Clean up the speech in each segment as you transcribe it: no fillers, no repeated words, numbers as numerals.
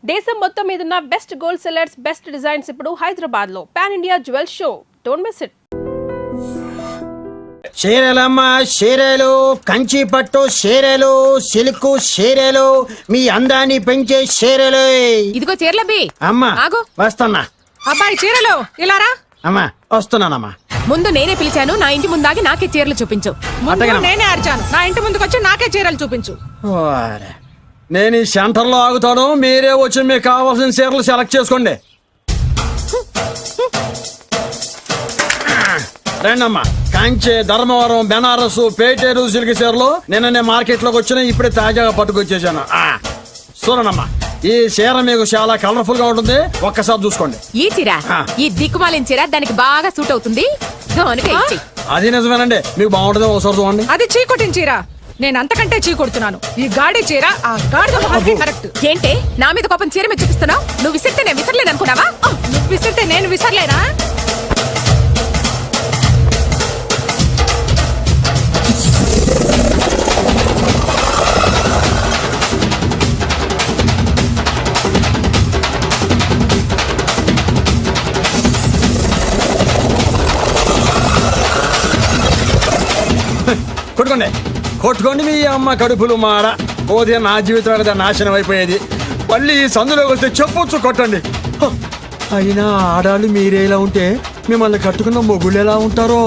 దేశం మొత్తం మీద ఉన్న best gold sellers, best designs ఇప్పుడు హైదరాబాద్ లో pan India jewel show. Don't miss it. చీరలమ్మ చీరలు, కంచి పట్టు చీరలు, సిల్క్ చీరలు, మీ అందాన్ని పెంచే చీరలు. ఇదిగో చీరలబ్బి. అమ్మా ఆగు. వస్తున్నా. అబ్బాయి చీరలు ఇలారా. అమ్మా వస్తున్నానమ్మా. ముందు నేనే పిలిచాను, నా ఇంటి ముందాగి నాకే చీరలు చూపించు. నేనే అరిచాను, నా ఇంటి ముందుకు వచ్చి నాకే చీరలు చూపించు. నేను ఈ సెంటర్ లో ఆగుతాను, మీరే వచ్చి మీకు కావాల్సిన చీరలు సెలెక్ట్ చేసుకోండి. రండమ్మా. కంచి, ధర్మవరం, బెనారస్, పేటేరు సిల్క్ చీరలు నిన్ననే మార్కెట్ లోకి వచ్చిన, ఇప్పుడే తాజాగా పట్టుకొచ్చేసాను. చూడండమ్మా, ఈ చీర మీకు చాలా కలర్ఫుల్ గా ఉంటుంది, ఒక్కసారి చూసుకోండి. ఈ చీర, ఈ దిక్కుమాలిన చీర దానికి బాగా సూట్ అవుతుంది. అది నిజమేనండి, మీకు బాగుంటుంది, ఒకసారి చూడండి. అది చీకొట్టిన చీర, నేను అంతకంటే చీకొడుతున్నాను. ఈ గాడి చీర ఆ గాడి కరెక్ట్. ఏంటే నా మీద కోపం చీర మీద చూపిస్తున్నావు? నువ్వు విసిరితే నేను విసరలేదు అనుకున్నావా? నువ్వు విసిరితే నేను విసరలేనా? కొట్టుకోండి కొట్టుకోండి, మీ అమ్మ కడుపులు మార. పోతే నా జీవితం కదా నాశనం అయిపోయేది. మళ్ళీ ఈ సందులోకి వస్తే చెప్పొచ్చు కొట్టండి. అయినా ఆడాళ్ళు మీరేలా ఉంటే మిమ్మల్ని కట్టుకున్న మొగుళ్ళు ఎలా ఉంటారో.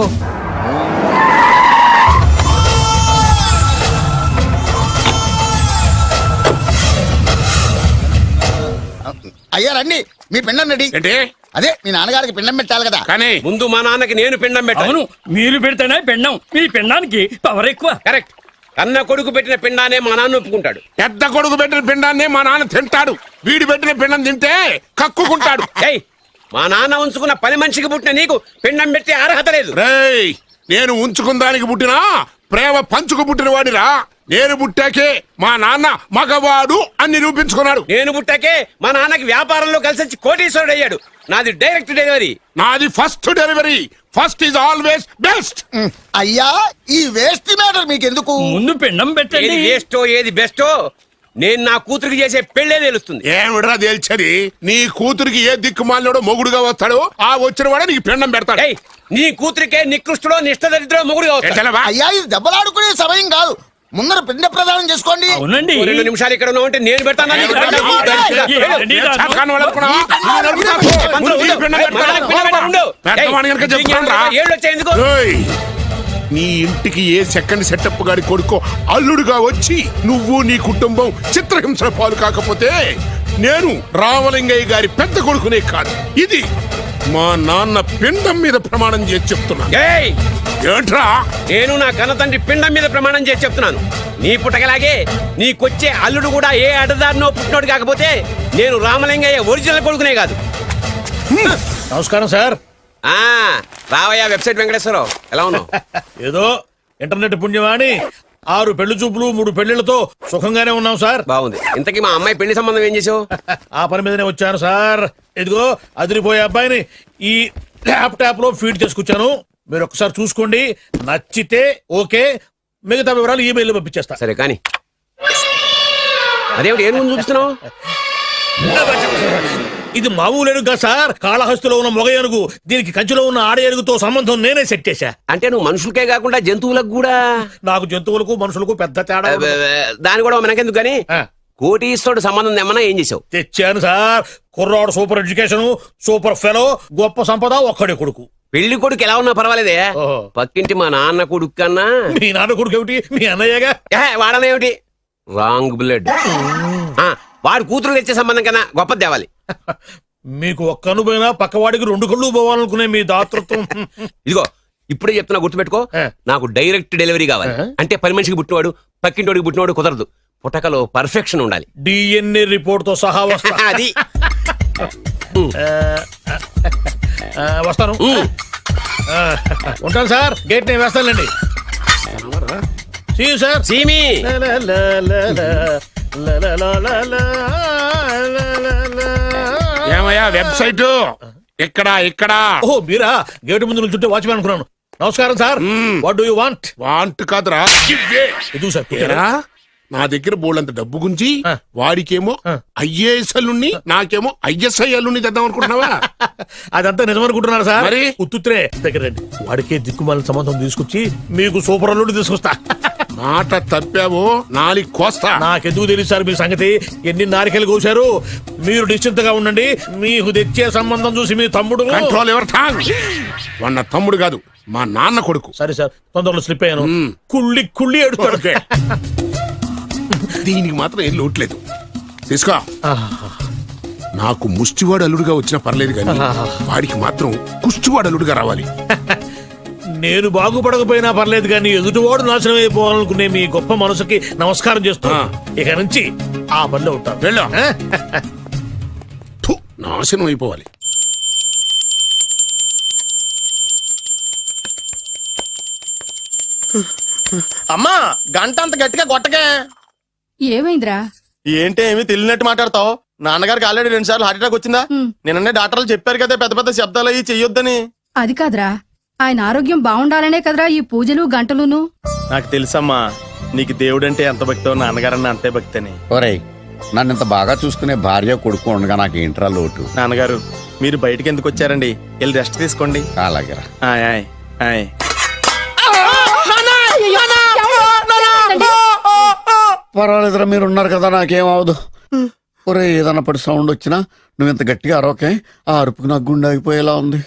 అయ్యా రండి, మీ పిండం రెడీ. అదే మీ నాన్నగారికి పిండం పెట్టాలి కదా. కానీ ముందు మా నాన్నకి నేను పిండం పెట్టాను. మీరు పెడితేనే పిండం, మీ పిండానికి పవర్ ఎక్కువ. కరెక్ట్. కన్న కొడుకు పెట్టిన పిండానే మా నాన్న ఒప్పుకుంటాడు. పెద్ద కొడుకు పెట్టిన పిండాన్ని మా నాన్న తింటాడు. వీడు పెట్టిన పిండం తింటే కక్కుకుంటాడు. ఏయ్, మా నాన్న ఉంచుకున్న పని మనిషికి పుట్టిన నీకు పిండం పెట్టే అర్హత లేదు. రేయ్, నేను ఉంచుకున్న దానికి పుట్టినా ప్రేమ పంచుకు పుట్టిన వాడిరా. నేను పుట్టాకే మా నాన్న మగవాడు అని నిరూపించుకున్నాడు. నేను పుట్టాకే మా నాన్నకి వ్యాపారంలో కలిసి వచ్చి కోటీశ్వరుడు అయ్యాడు. నాది డైరెక్ట్ డెలివరీ. నాది first delivery. First is always best. అయ్యా, ఈ వేస్ట్ మ్యాటర్ మీకెందుకు? ముందు పిండం పెట్టండి. ఏది వేస్టో ఏది బెస్టో నేను నా కూతురికి చేసే పెళ్లే తెలుస్తుంది. ఏమిడ్రా తేల్చది? నీ కూతురికి ఏ దిక్కుమాలినోడో మొగుడుగా వస్తాడో ఆ వచ్చిన వాడే నీకు పిండం పెడతాడు. ఏయ్, నీ కూతురికే నికృష్టుడో నిష్ఠదరిద్రో మొగుడుగా వస్తాడు. అయ్యా, ఇది దెబ్బలాడుకునే సమయం కాదు. ముందర పిండ ప్రదానం చేసుకోండి. అవునండి. 2 నిమిషాలు ఇక్కడ ఉన్నావంటే నేను పెడతాను. నీ ఇంటికి ఏ సెకండ్ సెటప్ గారి కొడుకో అల్లుడుగా వచ్చి నువ్వు నీ కుటుంబం చిత్రహింసల పాలు కాకపోతే నేను రామలింగయ్య గారి పెద్ద కొడుకునే కాదు, ఇది మా నాన్న పిండం మీద ప్రమాణం చేసి చెప్తున్నా. ఏంట్రా? నేను నా కన్న తండ్రి పిండం మీద ప్రమాణం చేసి చెప్తున్నాను. నీ పుట్టకలాగే నీకొచ్చే అల్లుడు కూడా ఏ అడ్డదారినో పుట్టినోడు కాకపోతే నేను రామలింగయ్య ఒరిజినల్ కొడుకునే కాదు. నమస్కారం సార్. రావయ్యా వెబ్సైట్ వెంకటేశ్వరరావు, ఎలా ఉన్నావు? ఏదో ఇంటర్నెట్ పుణ్యమాని 6 పెళ్లి చూపులు 3 పెళ్లిళ్లతో సుఖంగానే ఉన్నాం సార్. బాగుంది. ఇంతకీ మా అమ్మాయి పెళ్లి సంబంధం ఏం చేసావు? ఆ పని మీదనే వచ్చాను సార్. ఇదిగో అదిరిపోయే అబ్బాయిని ఈ ల్యాప్టాప్ లో ఫీడ్ చేసుకొచ్చాను. మీరు ఒకసారి చూసుకోండి, నచ్చితే ఓకే, మిగతా వివరాలు ఈమెయిల్ పంపించేస్తా. సరే కానీ అదేమిటి ఏం చూపిస్తున్నావు? ఇది మామూలు ఏనుగు కాదు సార్, కాళహస్తిలో ఉన్న మొగ ఏనుగు. దీనికి కంచిలో ఉన్న ఆడ ఏనుగుతో సంబంధం నేనే సెట్ చేశా. అంటే నువ్వు మనుషులకే కాకుండా జంతువులకు కూడా? నాకు జంతువులకు మనుషులకు పెద్ద తేడా. దాని కూడా మనకెందుకు కానీ కోటీశ్వరుడు సంబంధం ఏమన్నా ఏం చేసావు? తెచ్చాను సార్. కుర్రాడు సూపర్ ఎడ్యుకేషన్, సూపర్ ఫెలో, గొప్ప సంపద, ఒక్కడే కొడుకు. పెళ్లి కొడుకు ఎలా ఉన్నా పర్వాలేదే, పక్కింటి మా నాన్న కొడుకు కన్నా. మీ నాన్న కొడుకు ఏమిటి? మీ అన్నయ్యగా. వాడనేమిటి? Wrong blood. వాడు కూతురు తెచ్చే సంబంధం కన్నా గొప్పది తేవాలి. మీకు ఒక్క కన్ను పోయినా పక్కవాడికి 2 కళ్ళు పోవాలనుకునే మీ దాతృత్వం. ఇదిగో ఇప్పుడే చెప్తున్నా, గుర్తుపెట్టుకో. నాకు డైరెక్ట్ డెలివరీ కావాలి. అంటే పని మనిషికి పుట్టినవాడు పక్కింటోడికి పుట్టినవాడు కుదరదు. పుట్టకలో పర్ఫెక్షన్ ఉండాలి. డిఎన్ఏ రిపోర్ట్ తో సహా వస్తా. అది వస్తాను. ఉంటాను సార్, గేట్ నేను వేస్తానండి. సార్ సీమి ఏమయ్యా వెబ్సైట్ ఇక్కడ ఇక్కడ? ఓ మీరా? గేటు ముందు నుంచుంటే వాచ్మెన్ అనుకున్నాను. నమస్కారం sir. What do you want? Want కాదురా, ఎదుగు సార్. నా దగ్గర బోళ్ళంత డబ్బు గుంచి ఆ. వాడికేమో ఐఏఎస్ అల్లుణ్ణి నాకేమో ఐఎస్ఐ అల్లుణ్ణి తెద్దాం అనుకుంటున్నావా? అదంతా నిజమనుకుంటున్నారు సార్. మరి? ఉత్తుత్రే దగ్గర రండి. వాడికే దిక్కుమాలిన సంబంధం తీసుకొచ్చి మీకు సూపర్ అల్లుడు తీసుకొస్తా. మాట తప్పావో నాలుగు కోస్తా. నాకెందుకు తెలుసు సార్ మీ సంగతి? ఎన్ని నారికలు కోశారు. మీరు నిశ్చింతగా ఉండండి. మీకు తెచ్చే సంబంధం చూసి మీ తమ్ముడు. Control your tongue. వాడు నా తమ్ముడు కాదు, మా నాన్న కొడుకు. సరే సార్, తొందరలో స్లిప్ అయ్యాను. మ్మ్. కుళ్ళి కుళ్ళి ఎడుతాడు. దీనికి మాత్రం ఏం లోట్లేదు. తీసుకో. నాకు ముష్టివాడు అల్లుడుగా వచ్చినా పర్లేదు కానీ వాడికి మాత్రం కుష్టివాడు అల్లుడుగా రావాలి. నేను బాగుపడకపోయినా పర్లేదు కానీ ఎదుటివాడు నాశనం అయిపోవాలనుకునే మీ గొప్ప మనసుకి నమస్కారం చేస్తూ ఇక నుంచి ఆ పనిలో ఉంటాను. వెళ్ళు. థు, నాశనం అయిపోవాలి. అమ్మా గంట అంత గట్టిగా కొట్టకే. ఏమైందిరా? ఏంటి ఏమి తెలియనట్టు మాట్లాడతావు? నాన్నగారికి ఆల్రెడీ 2 సార్లు హార్ట్ అటాక్ వచ్చిందా? నిన్ననే డాక్టర్లు చెప్పారు కదా పెద్ద పెద్ద శబ్దాలు అయ్యి చెయ్యొద్దని. అది కాదురా, ఆయన ఆరోగ్యం బాగుండాలనే కదరా ఈ పూజలు గంటలును. నాకు తెలుసమ్మా, నీకు దేవుడంటే ఎంత భక్తో నాన్నగారన్న అంతే భక్తి అని. ఒరేయ్, నన్ను ఇంత బాగా చూసుకునే భార్య కొడుకు ఉండగా నాకు ఏంట్రా లోటు? నాన్నగారు మీరు బయటికి ఎందుకు వచ్చారండి? వెళ్ళి రెస్ట్ తీసుకోండి. అలాగేరా. ఆయ్ ఆయ్ ఆయ్. పర్వాలేదురా, మీరు ఉన్నారు కదా, నాకేమవదు. ఒరే, ఏదన్నా పడి సౌండ్ వచ్చినా నువ్వు ఇంత గట్టిగా అరవకే. ఆ అరుపుకు నాకు గుండె ఆగిపోయేలా ఉంది.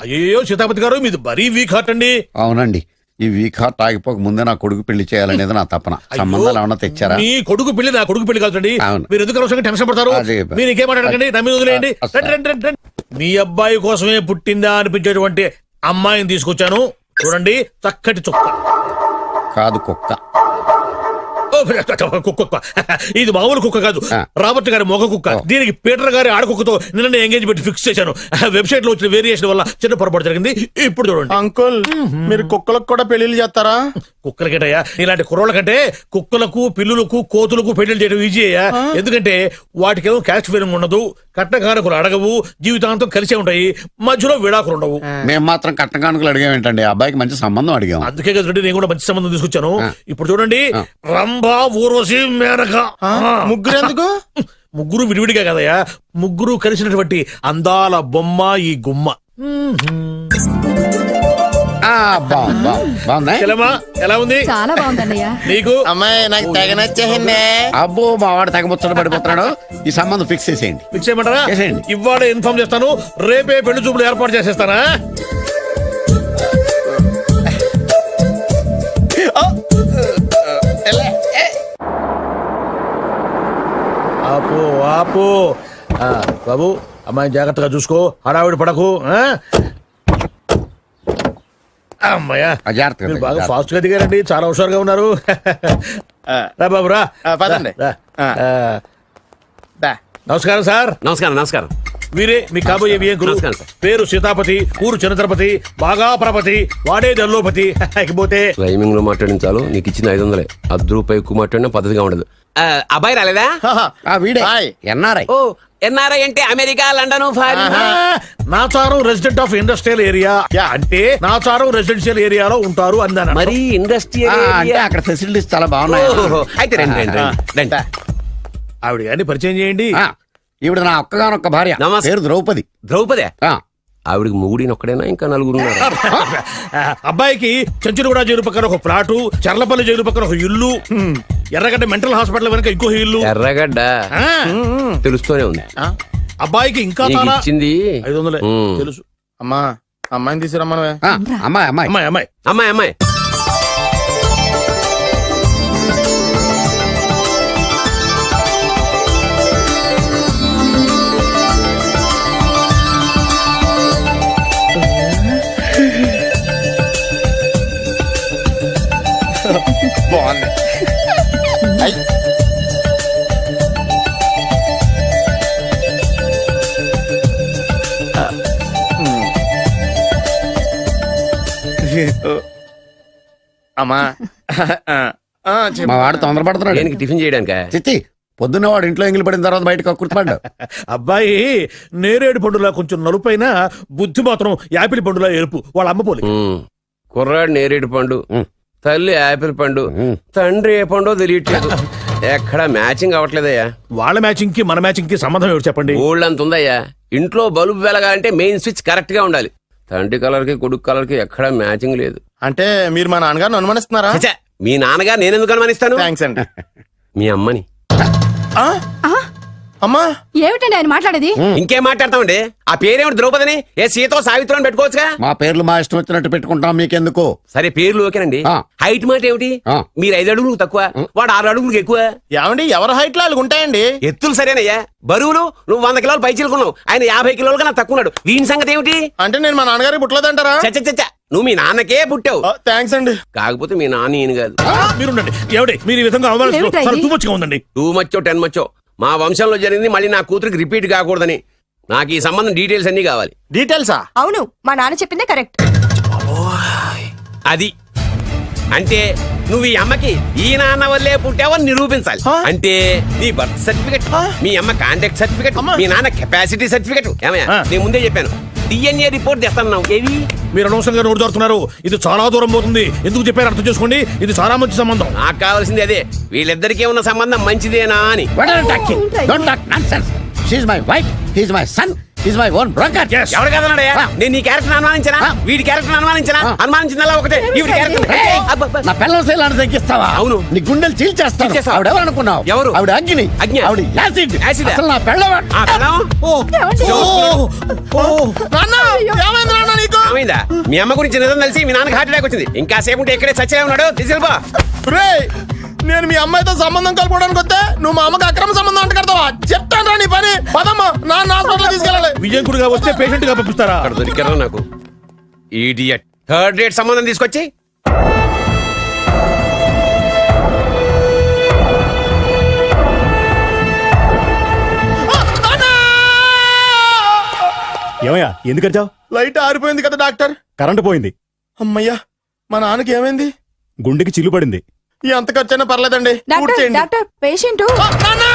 అయ్యో సీతాపతి గారు, మీది మరీ వీక్ హార్ట్ అండి. అవునండి, ఈ వీక్ హార్ట్ ఆగిపోక ముందే నా కొడుకు పెళ్లి చేయాలనేది నా తపన. సంబంధాలు ఏమన్నా తెచ్చారా? మీ కొడుకు పెళ్లి నా కొడుకు పెళ్లి కాదండి. అవును. మీరు ఎందుకు అవసరంగా టెన్షన్ పడతారు? అదే. మీరు ఇంకేమాటండి, నమ్మి వదిలేయండి. అసలు. రండి, రండి, రండి, రండి. మీ అబ్బాయి కోసమే పుట్టిందా అనిపించేటువంటి అమ్మాయిని తీసుకొచ్చాను. చూడండి, చక్కటి చుక్క. కాదు, కుక్క. ఓ, కుక్క. ఇది మామూలు కుక్క కాదు, రాబర్ట్ గారి మొగ కుక్క. దీనికి పీటర్ గారి ఆడకుక్కతో నిన్న ఎంగేజ్మెంట్ ఫిక్స్ చేశాను. వెబ్సైట్ లో వచ్చిన వేరియేషన్ వల్ల చిన్న పొరపాటు జరిగింది. ఇప్పుడు చూడండి. అంకుల్, మీరు కుక్కలకు కూడా పెళ్లిళ్ళు చేస్తారా? కుక్కలకేటయ్యా, ఇలాంటి కుర్రోళ్ళ కంటే కుక్కలకు, పిల్లులకు, కోతులకు పెళ్లి చేయడం ఈజీ అయ్యా. ఎందుకంటే వాటికేమో క్యాస్ట్ ఫీలింగ్ ఉండదు, కట్నకారకులు అడగవు, జీవితాంతం కలిసే ఉంటాయి, మధ్యలో విడాకులు ఉండవు. మేము మాత్రం కట్న కానుకలు అడిగామేంటండి? అబ్బాయికి మంచి సంబంధం అడిగాం. అందుకే కదండి నేను కూడా మంచి సంబంధం తీసుకొచ్చాను. ఇప్పుడు చూడండి, రంభా, ఊర్వశి, మేనక. ముగ్గురు ఎందుకు? ముగ్గురు విడివిడిగా కదయ్యా, ముగ్గురు కలిసినటువంటి అందాల బొమ్మ ఈ గుమ్మ. బాగుందా? చెల్లెమ్మా, ఎలా ఉంది? చాలా బాగుందన్నయ్య. నీకు? అమ్మాయి నాకు తెగ నచ్చేసిందే. అబ్బో, మా వాడు తెగముచ్చట పడిపోతున్నాడు. ఈ సంబంధం ఫిక్స్ చేసేయండి. ఫిక్స్ చేయమంటారా? చేసేయండి. ఇవాళ ఇన్ఫార్మ్ చేస్తాను, రేపే పెళ్లి చూపులు ఏర్పాటు చేసేస్తానా? ఆపు, ఆపు. బాబు, అమ్మాయిని జాగ్రత్తగా చూసుకో, హడావిడి పడకు. అమ్మాయ్యా, జాగ్రత్తగా మీరు బాగా జాగ్రత్త. ఫాస్ట్ గా దిగారండి, చాలా హుషారుగా ఉన్నారు. రా బాబు, రా. పదండి. రా. నమస్కారం సార్. నమస్కారం. నమస్కారం. వీరే మీ కాబోయే వియంకులు. నమస్కారం సార్. పేరు సీతాపతి, ఊరు చంద్రపతి, బాగా ప్రపతి, వాడే దల్లోపతి. ఇకపోతే టైమింగ్ లో మాట్లాడించాలు, నీకు ఇచ్చిన 500. రూపాయి ఎక్కువ మాట్లాడినా పద్ధతిగా ఉండదు. అబ్బాయి రాలేదా? వీడే హాయ్. ఎన్ఆర్ఐ. ఓ, ఎన్ఆర్ఐ అంటే America, London, foreign. Nacharam resident of industrial area అంటే నాచారం రెసిడెన్షియల్ ఏరియాలో ఉంటారు అందాను. మరి ఇండస్ట్రియల్ అంటే అక్కడ ఫెసిలిటీస్ చాలా బాగున్నాయి. అయితే రండి, రండి, రండి, రండి. ఆవిడ గారిని పరిచయం చేయండి. ఈవిడ నా ఒక్కగానొక్క భార్య. నమస్తే. పేరు ద్రౌపది. ద్రౌపదే? ఆ, ఆవిడికి మూడిని ఒక్కడైనా ఇంకా నలుగురు ఉన్నారు? అబ్బాయికి చెంచులగూడ జైలు పక్కన ఒక ప్లాటు, చర్లపల్లి జైలు పక్కన ఒక ఇల్లు, ఎర్రగడ్డ మెంటల్ హాస్పిటల్ వెనక ఇంకో ఇల్లు. ఎర్రగడ్డ ఆ, తెలుస్తూనే ఉంది. అబ్బాయికి ఇంకా నీకు చాలా ఇచ్చింది 500 ఉమ్. తెలుసు. అమ్మా, అమ్మాయిని తీసుకురమ్మనవే. అమ్మాయి అమ్మాయి. అమ్మాయి, అమ్మాయి. అమ్మాయి, అమ్మాయి. బాగుంది. అయ్. అమ్మా, మా వాడు తొందరపడుతున్నాడు. దేనికి? టిఫిన్ చేయడానికా? చిత్తి, పొద్దున్న వాడు ఇంట్లో ఎంగిలి పడిన తర్వాత బయటకు కుర్తుపడ్డాడు. అబ్బాయి నేరేడు పండులా కొంచెం నలుపైన, బుద్ధి మాత్రం యాపిల్ పండులా ఎరుపు. వాళ్ళ అమ్మ పోలి. కుర్రాడు నేరేడు పండు, తల్లి యాపిల్ పండు, తండ్రి ఏ పండో తెలియట్లేదు. ఎక్కడ మ్యాచింగ్ అవ్వట్లేదయ్యా. వాళ్ళ మ్యాచింగ్ కి మన మ్యాచింగ్ కి సంబంధం ఏమిటి చెప్పండి. ఊళ్ళంత ఉందయ్యా. ఇంట్లో బల్బు వెలగాలంటే మెయిన్ స్విచ్ కరెక్ట్ గా ఉండాలి. తండ్రి కలర్ కి కొడుకు కలర్ కి ఎక్కడ మ్యాచింగ్ లేదు. అంటే మీరు మా నాన్నగారిని అనుమానిస్తున్నారా? ఛే, మీ నాన్నగారు నేనెందుకు అనుమానిస్తాను? థ్యాంక్స్ అండి. మీ అమ్మని. ఆ? అమ్మా ఏమిటండి ఆయన మాట్లాడేది? ఇంకేం మాట్లాడతామండి? ఆ పేరేమిటి? ద్రౌపదిని ఏ సీతో సావిత్రం పెట్టుకోవచ్చుగా. మా పేర్లు మా ఇష్టం వచ్చినట్టు పెట్టుకుంటాం, మీకెందుకు? సరే పేర్లు ఓకేనండి. ఆ. హైట్ మాట ఏమిటి? ఆ. మీరు 5 అడుగులు తక్కువ, వాడు 6 అడుగులకు ఎక్కువ. ఏమండి ఎవరి హైట్ లో వాళ్ళకి ఉంటాయండి. ఎత్తులు సరేనయ్యా. బరువులు నువ్వు 100 కిలోలు పై చిలుకున్నావు, ఆయన 50 కిలోలు కన్నా తక్కువ ఉన్నాడు. వీని సంగతి ఏమిటి? అంటే నేను మా నాన్నగారికి పుట్టలేదంటారా? చచ్చ నువ్వు మీ నాన్నకే పుట్టావు. థ్యాంక్స్ అండి. కాకపోతే మీ నాన్న ఈయన కాదు. మీరుండండి. ఏమిటి మీరు ఈ విధంగా ఏమిటా ఇది? అవమానిస్తూ ఉందండి. 2 మచ్చో 10 మచ్చో మా వంశంలో జరిగింది మళ్ళీ నా కూతురికి రిపీట్ కాకూడదని నాకు ఈ సంబంధం డీటెయిల్స్ అన్ని కావాలి. డీటెయిల్సా? అవును, మా నాన్న చెప్పిందే కరెక్ట్. అది అంటే నువ్వు ఈ అమ్మకి ఈ నాన్న వల్లే పుట్టావని నిరూపించాలి. అంటే నీ బర్త్ సర్టిఫికెట్, మీ అమ్మ కాంటాక్ట్ సర్టిఫికెట్, మీ నాన్న కెపాసిటీ సర్టిఫికెట్. ఏమయ్యా నేను ముందే చెప్పాను DNA రిపోర్ట్ తెస్తాను. ఏవి మీరు అనవసరంగా నోరు దొరుకుతున్నారు. ఇది చాలా దూరం పోతుంది. ఎందుకు చెప్పారు అర్థం చేసుకోండి. ఇది చాలా మంచి సంబంధం. నాకు కావాల్సింది అదే, వీళ్ళిద్దరికీ ఉన్న సంబంధం మంచిదేనా అని. My wife, he's my son, he's my own broker. ఎవరు కదన్నాడయ్యా? నేను నీ క్యారెక్టర్ అనుమానించనా? వీడి క్యారెక్టర్ అనుమానించనా? అనుమానించిందల్లా ఒకటే. వీడి క్యారెక్టర్ నా పిల్లల శైలాన్ని తగ్గిస్తావా? అవును. నీ గుండెలు చీల్చేస్తాను. చీల్చేస్తావా? ఆవిడ ఎవరు అనుకున్నావు? ఎవరు? ఆవిడ అగ్ని. అగ్ని? ఆవిడ యాసిడ్. యాసిడ్? అసలు నా పిల్లవ. ఆ పిల్లం? నాన్న ఏమైంది నాన్న నీకు? ఏమైందా? మీ అమ్మ గురించి నిజం తెలిసి మీ నాన్నకి హార్ట్ అటాక్ వచ్చింది. ఇంకా సేపు ఉంటే ఇక్కడే చచ్చే ఉన్నాడు. తీసుకెళ్ళిపో. రేయ్, నేను మీ అమ్మాయితో సంబంధం కలుపుకోవడానికి వస్తే నువ్వు మా అమ్మకి అక్రమ సంబంధం అంట కడతావా? చెప్తాను రా నీ పని. పదమ్మా, నాన్న హాస్పిటల్ తీసుకెళ్ళాలి. విజయకుడిగా వస్తే పేషెంట్ గా పంపిస్తారా? అక్కడ దొరికారా నాకు ఈడియట్. 3rd రేట్ సంబంధం తీసుకొచ్చి ఏమయ్యా ఎందుకు వచ్చావు? లైట్ ఆరిపోయింది కదా డాక్టర్. కరెంటు పోయింది. అమ్మయ్యా, మా నాన్నకి ఏమైంది? గుండెకి చిల్లు పడింది. ఎంత ఖర్చైనా పర్లేదండి. పూర్తి చేయండి. డాక్టర్ పేషెంట్ ఆ, నాన్న!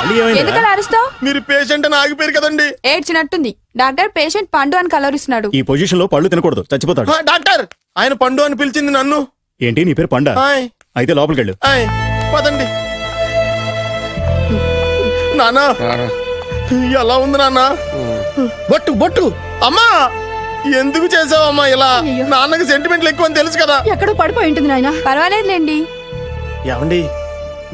మళ్ళీ ఏమైందిరా? ఎందుకలా అరుస్తావు? మీరు పేషెంట్ అని ఆగిపోయారు కదండి. ఏడ్చినట్టుంది. డాక్టర్ పేషెంట్ పండు అని కలవరిస్తున్నాడు. ఈ పొజిషన్ లో పళ్ళు తినకూడదు, చచ్చిపోతాడు. ఆ, డాక్టర్ ఆయన పండు అని పిలిచింది నన్ను. ఏంటి నీ పేరు పండా? ఆయ్, అయితే లోపలికి వెళ్ళు. ఆయ్, పదండి. నాన్న ఎలా ఉంది నాన్న? బొట్టు బొట్టు. అమ్మా ఎందుకు చేసావమ్మా ఇలా? నాన్నకి సెంటిమెంట్లు ఎక్కువ అని తెలుసు కదా. ఎక్కడో పడిపోయి ఉంటుంది నాయన. పర్వాలేదులేండి. ఏమండి,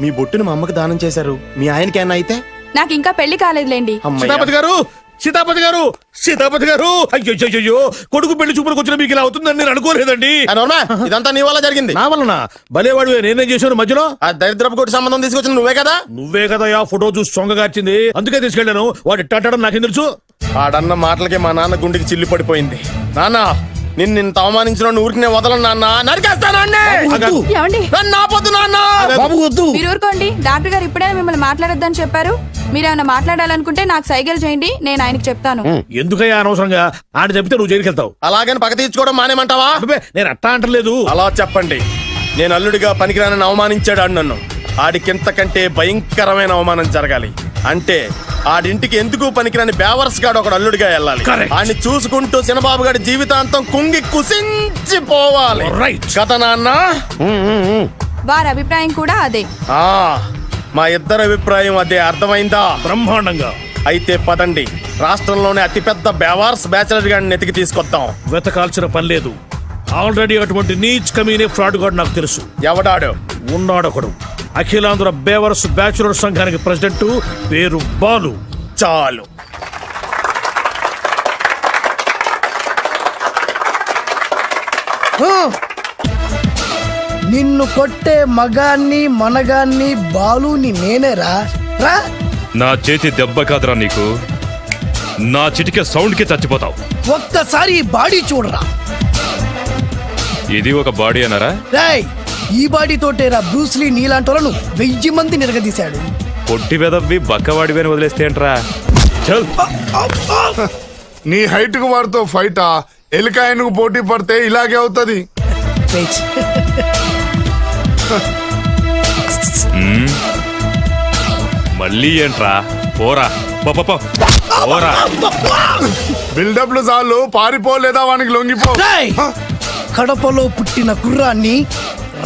మీ బొట్టుని మా అమ్మకి దానం చేశారు. మీ ఆయనకి ఏమన్నా అయితే? నాకు ఇంకా పెళ్లి కాలేదులేండి. అమ్మయ్య. సీతాపతి గారు, సీతాపతి గారు, సీతాపతి గారు. అయ్యో, కొడుకు పెళ్లి చూపులకు వచ్చిన మీకు ఇలా అవుతుందని నేను అనుకోలేదండి. ఆ, నోర్మా, ఇదంతా నీ వల్ల జరిగింది. నా వలన భలేవాడు. నేనేం చేశాను మధ్యలో? ఆ దరిద్రపు కొట్టి సంబంధం తీసుకొచ్చిన నువ్వే కదా. నువ్వే కదా ఆ ఫోటో చూసి సొంగగార్చింది. అందుకే తీసుకెళ్ళాను. వాడు ఇట్టాడని నాకేం తెలుసు? ఆడన్న మాటలకే మా నాన్న గుండెకి చిల్లు పడిపోయింది. నాన్న నిన్ను అవమానించిన ఊరికి నేను వదలను నాన్న. నరికేస్తానండి. ఏమండి? నన్ను ఆపొద్దు నాన్న. బాబు వద్దు. మీరు ఊరుకోండి. డాక్టర్ గారు ఇప్పుడే మిమ్మల్ని మాట్లాడొద్దని చెప్పారు. మీరేమైనా మాట్లాడాలనుకుంటే నాకు సైగలు చేయండి, నేను ఆయనకి చెప్తాను. ఎందుకయ్యా అనవసరంగా? ఆయన చెప్తే నువ్వు జైలుకి వెళ్తావు. అలాగని పక్క తీర్చుకోవడం మానేమంటావా? అబ్బే, నేను అట్టా అంటలేదు. అలా చెప్పండి. నేను అల్లుడిగా పనికిరానని అవమానించాడు ఆడు నన్ను. ఆడికింతకంటే భయంకరమైన అవమానం జరగాలి. అంటే ఆడింటికి ఎందుకు పనికిరాని బేవర్స్ గాడు ఒకడు అల్లుడిగా వెళ్ళాలి. Correct. ఆడిని చూసుకుంటూ చిన్నబాబు గారి జీవితాంతం కుంగి కుసించిపోవాలి. Right. కదా నాన్న? వారి అభిప్రాయం కూడా అదే. ఆ, మా ఇద్దరి అభిప్రాయం అదే. అర్థమైందా? బ్రహ్మాండంగా. అయితే పదండి, రాష్ట్రంలోనే అతిపెద్ద బేవార్స్ బ్యాచిలర్ గాడిని ఎతికి తీసుకొద్దాం. వెతకాల్సిన పని లేదు. ఆల్రెడీ అటువంటి నీచ్ కమీనే ఫ్రాడ్ గాడు నాకు తెలుసు. ఎవడాడు? ఉన్నాడొకడు. అఖిలాంధ్ర బేవర్స్ బ్యాచులర్ సంఘానికి ప్రెసిడెంట్, పేరు బాలు. చాలు. నిన్ను కొట్టే మగాన్ని మనగాన్ని బాలుని నేనేరా. రా. నా చేతి దెబ్బ కాదురా నీకు, నా చిటికే సౌండ్ కి చచ్చిపోతావు. ఒక్కసారి ఈ బాడీ చూడరా. ఇది ఒక బాడీ అన్నారా? రేయ్, ఈ బాడీ తోటేరా బ్రూస్లీ నీలాంటోలను 1000 మంది నిరగదీశాడు. పొట్టి వెదవ్వి బక్కవాడివి అని వదిలేస్తే ఏంట్రా? చల్. నీ హైట్ కు వాడితో ఫైటా? ఎలికాయనకు పోటీ పడితే ఇలాగే అవుతుంది. వెయిట్. మళ్ళీ ఏంట్రా? పోరా, పోరా. బిల్డప్లు చాలు, పారిపో లేదా వానికి లొంగిపో. రేయ్, కడపలో పుట్టిన కుర్రాన్ని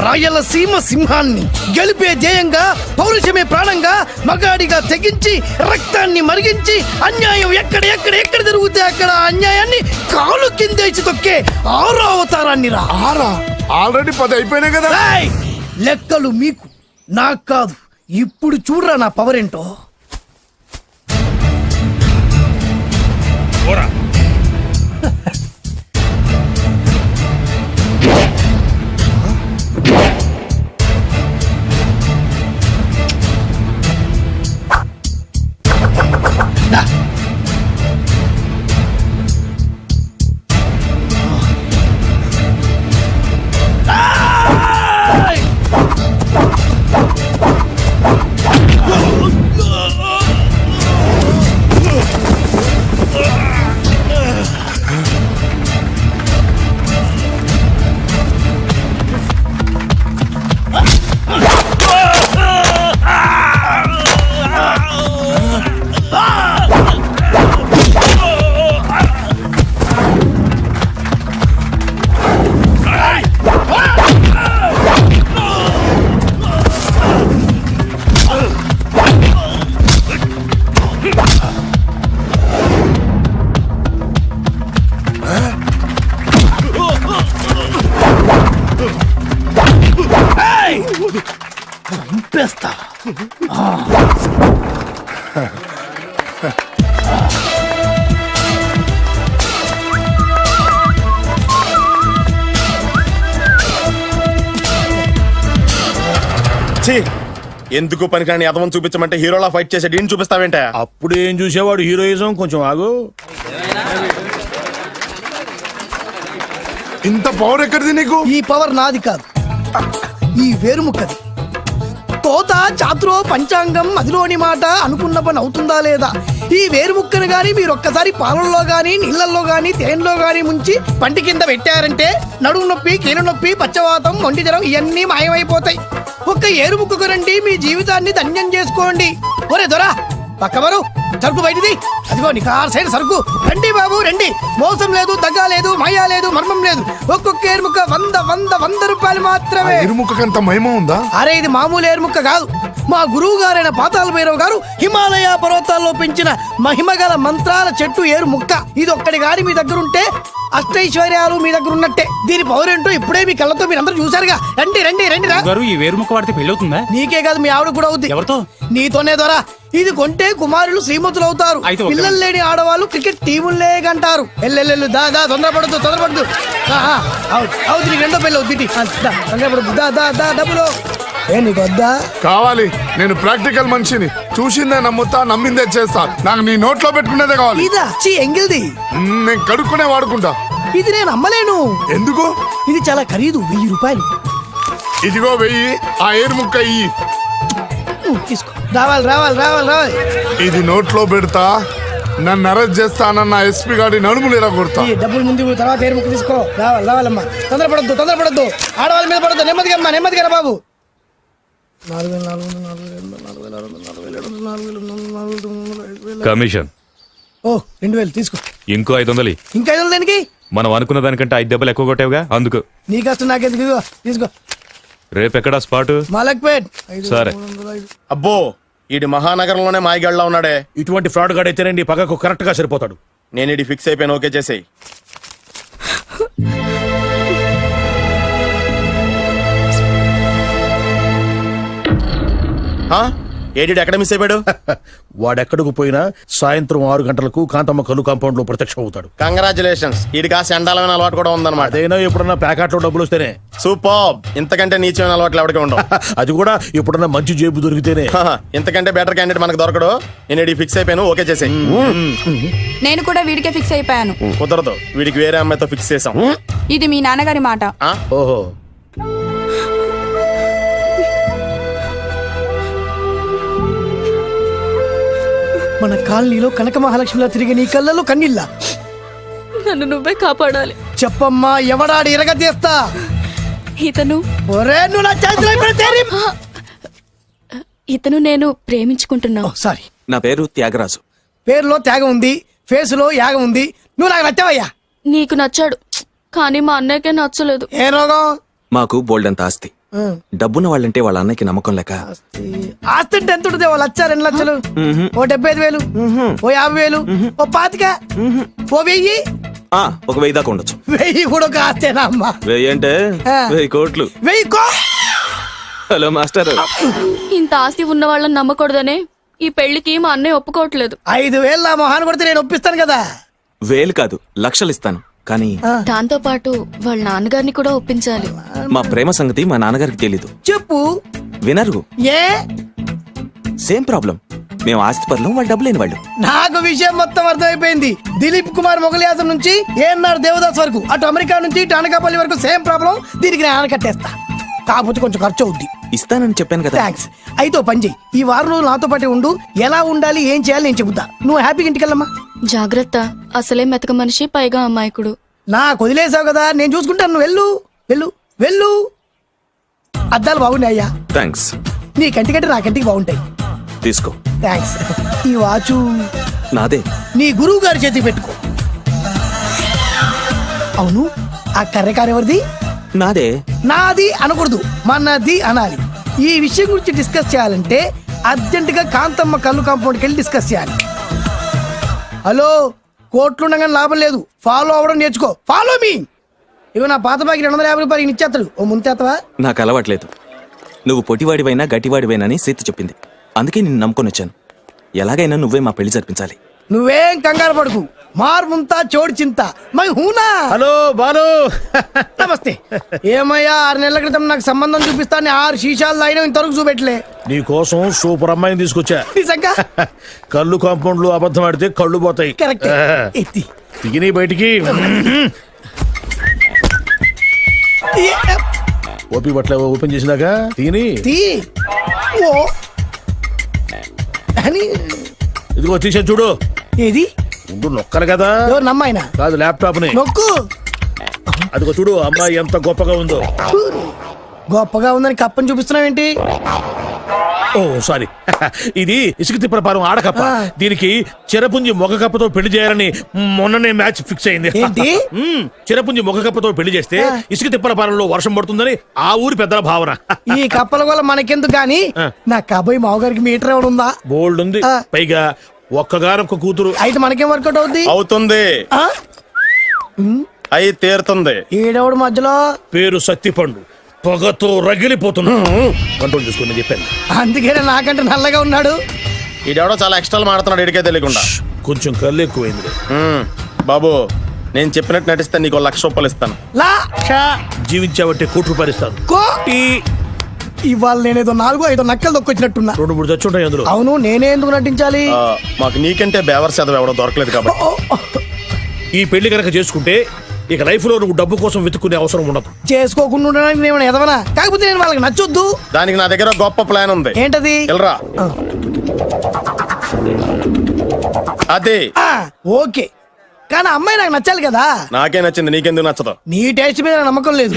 రాయలసీమ సింహాన్ని గెలిపే ధ్యేయంగా పౌరుషమే ప్రాణంగా మగాడిగా తెగించి రక్తాన్ని మరిగించి అన్యాయం ఎక్కడ జరుగుతే అక్కడ అన్యాయాన్ని కాలు కిందేసి తొక్కే 6వ అవతారాన్ని రా. ఆల్రెడీ 10 అయిపోయినాయి కదా. ఏయ్! లెక్కలు మీకు నాకు కాదు. ఇప్పుడు చూడరా నా పవర్ ఏంటో. పోరా. దా. ఏయ్! చంపేస్తా. ఛీ! ఎందుకు పనికిరాని అదవం చూపించమంటే హీరోలా ఫైట్ చేసే డీన్ చూపిస్తావేంట? అప్పుడు ఏం చూసేవాడు హీరోయిజం. కొంచెం ఆగు. ఇంత పవర్ ఎక్కడిది నీకు? ఈ పవర్ నాది కాదు, ఈ వేరుముక్కది. తోత చాతురో పంచాంగం అదిలోని మాట అనుకున్న పని అవుతుందా లేదా? ఈ వేరుముక్కను గాని మీరు ఒక్కసారి పాలల్లో గాని నీళ్ళల్లో గాని తేనెలో గాని ముంచి పంటి కింద పెట్టారంటే నడుము నొప్పి, కీలు నొప్పి, పచ్చవాతం, ఒంటి జ్వరం ఇవన్నీ మాయమైపోతాయి. ఒక్క ఏరుముక్కకు రండి, మీ జీవితాన్ని ధన్యం చేసుకోండి. ఒరే దొరా పక్కవరు, సరుకు బయటిది. అదిగో నికార్సైన సరుకు. రండి బాబు రండి. మోసం లేదు, దగ్గ లేదు, మాయా లేదు, మర్మం లేదు. ఒక్కొక్క ఏరుముక్క 100 రూపాయలు మాత్రమే. ఇరుముఖకంత మహిమ ఉందా? అరే ఇది మామూలు ఏరుముక్క కాదు. మా గురువు గారైన పాతాళ భైరవ్ గారు హిమాలయ పర్వతాల్లో పెంచిన మహిమగల మంత్రాల చెట్టు ఏరుముక్క. ఇది ఒక్కడి గాని మీ దగ్గర ఉంటే అష్టైశ్వర్యాలు మీ దగ్గర ఉన్నట్టే. దీని పవర్ ఏంటో ఇప్పుడే మీ కళ్ళతో మీరు అందరూ చూసారుగా. రండి రండి రండి రా. ఈ వేరుముక్క వాడితే పెళ్ళవుతుందా? నీకే కాదు మీ ఆవిడ కూడా అవుద్ది. ఎవరితో? నీతోనే ద్వారా. ఇది కొంటే కుమారులు శ్రీమంతులు అవుతారు. పిల్లలు లేని ఆడవాళ్ళు క్రికెట్ టీములే కంటారు. ఎల్లెల్లు దా దా, తొందరపడద్దు. అవుతుంది, నీకు రెండో పెళ్ళి అవుతుంది. తొందరపడద్దు. దా దా దా, డబ్బులు ఏ నీకు వద్దా? కావాలి. నేను ప్రాక్టికల్ మనిషిని. చూసిందే నమ్ముతా, నమ్మిందే చేస్తా. నాకు నీ నోట్లో పెట్టుకునేదే కావాలి. ఇదా చీ ఎంగిల్ది. నేను కడుక్కునే వాడుకుంటా. ఇది నేను అమ్మలేను. ఎందుకు? ఇది చాలా ఖరీదు, 1000 రూపాయలు. ఇదిగో 1000. ఆ ఏరుముక్క ఇయ్యి. తీసుకో. రావాలి. ఇది నోట్లో పెడతా, నన్ను అరెస్ట్ చేస్తానన్న ఎస్పీ గారి నడుములు ఇలా కొడతా. ఈ డబ్బులు ముందు తర్వాత ఏరుముక్క తీసుకో. రావాలమ్మా. తొందరపడద్దు. ఆడవాళ్ళ మీద పడద్దు. నెమ్మదిగా బాబు. 4,000 కమిషన్. ఓ 2000 తీసుకో. ఇంకో 500. ఇంకా 500 దేనికి? మనం అనుకున్న దానికంటే 5 దెబ్బలు ఎక్కువ కొట్టావుగా, అందుకు. నీ కష్టం నాకెందుకు? ఇదిగో తీసుకో. రేపెక్కడా స్పాటు? మలక్పేట్. సరే. అబ్బో, ఈడి మహానగరంలోనే మాయగాళ్ళ ఉన్నాడే. ఇటువంటి ఫ్రాడ్ గాడు అయితేనండి పక్కకు కరెక్ట్ గా సరిపోతాడు. నేను ఇది ఫిక్స్ అయిపోయాను. ఓకే చేసేయి. ఏడి ఎక్కడ మిస్ అయిపోయాడు? వాడెక్కడికి పోయినా సాయంత్రం 6 గంటలకు కాంతమ్మ కలు కాంపౌండ్ లో ప్రత్యక్షం అవుతాడు. కంగ్రాచులేషన్స్. ఈడికి ఆ చండాలమైన అలవాటు కూడా ఉందన్నమాట. అదైనా ఎప్పుడన్నా ప్యాకెట్ లో డబ్బులు వస్తేనే. సూపర్. ఇంతకంటే నీచమైన అలవాట్లు ఎవరికి ఉండవు. అది కూడా ఎప్పుడన్నా మంచి జేబు దొరికితేనే. ఇంతకంటే బెటర్ క్యాండిడేట్ మనకు దొరకడు. నేను ఇది ఫిక్స్ అయిపోయాను. ఓకే చేసేయి. నేను కూడా వీడికే ఫిక్స్ అయిపోయాను. కుదరదు, వీడికి వేరే అమ్మాయితో ఫిక్స్ చేసాం. ఇది మీ నాన్నగారి మాట. ఓహో, మన కాలనీలో కనక మహాలక్ష్మిలా తిరిగి నీ కళ్ళలో కన్నీళ్ళ. నన్ను నువ్వే కాపాడాలి. చెప్పమ్మా, ఎవడాడి ఎరగదీస్తా. ఇతను ఒరే నువ్వు నా చేతిలో పెడితేరి. ఇతను నేను ప్రేమించుకుంటున్నావు. సారీ. నా పేరు త్యాగరాజు. పేరులో త్యాగం ఉంది, ఫేసులో యాగం ఉంది. నువ్వు నాకు నచ్చావయ్యా. నీకు నచ్చాడు, కానీ మా అన్నయ్యకే నచ్చలేదు. ఏ రోగం? మాకు బోల్డంత ఆస్తి. డబ్బున్న వాళ్ళంటే వాళ్ళ అన్నయ్యకి నమ్మకం లేక ఆస్తి అంటే ఎంత ఉంటుంది? 1,00,000 2 లక్షలు, ఓ 75,000, ఓ 50,000, ఓ 25,000, ఓ 1000. ఒక 1000 దాకా ఉండొచ్చు. 1000 కూడా ఒక ఆస్తేనా అమ్మా? 1000 అంటే 1000 కోట్లు. 1000 హలో మాస్టర్, ఇంత ఆస్తి ఉన్న వాళ్ళని నమ్మకూడదనే ఈ పెళ్లికి మా అన్నయ్య ఒప్పుకోవట్లేదు. 5,000 నా మొహాన్ని కొడితే నేను ఒప్పిస్తాను కదా. 1000 కాదు, లక్షలు ఇస్తాను. కానీ దాంతో పాటు వాళ్ళ నాన్నగారిని కూడా ఒప్పించాలి. మా ప్రేమ సంగతి మా నాన్నగారికి తెలీదు. చెప్పు. వినరు. ఏ? Same problem. మేము ఆస్తిపరులం, వాళ్ళు డబ్బు లేని వాళ్ళు. నాకు విషయం మొత్తం అర్థమైపోయింది. దిలీప్ కుమార్ మొగలియాసం నుంచి ఏఎన్ఆర్ దేవదాస్ వరకు, అటు అమెరికా నుంచి ఇటు అనకాపల్లి వరకు సేమ్ ప్రాబ్లం. దీనికి నేను ఆనకట్టేస్తా, కాకపోతే కొంచెం ఖర్చు అవుద్ది. ఇస్తానని చెప్పాను కదా. థ్యాంక్స్. అయితే ఓ పని చెయ్యి, ఈ వారం రోజులు నాతో పాటే ఉండు. ఎలా ఉండాలి, ఏం చేయాలి నేను చెబుతా. నువ్వు హ్యాపీగా ఇంటికి వెళ్ళమ్మా. జాగ్రత్త, అసలే మెతక మనిషి, పైగా అమాయకుడు. నాకు వదిలేసావు కదా, నేను చూసుకుంటాను. నువ్వు వెళ్ళు వెళ్ళు వెళ్ళు. అద్దాలు బాగున్నాయి అయ్యా. థ్యాంక్స్. నీ కంటికంటే నా కంటికి బాగుంటాయి. తీసుకో. థ్యాంక్స్. ఈ వాచు నాదే. నీ గురువు గారి చేతికి పెట్టుకో. అవును, ఆ కర్రెకారు ఎవరిది? నాదే. నాది అనకూడదు, మనది అనాలి. ఈ విషయం గురించి డిస్కస్ చేయాలంటే అర్జెంట్ గా కాంతమ్మ కళ్ళు కాంపౌండ్కి వెళ్ళి డిస్కస్ చేయాలి. హలో, కోట్లుండగానే లాభం లేదు. ఫాలో అవ్వడం నేర్చుకో. Follow me. ఇవి నా పాత బాకి 250 రూపాయలు ఇచ్చేస్తాడు. ఓ ముంతేత్తవా? నాకు అలవాట్లేదు. నువ్వు పొట్టివాడివైనా గట్టివాడివైనా అని సీత చెప్పింది. అందుకే నిన్ను నమ్ముకొని వచ్చాను. ఎలాగైనా నువ్వే మా పెళ్లి జరిపించాలి. నువ్వేం కంగారు పడుకు. మార్ ముంతా చోడు చింత మై హూనా. హలో బాలు. నమస్తే. ఏమయ్యా, 6 నెలల క్రితం నాకు సంబంధం చూపిస్తాను 6 శీషాలు అయినా ఇంతవరకు చూపెట్టలే. నీ కోసం సూపర్ అమ్మాయిని తీసుకొచ్చా. నిజంగా? కళ్ళు కాంపౌండ్ లో అబద్ధం ఆడితే కళ్ళు పోతాయి. కరెక్ట్. ఎత్తి దిగిని బయటికి. ఓపి బట్ల ఓపెన్ చేసినాక తిని తీ. ఓ అని ఇదిగో తీసే చూడు. ఏది? ముందు నొక్కలు కదా. ఎవరు నమ్మాయినా? కాదు, ల్యాప్టాప్ ని నొక్కు. అదిగో చూడు, అమ్మాయి ఎంత గొప్పగా ఉందో. గొప్పగా ఉందని కప్పని చూపిస్తున్నావేంటి? ఓ సారీ, ఇది ఇసుక తిప్పల పారం ఆడకప్ప. దీనికి చిరపుంజి మొగ కప్పతో పెళ్లి చేయాలని మొన్ననే మ్యాచ్ ఫిక్స్ అయింది. ఏంటి? చిరపుంజి మొగ కప్పతో పెళ్లి చేస్తే ఇసుక తిప్పల పారంలో వర్షం పడుతుందని ఆ ఊరి పెద్దల భావన. ఈ కప్పల వల్ల మనకెందుకు గాని, నా కబాయి మావగారికి మీటర్ ఎవడు ఉందా? బోల్డ్ ఉంది. పైగా ఒక్కగారొక్క కూతురు. అయితే మనకేం వర్కౌట్ అవుద్ది? అవుతుంది. అయి తీరుతుంది. ఈడెవడు మధ్యలో? పేరు సత్తిపండు, పొగతో రగిలిపోతున్నా. కంట్రోల్ చేసుకోండి చెప్పాను. అందుకే నాకంటే నల్లగా ఉన్నాడు. ఈడెవడో చాలా ఎక్స్ట్రా మాడుతున్నాడు, ఇడికే తెలియకుండా. కొంచెం కళ్ళు ఎక్కువైంది. బాబు, నేను చెప్పినట్టు నటిస్తే నీకు 1,00,000 రూపాయలు ఇస్తాను. జీవించావంటే ₹1,00,000 ఇస్తాను. ఇవాళ నేనేదో 4-5 నక్కలు దొక్కొచ్చినట్టున్నా. 2-3 చచ్చుంటాయి అందులో. అవును, నేనే ఎందుకు నటించాలి? మాకు నీకంటే బేవర్ చదువు ఎవడో దొరకలేదు కాబట్టి. ఈ పెళ్లి కనుక చేసుకుంటే ఇక లైఫ్ లో నువ్వు డబ్బు కోసం వెతుక్కునే అవసరం ఉండదు. చేసుకోకుండా ఉండడానికి నేను ఎదవనా? కాకపోతే నేను వాళ్ళకి నచ్చొద్దు. దానికి నా దగ్గర గొప్ప ప్లాన్ ఉంది. ఏంటది? వెళ్ళరా. అదే. ఓకే, కానీ అమ్మాయి నాకు నచ్చాలి కదా. నాకే నచ్చింది, నీకెందుకు నచ్చదు? నీ టేస్ట్ మీద నాకు నమ్మకం లేదు.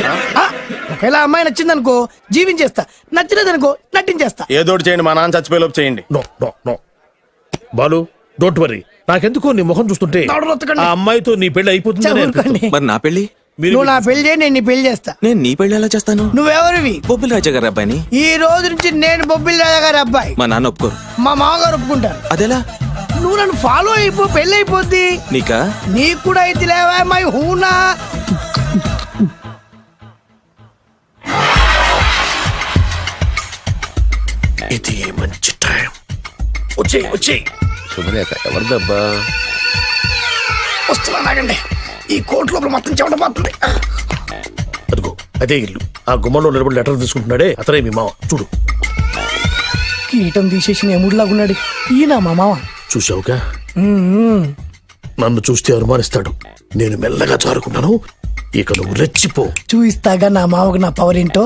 ఒకవేళ అమ్మాయి నచ్చింది అనుకో జీవించేస్తా, నచ్చలేదు అనుకో నటించేస్తా. ఏదోటి చేయండి, మా నాన్న చచ్చిపోయేలోపు చేయండి. No no no Balu, don't worry. నాకెందుకో నీ ముఖం చూస్తుంటే ఆ అమ్మాయితో నీ పెళ్లి అయిపోతుంది. మరి నా పెళ్లి? నువ్వు నా పెళ్లి చేయి, నేను నీ పెళ్లి చేస్తా. నేను నీ పెళ్లి ఎలా చేస్తాను? నువ్వెవరివి? బొబ్బిలి రాజా గారి అబ్బాయిని. ఈ రోజు నుంచి నేను బొబ్బిలి రాజా గారి అబ్బాయి. మా నాన్న ఒప్పుకోరు. మా మామగారు ఒప్పుకుంటారు. అదెలా? నువ్వు నన్ను ఫాలో అయిపో, పెళ్లి అయిపోద్ది. నీకా? నీకు కూడా అయితే లేవా మై హూనా. ఇది మంచి టైం. వచ్చేయ్ వచ్చేయ్. శుభలేఖ ఎవరిదబ్బా? వస్తున్నా, నాగండి. ఈ కోర్టు లోపల మొత్తం చెమట పోతుంది. అదిగో అదే ఇల్లు. ఆ గుమ్మంలో నిలబడి లెటర్ తీసుకుంటున్నాడే అతనే మీ మామ. చూడు, కీటం తీసేసిన ఎముడిలాగున్నాడు. ఈయన మా మామ. చూసావుగా? నన్ను చూస్తే అనుమానిస్తాడు. నేను మెల్లగా జారుకున్నాను. ఇక నువ్వు రెచ్చిపో. చూయిస్తాగా నా మామకు నా పవర్ ఏంటో.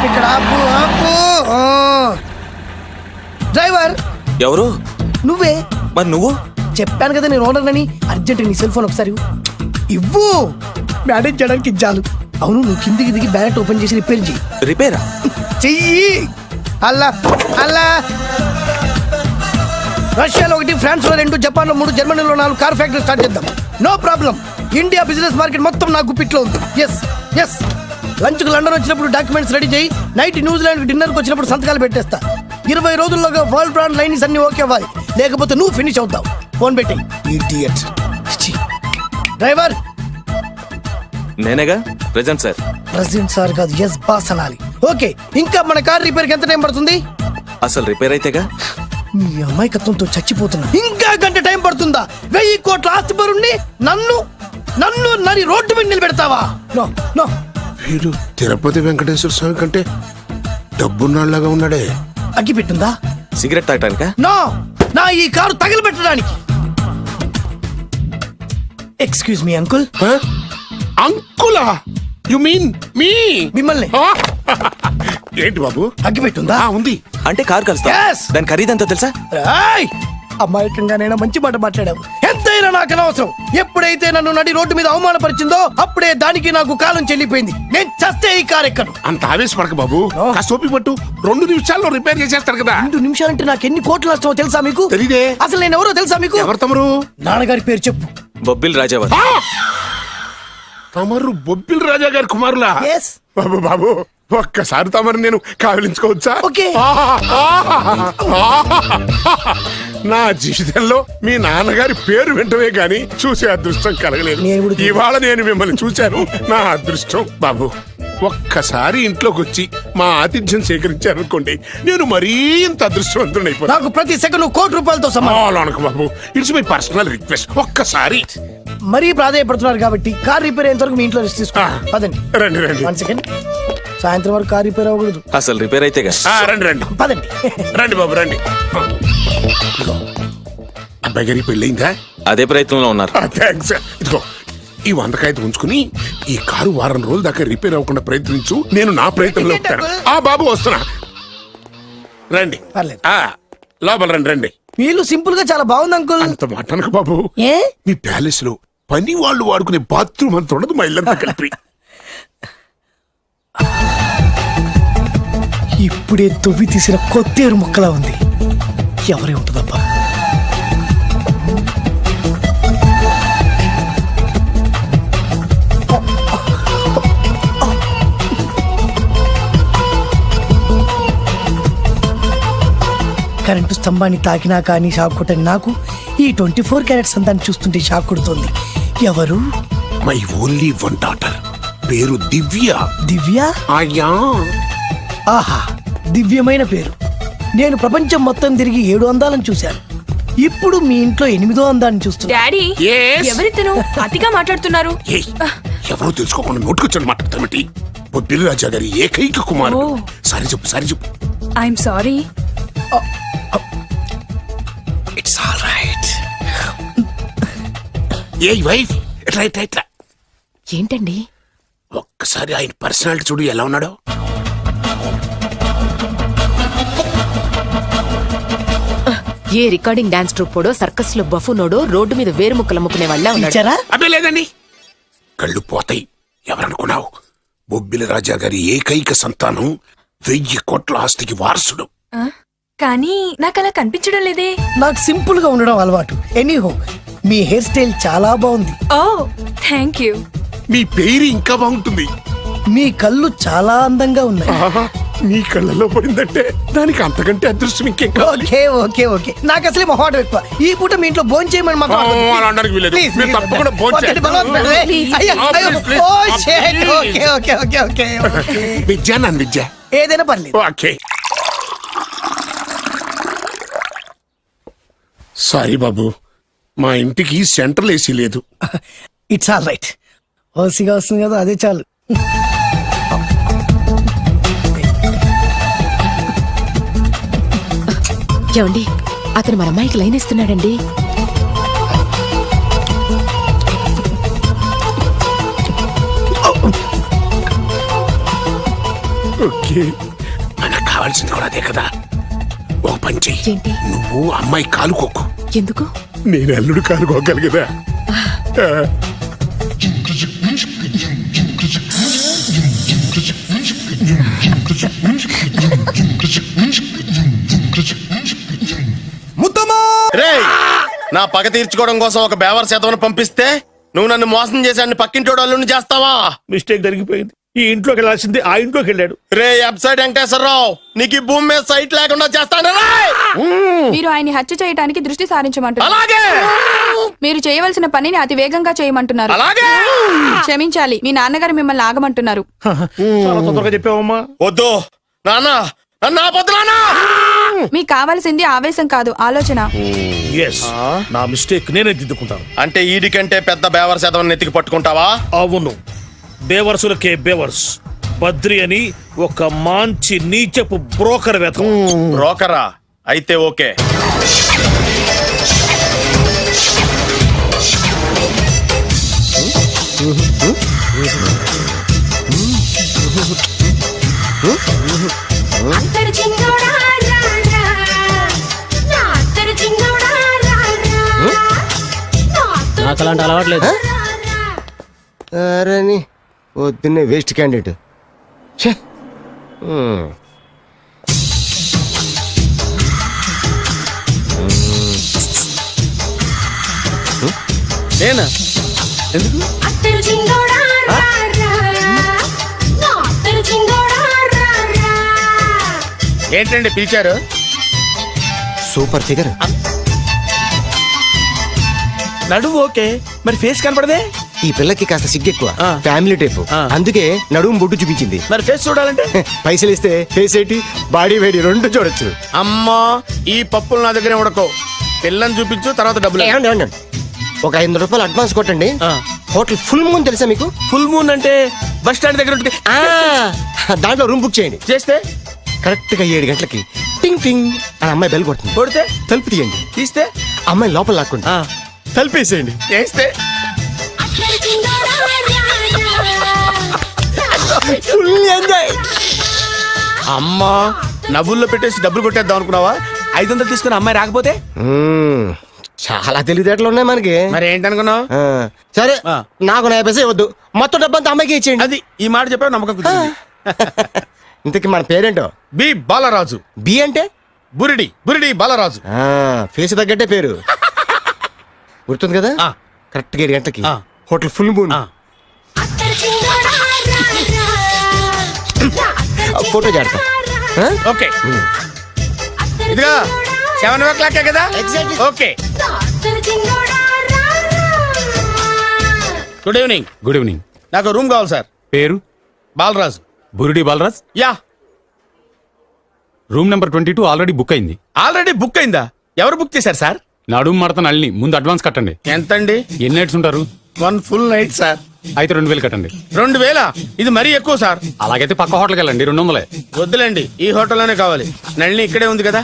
ఇక్కడ ఆపు ఆపు. డ్రైవర్. ఎవరు? నువ్వే. మరి నువ్వు? చెప్పాను కదా నేను ఓనర్ అని. అర్జెంట్ నీ సెల్ ఫోన్ ఒకసారి ఇవ్వు. మేనేజ్ చేయడానికి ఇచ్చాను. అవును, నువ్వు కిందికి దిగి బ్యాలెట్ ఓపెన్ చేసి రిపేర్ చెయ్యి. రిపేరా? చెయ్యి. అల్లా అల్లా. రష్యాలో 1, ఫ్రాన్స్ లో 2, జపాన్ లో 3, జర్మనీలో 4 కార్ ఫ్యాక్టరీ స్టార్ట్ చేద్దాం. No problem. India business market మొత్తం నా గుప్పిట్లో ఉంది. ఎస్ ఎస్ లంచ్ కు లండన్ వచ్చినప్పుడు డాక్యుమెంట్స్ రెడీ చేయి, నైట్ న్యూజిలాండ్ కి డిన్నర్ కి వచ్చినప్పుడు సంతకాలు పెట్టేస్తా. 20 రోజుల్లోగా వరల్డ్ బ్రాండ్ లైన్స్ అన్ని ఓకే అవ్వాలి, లేకపోతే నువ్వు ఫినిష్ అవుతావు. ఫోన్ పెట్టి ఇడియట్. డ్రైవర్. నేనేగా ప్రెజెంట్ సార్. ప్రెసిడెంట్ సార్ కాదు, ఎస్ బాస్ అనాలి. ఓకే, ఇంకా మన కార్ రిపేర్ కి ఎంత టైం పడుతుంది? అసలు రిపేర్ అయితేగా. మీ అమాయకత్వంతో చచ్చిపోతున్నా. ఇంకా గంట టైం పడుతుందా? 1000 కోట్ల ఆస్తి పరుణ్ణి నన్ను నన్ను నరి రోడ్డు మీద నిలబెడతావా? No no. వీడు తిరుపతి వెంకటేశ్వర స్వామి కంటే డబ్బున్నాళ్ళగా ఉన్నాడే. అగ్గి పెట్టుందా? సిగరెట్ తాగటానికా? నో, నా ఈ కారు తగలబెట్టడానికి. Excuse me uncle. అంకులా? You mean me? మిమ్మల్ని. ఏంటి బాబు? అగ్గి పెట్టుందా? ఉంది. అంటే కార్ కలుస్తా. Yes. దాని ఖరీదంతా తెలుసా? రాయ్ అమాయకంగానైనా మంచి మాట మాట్లాడావు. ఎంతైనా నాకు అనవసరం. ఎప్పుడైతే నన్ను నడి రోడ్డు మీద అవమానపరిచిందో అప్పుడే దానికి నాకు కాలం చెల్లిపోయింది. నేను చస్తే ఈ కారు ఎక్కను. అంత ఆవేశపడక బాబు, కాస్త ఓపిక పట్టు. 2 నిమిషాల్లో రిపేర్ చేసేస్తారు కదా. 2 నిమిషాలంటే నాకు ఎన్ని కోట్ల నష్టమో తెలుసా మీకు? తెలీదే. అసలు నేను ఎవరో తెలుసా మీకు? ఎవరు తమరు? నాన్నగారి పేరు చెప్పు. బొబ్బిల్ రాజావారు. తమరు బొబ్బిల్ రాజా గారి కుమారులా? Yes. బాబు బాబు, ఒక్కసారి తమరు నేను కావలించుకోవచ్చా? ఓకే. నా జీవితంలో మీ నాన్నగారి పేరు వెంటనే గాని చూసే అదృష్టం కలగలేదు. నేను కూడా చూశాను. ఇవాళ నేను మిమ్మల్ని చూశాను, నా అదృష్టం. బాబు, ఒక్కసారి ఇంట్లోకి వచ్చి మా ఆతిథ్యం సేకరించారనుకోండి, నేను మరీ ఇంత అదృష్టవంతుడు అయిపోతాను. నాకు ప్రతి సెకండ్ కోటి సమానం. బాబు, ఇట్స్ మై పర్సనల్ రిక్వెస్ట్. ఒక్కసారి. మరీ ప్రాధాయపడుతున్నారు కాబట్టి కార్ రిపేర్ అయ్యేంత వరకు మీ ఇంట్లో రెస్ట్ తీసుకో. పదండి. రండి రండి. 1 సెకండ్. సాయంత్రం వరకు కార్ రిపేర్ అవ్వకూడదు. అసలు రిపేర్ అయితేగా. రండి రండి. పదండి. రండి బాబు రండి. అబ్బాయి గారి పెళ్ళయిందా? అదే ప్రయత్నంలో ఉన్నారు. థ్యాంక్స్. ఇదిగో ఈ 100 కాగితం ఉంచుకుని ఈ కారు వారం రోజుల దాకా రిపేర్ అవ్వకుండా ప్రయత్నించు. నేను నా ప్రయత్నంలో ఉంటాను. బాబు వస్తున్నా. రండి. పర్లేదు. లోపల రండి రండి. వీళ్ళు సింపుల్ గా చాలా బాగుంది అంకుల్. అంత మాట అనకు బాబు. ఏ? మీ ప్యాలెస్ లో పని వాళ్ళు వాడుకునే బాత్రూమ్ అంత ఉండదు మా ఇల్లంతా కలిపి. ఇప్పుడే తొవ్వి తీసిన కొత్తేరు ముక్కలా ఉంది. ఎవరే ఉంటుందబ్బా? కరెంటు స్తంభాన్ని తాకినా కానీ షాక్ కొట్టని నాకు ఈ 24 క్యారెట్స్ అందాన్ని చూస్తుంటే షాక్ కొడుతుంది. ఎవరు? My only 1 daughter. పేరు దివ్య. దివ్య? అయ్యా. ఆహా, దివ్యమైన పేరు. నేను ప్రపంచం మొత్తం తిరిగి 7 అందాలను చూశాను. ఇప్పుడు మీ ఇంట్లో 8వ అందాన్ని చూస్తున్నా. Daddy, Yes? ఎవరితను అతిగా మాట్లాడుతున్నారు? ఏయ్, ఎవరో తెలుసుకోకుండా నోటుకొచ్చాడు మాట్లాడతామటి. బొబ్బిలి రాజా గారి ఏకైక కుమారుడు. సారీ చెప్పు, సారీ చెప్పు. I'm sorry. It's all right. A wife, ఎట్లా ఎట్లా ఎట్లా? ఏంటండి? ఒక్కసారి ఆయన పర్సనాలిటీ చూడు ఎలా ఉన్నాడో. ఏ రికార్డింగ్ డాన్స్ ట్రూపోడో, సర్కస్ లో బఫునోడో, రోడ్డు మీద వేరు ముక్కలు అమ్ముకునే వాళ్ళ ఇచ్చారా? అబ్బే లేదండి. కళ్ళు పోతాయి. ఎవరనుకున్నావు? బొబ్బిలి రాజా గారి ఏకైక సంతానం, 1000 కోట్ల ఆస్తికి వారసుడు. కానీ నాకు అలా కనిపించడం లేదే. నాకు సింపుల్ గా ఉండడం అలవాటు. ఎనీహో, మీ హెయిర్ స్టైల్ చాలా బాగుంది. ఓ థ్యాంక్ యూ. మీ పేరు ఇంకా బాగుంటుంది. మీ కళ్ళు చాలా అందంగా ఉన్నాయి. ఆహా, నీ కళ్ళలో పడిందంటే దానికి అంతకంటే అదృష్టం ఇంకేం కావాలి? Okay okay okay. నాకు అసలే మొహాటం ఎక్కువ. ఈ పూట మీ ఇంట్లో భోజనం చేయమని మాత్రం అనొద్దు. అలా అనడానికి వీల్లేదు. Please, మీరు please. తప్పకుండా భోజనం వద్దండి, చేయాలి. బలవంతం పెట్టండి. Please. అయ్యో, అయ్యో. Please, please. Oh, shit. Okay okay okay okay okay. Vidya నన్ను విద్య. ఏదైనా పర్లేదు. ఓకే. సారీ బాబు, మా ఇంటికి సెంట్రల్ ఏసీ లేదు. It's all right. ఓసిగా వస్తుంది కదా, అదే చాలు. ఏమండి, అతను మన అమ్మాయికి లైన్ ఇస్తున్నాడండి. ఓకే, మనకు కావాల్సింది కూడా అదే కదా. ఒక పని చెయ్యి. ఏంటి? నువ్వు అమ్మాయి కాలుకోకు. ఎందుకు? నేను అల్లుడు కాలుకోగలి కదా. రేయ్, నా పగ తీర్చుకోవడం కోసం ఒక బేవర్ శాతం పంపిస్తే నువ్వు నన్ను మోసం చేసి అన్ని పక్కింటోడు అల్లుడిని చేస్తావా? మిస్టేక్ జరిగిపోయింది. ఈ ఇంట్లోకి వెళ్ళాల్సింది ఆ ఇంట్లోకి వెళ్ళాడు. రే వెబ్సైట్ వెంకటేశ్వరరావు, నీకు ఈ భూమి మీద సైట్ లేకుండా చేస్తాను. మీరు ఆయన్ని హత్య చేయడానికి దృష్టి సారించమంటున్నారు. అలాగే మీరు చేయవలసిన పనిని అతి వేగంగా చేయమంటున్నారు. అలాగే క్షమించాలి, మీ నాన్నగారు మిమ్మల్ని ఆగమంటున్నారు. చాలా తొందరగా చెప్పావమ్మా. వద్దు నాన్న, నన్ను ఆపొద్దు నాన్న. మీకు కావాల్సింది ఆవేశం కాదు, ఆలోచన. ఎస్, నా మిస్టేక్ నేనే దిద్దుకుంటాను. అంటే ఈడి కంటే పెద్ద బేవర్ శాతం నెత్తికి పట్టుకుంటావా? అవును, బేవర్సులకే బేవర్స్. బద్రి అని ఒక మంచి నీచపు బ్రోకర్ వేతం. బ్రోకరా? అయితే ఓకే. నాకు అలాంటి అలవాట్లేదు. అరే పొద్దున్నే వేస్ట్ క్యాండిడేట్. నేనా? ఎందుకు? ఏంటండి పిలిచారు? Super figure. నడువు ఓకే, మరి ఫేస్ కనపడదే. ఈ పిల్లకి కాస్త సిగ్గెక్కువ, ఫ్యామిలీ టైప్. అందుకే నడుము బొట్టు చూపించింది. మరి ఫేస్ చూడాలంటే పైసలు ఇస్తే ఫేస్ ఏంటి, బాడీ వేడి రెండు చూడొచ్చు. అమ్మా, ఈ పప్పులు నా దగ్గర ఉడకో. పిల్లని చూపించు, తర్వాత డబ్బులు. ఒక 500 రూపాయలు అడ్వాన్స్ కొట్టండి. హోటల్ ఫుల్ మూన్ తెలుసా మీకు? ఫుల్ మూన్ అంటే బస్ స్టాండ్ దగ్గర ఉంటుంది. దాంట్లో రూమ్ బుక్ చేయండి. చేస్తే కరెక్ట్ గా 7 గంటలకి టింగ్ టింగ్ అని అమ్మాయి బెల్ కొడుతుంది. కొడితే తలుపు తీయండి. తీస్తే అమ్మాయి లోపల లాక్కుంటా తలుపేసేయండి. చేస్తే ఫుల్ ఎంజాయ్. అమ్మా, నవ్వుల్లో పెట్టేసి డబ్బులు కొట్టేద్దాం అనుకున్నావా? 500 తీసుకుని అమ్మాయి రాకపోతే? చాలా తెలివితేటలు ఉన్నాయి మనకి. మరి ఏంటనుకున్నావు? సరే, నాకు 50 పైసలు వద్దు, మొత్తం డబ్బంతా అమ్మాయికి ఇచ్చేయండి. అది ఈ మాట చెప్పావు, నమ్మకం కుదిరింది. ఇంతకీ మన పేరేంటో? బి బాలరాజు. బి అంటే బురిడి, బురిడి బాలరాజు. ఫేస్ తగ్గట్టే పేరు. గుర్తుంది కదా? కరెక్ట్ గా 7 గంటలకి హోటల్ ఫుల్ మూన్. ఫోటో చేడతా. ఓకే, ఇదిగా 7 o'clock కదా? Okay. Good evening. Good evening. నాకు రూమ్ కావాలి సార్. పేరు? Balaraju. Burudi Balaraj. Yeah. Room number 22 already book అయింది. ఆల్రెడీ బుక్ అయిందా? ఎవరు బుక్ చేశారు సార్? నడుము మడత నల్ని. ముందు అడ్వాన్స్ కట్టండి. ఎంతండి? ఎన్ని నైట్స్ ఉంటారు? 1 full night సార్. అయితే 2000 కట్టండి. 2000? ఇది మరీ ఎక్కువ సార్. అలాగైతే పక్క హోటల్కి వెళ్ళండి, 200. వద్దులేండి, ఈ హోటల్లోనే కావాలి. నళిని ఇక్కడే ఉంది కదా.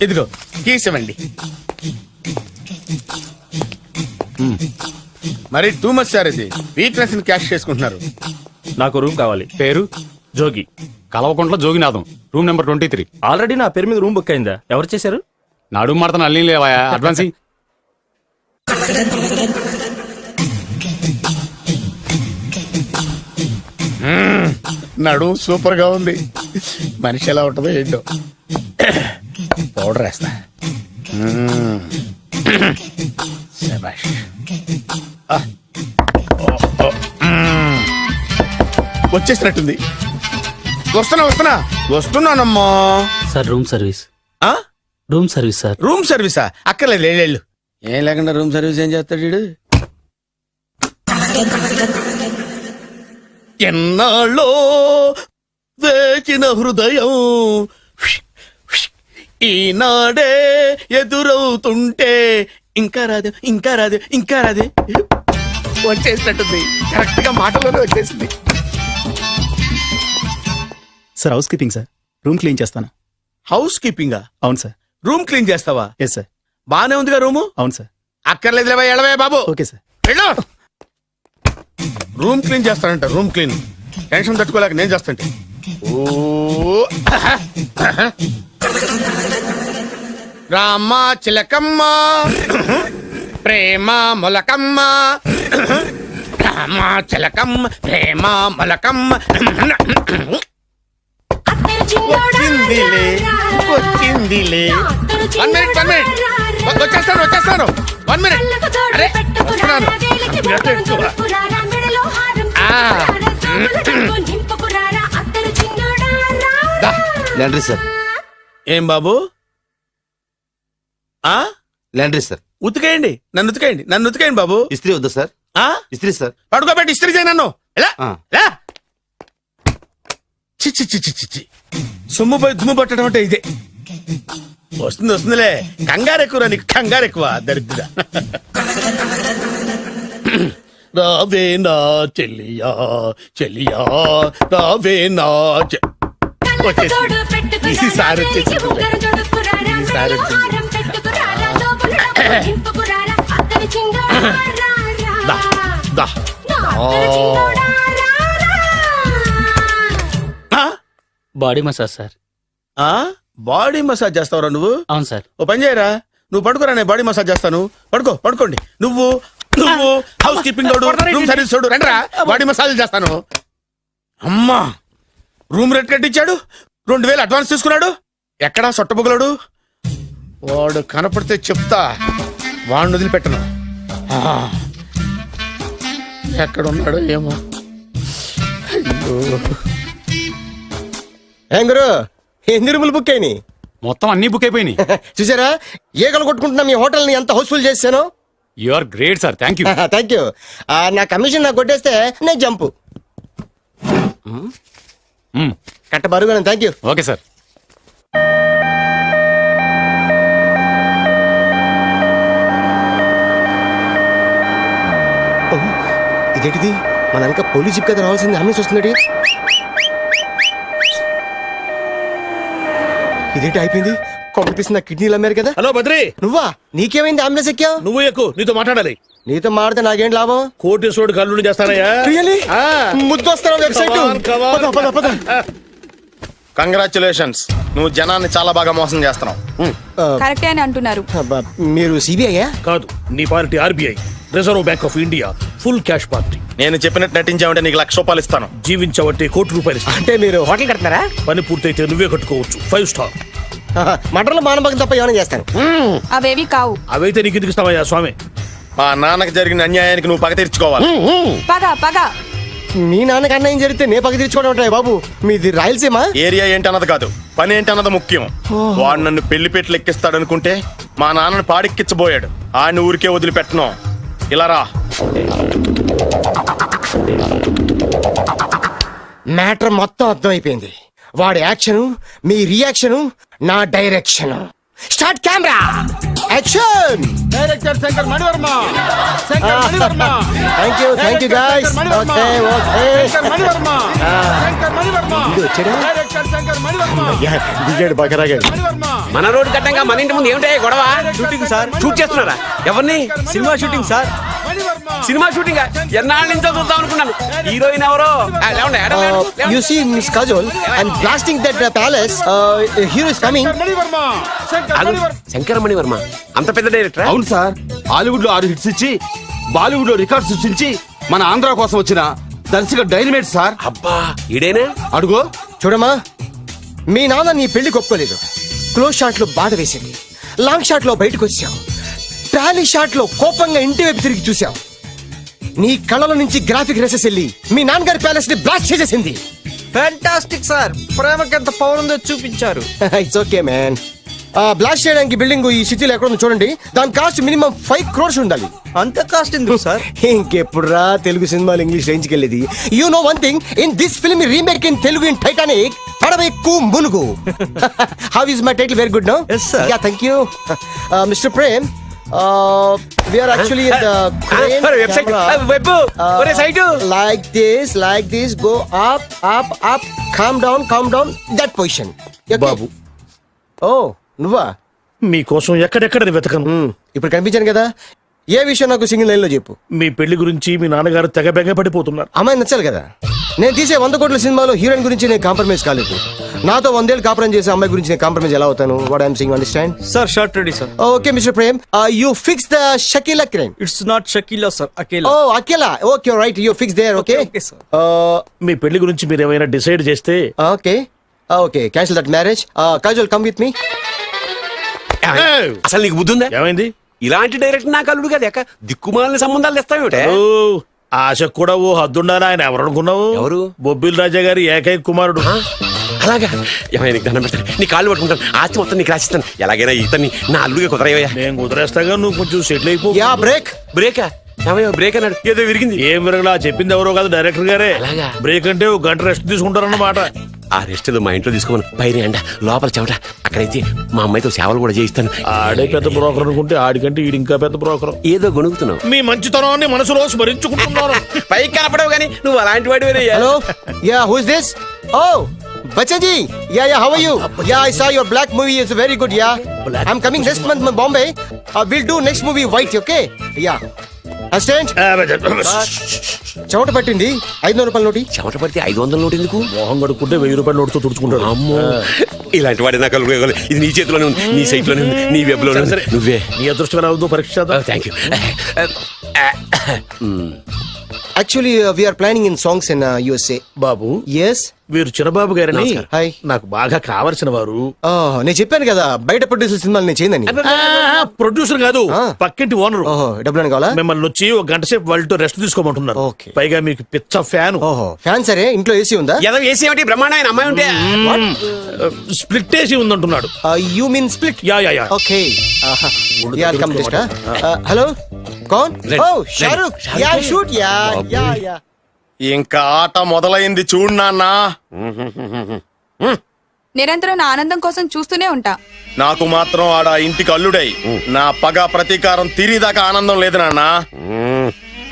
ఇదిగో కీస్ ఇవ్వండి. మరి టూ మచ్ సార్, ఇది వీక్నెస్ ని క్యాష్ చేసుకుంటున్నారు. నాకు రూమ్ కావాలి. పేరు? Jogi. Kalvakuntla Joginatham. Room number 23. Already నా పేరు మీద రూమ్ బుక్ అయిందా? ఎవరు చేశారు? నడుము మడత నల్ని లేవా? అడ్వాన్స్. నడు సూపర్ గా ఉంది. మనిషి ఎలా ఉంటుందో ఏంటో. పౌడర్ వేస్తా. శభాష్. వచ్చేసినట్టుంది. వస్తున్నానమ్మా. Sir room service. Room service sir. రూమ్ సర్వీసా? అక్కర్లేదు, లేళ్ళు. ఏం లేకుండా రూమ్ సర్వీస్ ఏం చేస్తాడు వీడు? ఎన్నాళ్ళో వేచిన హృదయం ఈనాడే ఎదురవుతుంటే ఇంకా రాదు, ఇంకా రాదు, ఇంకా రాదు. వచ్చేసినట్టుంది. కరెక్ట్ గా మాటలోనే వచ్చేసింది. Sir housekeeping sir. Room clean చేస్తాను. హౌస్ కీపింగా? అవును సార్. రూమ్ క్లీన్ చేస్తావా? Yes sir. బానే ఉందిగా రూము? అవును సార్. అక్కర్లేదు, ఎడవే బాబు. Okay sir. వెళ్ళు. రూమ్ క్లీన్ చేస్తానంట. రూమ్ క్లీన్ టెన్షన్ తట్టుకోలేక నేను చేస్తాంటే. ఓ రామ చిలకమ్మ ప్రేమ మొలకమ్మ, రామ చిలకమ్మ ప్రేమ మొలకమ్మ. వచ్చిందిలే. 1 minute. వచ్చేస్తాను. 1 minute. అరే, వస్తున్నాను. గట్టిగా ఎక్కువ. దా. లాండ్రీ సార్, ఏం బాబు ఆ లాండ్రీ సార్. ఉతికేయండి, నన్ను ఉతికేయండి బాబు. ఇస్త్రీ వద్దా సార్? ఆ ఇస్త్రీ సార్. పడుకోబెట్టి ఇస్త్రీ చేయి నన్ను. ఎలా ఆ. ఎలా చిచ్చి చిచ్చి చిచ్చి సొమ్ము పోయి దుమ్ము పట్టడం అంటే ఇదే. వస్తుందిలే, కంగారు ఎక్కువ నీకు, కంగారు ఎక్కువ దరిద్ర. రావే నా చెల్లియా చెల్లియా, రావే నా వచ్చేసి ఈసారి వచ్చేసి ఈసారి వచ్చేసి. దా, దా. ఆ? Body massage sir. ఆ? బాడీ మసాజ్ చేస్తావురా నువ్వు? అవును సార్. ఓ పని చేయరా, నువ్వు పడుకోరా, నేను బాడీ మసాజ్ చేస్తాను. పడుకోండి. నువ్వు హౌస్ కీపింగ్ తోడు, రూమ్ సర్వీస్ తోడు, రండిరా బాడీ మసాజ్ చేస్తాను. అమ్మా, రూమ్ రేట్ కట్టించాడు, 2000 అడ్వాన్స్ తీసుకున్నాడు. ఎక్కడా సొట్టబుగలాడు? వాడు కనపడితే చెప్తా, వాడిని వదిలిపెట్టను. ఆ, ఎక్కడున్నాడో ఏమో. అయ్యో, ఏం గురు, ఎన్ని రూములు బుక్ అయినాయి? మొత్తం అన్ని బుక్ అయిపోయినాయి. చూసారా, ఈగలు కొట్టుకుంటున్నా మీ హోటల్ ని ఎంత హౌస్ఫుల్ చేశాను. You are great sir, thank you. Thank you. నా కమిషన్ నాకు కొట్టేస్తే నేను జంపు కట్ట బరువు. Thank you. Okay sir. ఇదేంటిది, మన వెనక పోలీస్ జిప్ కదా రావాల్సింది, అంబులెన్స్ వస్తుంది. ఇదేంటి అయిపోయింది, పంపిస్తున్న కిడ్నీలు అమ్మారు కదా. హలో బద్రి, నువ్వా? నీకేమైంది, అంబులెన్స్ ఎక్కావు? నువ్వు ఎక్కువ, నీతో మాట్లాడాలి. నీతో మాడితే నాకేం లాభం? కోటేశ్వరుడు కల్లుని చేస్తానయ్యా. ముద్దొస్తాను వెబ్సైట్. కంగ్రాచులేషన్స్, నువ్వు జనాన్ని చాలా బాగా మోసం చేస్తున్నావు. కరెక్టే అని అంటున్నారు. మీరు సిబిఐయా? కాదు, నీ party RBI, reserve bank of India, full cash party. నేను చెప్పినట్టు నటించావంటే నీకు ₹1,00,000 ఇస్తాను. జీవించవంటే ₹1,00,00,000 ఇస్తాను. అంటే మీరు హోటల్ కడతారా? పని పూర్తయితే నువ్వే కట్టుకోవచ్చు 5 స్టార్. మటన్లో మానభంగం తప్ప ఏమైనా చేస్తాను. అవేవి కావు. అవైతే నీకు ఎందుకు ఇస్తామయ్యా స్వామి? మా నాన్నకి జరిగిన అన్యాయానికి నువ్వు పగ తీర్చుకోవాలి. పగ మీ నాన్నకి అన్యాయం జరిగితే నే పక్క తీర్చుకోవడం ఉంటాయి బాబు. మీది రాయలసీమ. ఏరియా ఏంటన్నది కాదు, పని ఏంటన్నది ముఖ్యం. వాడు నన్ను పెళ్లిపేటలు ఎక్కిస్తాడనుకుంటే మా నాన్నని పాడెక్కించబోయాడు. ఆడిని ఊరికే వదిలిపెట్టను. ఇలా రా. మ్యాటర్ మొత్తం అర్థమైపోయింది. వాడి యాక్షన్, మీ రియాక్షన్, నా direction. Start camera, action. Director Shankar Mani Varma. Thank you guys. Okay Shankar Mani Varma. వచ్చాడా? డైరెక్టర్ శంకర్ మణివర్మ. దిగాడు బకరాగాడు. మన రోడ్డు కట్టంగా మన ఇంటి ముందు ఏమిటాయి గొడవ? Shooting sir. షూట్ చేస్తున్నారా? ఎవరిని? Cinema shooting sir. Cinema shooting ఎన్నాళ్ళ నుంచో చూద్దాం అనుకున్నాను. హీరోయిన్ ఎవరో? You see Miss Kajol, I'm blasting that palace. Hero is coming. Shankaramani Varma అంత పెద్ద డైరెక్టర్? అవును సార్, హాలీవుడ్ లో 6 హిట్స్ ఇచ్చి బాలీవుడ్ లో రికార్డ్ సృష్టించి మన ఆంధ్ర కోసం వచ్చిన దర్శక డైనమేట్ సార్. అబ్బా, ఈడేనా? అడుగో. చూడమ్మా, మీ నాన్న నీ పెళ్లి ఒప్పుకోలేదు. క్లోజ్ షాట్ లో బాధ వేసింది, లాంగ్ షాట్ లో బయటకు వచ్చావు, ట్రాలీ షాట్ లో కోపంగా ఇంటి వైపు తిరిగి చూసావు. నీ కళ్ళలో నుంచి గ్రాఫిక్ రెసెస్ వెళ్ళి మీ నాన్నగారి ప్యాలెస్ ని బ్లాక్ చేసేసింది. ఫ్యాంటాస్టిక్ సార్, ప్రేమకి ఎంత పవర్ ఉందో చూపించారు. It's okay man. బ్లాస్ట్ చేయడానికి బిల్డింగ్ ఈ సిటీలో ఎక్కడ ఉందో చూడండి. దాని కాస్ట్ మినిమం 5 crores ఉండాలి. అంత కాస్ట్ ఎందుకు సార్? ఇంకెప్పుడురా తెలుగు సినిమాలు ఇంగ్లీష్ రేంజ్ కి వెళ్ళేది. You know one thing, in this film remake in Telugu in Titanic, పడవెక్కు మునుగు. How is my title? Very good no. Yes, sir. Yeah, thank you mister Prem. We are actually at the crane website, camera. web, ఒరే site. Like this, go up, calm down, that position. Okay? బాబు, Oh, నువ్వా? మీకోసం ఎక్కడెక్కడ వెతకను. ఇప్పుడు కనిపించాను కదా. ఏ విషయం నాకు single line లో చెప్పు. మీ పెళ్లి గురించి మీ నాన్నగారు తెగ బెగ పడిపోతున్నారు. అమ్మాయి నచ్చాలి కదా. నేను తీసే 100 కోట్ల సినిమాలో హీరోయిన్ గురించి నేను కాంప్రమైజ్ కాలేదు. నాతో 100 ఏళ్ళు కాపురం చేసే అమ్మాయి గురించి నేను కాంప్రమైజ్ ఎలా అవుతాను? What I'm saying, understand? Sir shot ready sir. Okay mister Prem, you fix the Shakeela crime. It's not Shakeela sir, Akela. Oh Akela. Okay right, you fix there. Okay మీ పెళ్లి గురించి మీరు ఏమైనా డిసైడ్ చేస్తే. Okay cancel that marriage. Kajal come with me. అసలు నీకు బుద్ధి ఉందా? ఏమైంది? ఇలాంటి డైరెక్టర్ నాకు అల్లుడు కదా ఎక్క దిక్కుమాలిన సంబంధాలు తెస్తావేమిటే ఓ, ఆశకు కూడా ఓ హద్దుండాలి. ఆయన ఎవరు అనుకున్నావు? ఎవరు? బొబ్బిల్ రాజా గారి ఏకైక కుమారుడు. అలాగా ఏమైనా నీకు దండం పెడతాను, నీ కాళ్ళు పట్టుకుంటాను, ఆస్తి మొత్తం నీకు రాసిస్తాను. ఎలాగైనా ఇతన్ని నా అల్లుడిగా కుదరయ్యా. నేను కుదిరేస్తాగా, నువ్వు కొంచెం సెటిల్ అయిపో. Yeah break. బ్రేకా? ఏమయ్యో బ్రేక్ అన్నాడు, ఏదో విరిగింది. ఏం విరగలా, చెప్పింది ఎవరో కాదు, డైరెక్టర్ గారే. అలాగా? బ్రేక్ అంటే ఒక గంట రెస్ట్ తీసుకుంటారన్నమాట. ఆ రెస్ట్ ఏదో మా ఇంట్లో తీసుకోమను. పైన ఎండ, లోపల చెమట. అక్కడైతే మా అమ్మాయితో సేవలు కూడా చేయిస్తాను. ఆడే పెద్ద బ్రోకర్ అనుకుంటే ఆడికంటే ఈడు ఇంకా పెద్ద బ్రోకర్. ఏదో గొణుగుతున్నావు. మీ మంచితనాన్ని మనసులో స్మరించుకుంటున్నాను. పైకి కనపడవు కానీ నువ్వు అలాంటి వాడి hello, yeah who is this? Oh బచ్చజీ, yeah yeah, how are you? Yeah, I saw your black movie is very good. Yeah, I'm coming next month in Bombay. We'll do next movie white, okay? Yeah. Assistant, చెమట పట్టింది. 500 రూపాయల నోటి. చెమట పడితే 500 note ఎందుకు? మోహం కడుక్కుంటే 1000 రూపాయల నోటుతో తుడుచుకుంటాడు. అమ్మో, ఇలాంటి వాడి నాకు అల్లుడు. ఇది నీ చేతిలోనే ఉంది, నీ సైట్ లోనే ఉంది, నీ వెబ్ లోనే ఉంది. నువ్వే. నీ అదృష్టం ఎలా ఉందో పరీక్ష చేద్దాం. Thank you. Actually we are planning in songs in USA. బాబు, ఎస్. వీరు చిరబాబు గారని నమస్కారం. హాయ్. నాకు బాగా కావలసిన వారు. నేను చెప్పాను కదా బయట ప్రొడ్యూసర్ సినిమాలు నేను చేయదని. ప్రొడ్యూసర్ కాదు, పక్కింటి ఓనర్. ఓహో, డబ్బులు కావాలా? మిమ్మల్ని వచ్చి ఒక గంట సేపు వాళ్ళతో రెస్ట్ తీసుకోమంటున్నారు. Okay. పైగా మీకు పిచ్చ ఫ్యాన్. ఓహో, ఫ్యాన్ సరే. ఇంట్లో ఏసీ ఉందా? ఏదో ఏసీ ఏమిటి బ్రహ్మాండ అమ్మాయి ఉంటే స్ప్లిట్ ఏసీ ఉందంటున్నాడు. You mean split? Yeah yeah yeah. Okay. Yeah, come just. Hello, కౌన్? Oh, Shahrukh. Yeah, shoot. Yeah yeah yeah. ఇంకా ఆట మొదలైంది చూడు నాన్న. నిరంతరం నా ఆనందం కోసం చూస్తూనే ఉంటా. నాకు మాత్రం ఆడ ఇంటికి అల్లుడై నా పగ ప్రతీకారం తీరిదాకా ఆనందం లేదు నాన్న.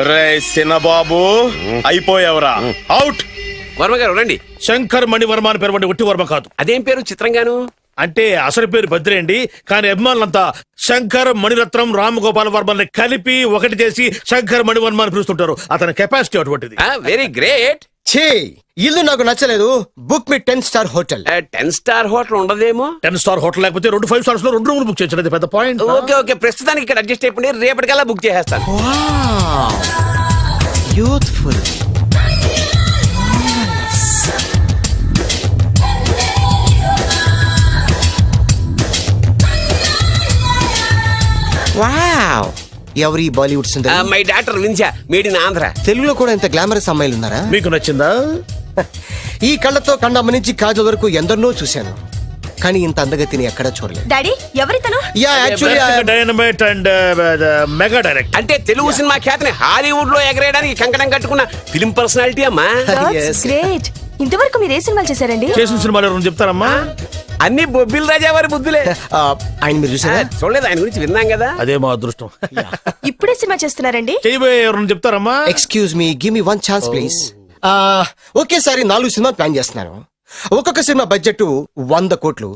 రే సిన్నబాబు, అయిపోయావురా, అవుట్. వర్మ గారు రండి. శంకర్ మణివర్మ అని పేరు, ఒట్టి వర్మ కాదు. అదేం పేరు చిత్రంగాను? అంటే అసలు పేరు బద్రి అండి, కానీ అభిమానులంతా శంకర్ మణిరత్నం రామగోపాల్ వర్మని కలిపి ఒకటి చేసి శంకర్ మణివర్మ అని పిలుస్తుంటారు. అతని కెపాసిటీ అటువంటిది. Very great. ఛీ, ఇల్లు నాకు నచ్చలేదు. బుక్ మీ 10 స్టార్ హోటల్. 10 స్టార్ హోటల్ ఉండదేమో. 10 స్టార్ హోటల్ లేకపోతే 2 5 స్టార్స్ లో 2 రూములు బుక్ చేయొచ్చు. పెద్ద పాయింట్. ఓకే ఓకే, ప్రస్తుతానికి ఇక్కడ అడ్జస్ట్ అయిపోయి రేపటికల్లా బుక్ చేసేస్తాను. యూత్ఫుల్. వావ్, ఎవరి బాలీవుడ్ సుందరి? మై డాక్టర్ విన్సా, మేడ్ ఇన్ ఆంధ్ర. తెలుగులో కూడా ఇంత గ్లామరస్ అమ్మాయిలు ఉన్నారా? మీకు నచ్చిందా? ఈ కళ్ళతో కండమ్మ నుంచి కాజల్ వరకు ఎందరినో చూశాను, కానీ ఇంత అందగతిని ఎక్కడా చూడలేదు. డాడీ, ఎవరితను? Yeah, actually dynamite and mega direct. అంటే తెలుగు సినిమా ఖ్యాతిని హాలీవుడ్ లో ఎగరేయడానికి కంకణం కట్టుకున్న ఫిలిం పర్సనాలిటీ అమ్మా. Yes. గ్రేట్. ఇంతవరకు మీరు ఏ సినిమాలు చేశారండి? చేసిన సినిమాలు ఎవరు చెప్తారమ్మా? అన్ని బొబ్బిల్ రాజా వారి బుద్ధులే. ఆయన మీరు చూసారా? చూడలేదు, ఆయన గురించి విన్నాం కదా. అదే మా అదృష్టం. ఇప్పుడే సినిమా చేస్తున్నారండి? చేయబోయే ఎవరు చెప్తారమ్మా? Excuse me, give me 1 chance please. ఒకేసారి 4 సినిమా ప్లాన్ చేస్తున్నాను. ఒక్కొక్క సినిమా బడ్జెట్ 100 కోట్లు.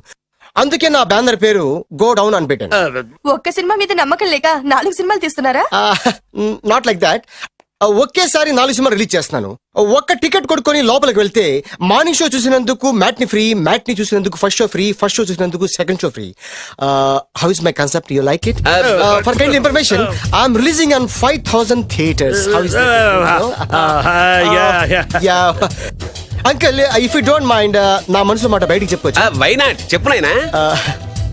అందుకే నా బ్యానర్ పేరు గో డౌన్ అని పెట్టాను. ఒక్క సినిమా మీద నమ్మకం లేక 4 సినిమాలు తీస్తున్నారా? Not like that. ఒకేసారి 4 సినిమా రిలీజ్ చేస్తున్నాను. ఒక్క టికెట్ కొనుక్కొని లోపలికి వెళ్తే మార్నింగ్ షో చూసినందుకు మ్యాట్ని ఫ్రీ, మ్యాట్ని చూసినందుకు first show free, first show చూసినందుకు second show free. How is my concept? You like it? For kind information, I'm releasing on 5000 theatres. How is uncle, if you don't mind, నా మనసులో మాట బయటికి చెప్పొచ్చు? Why not, చెప్పు నాయనా.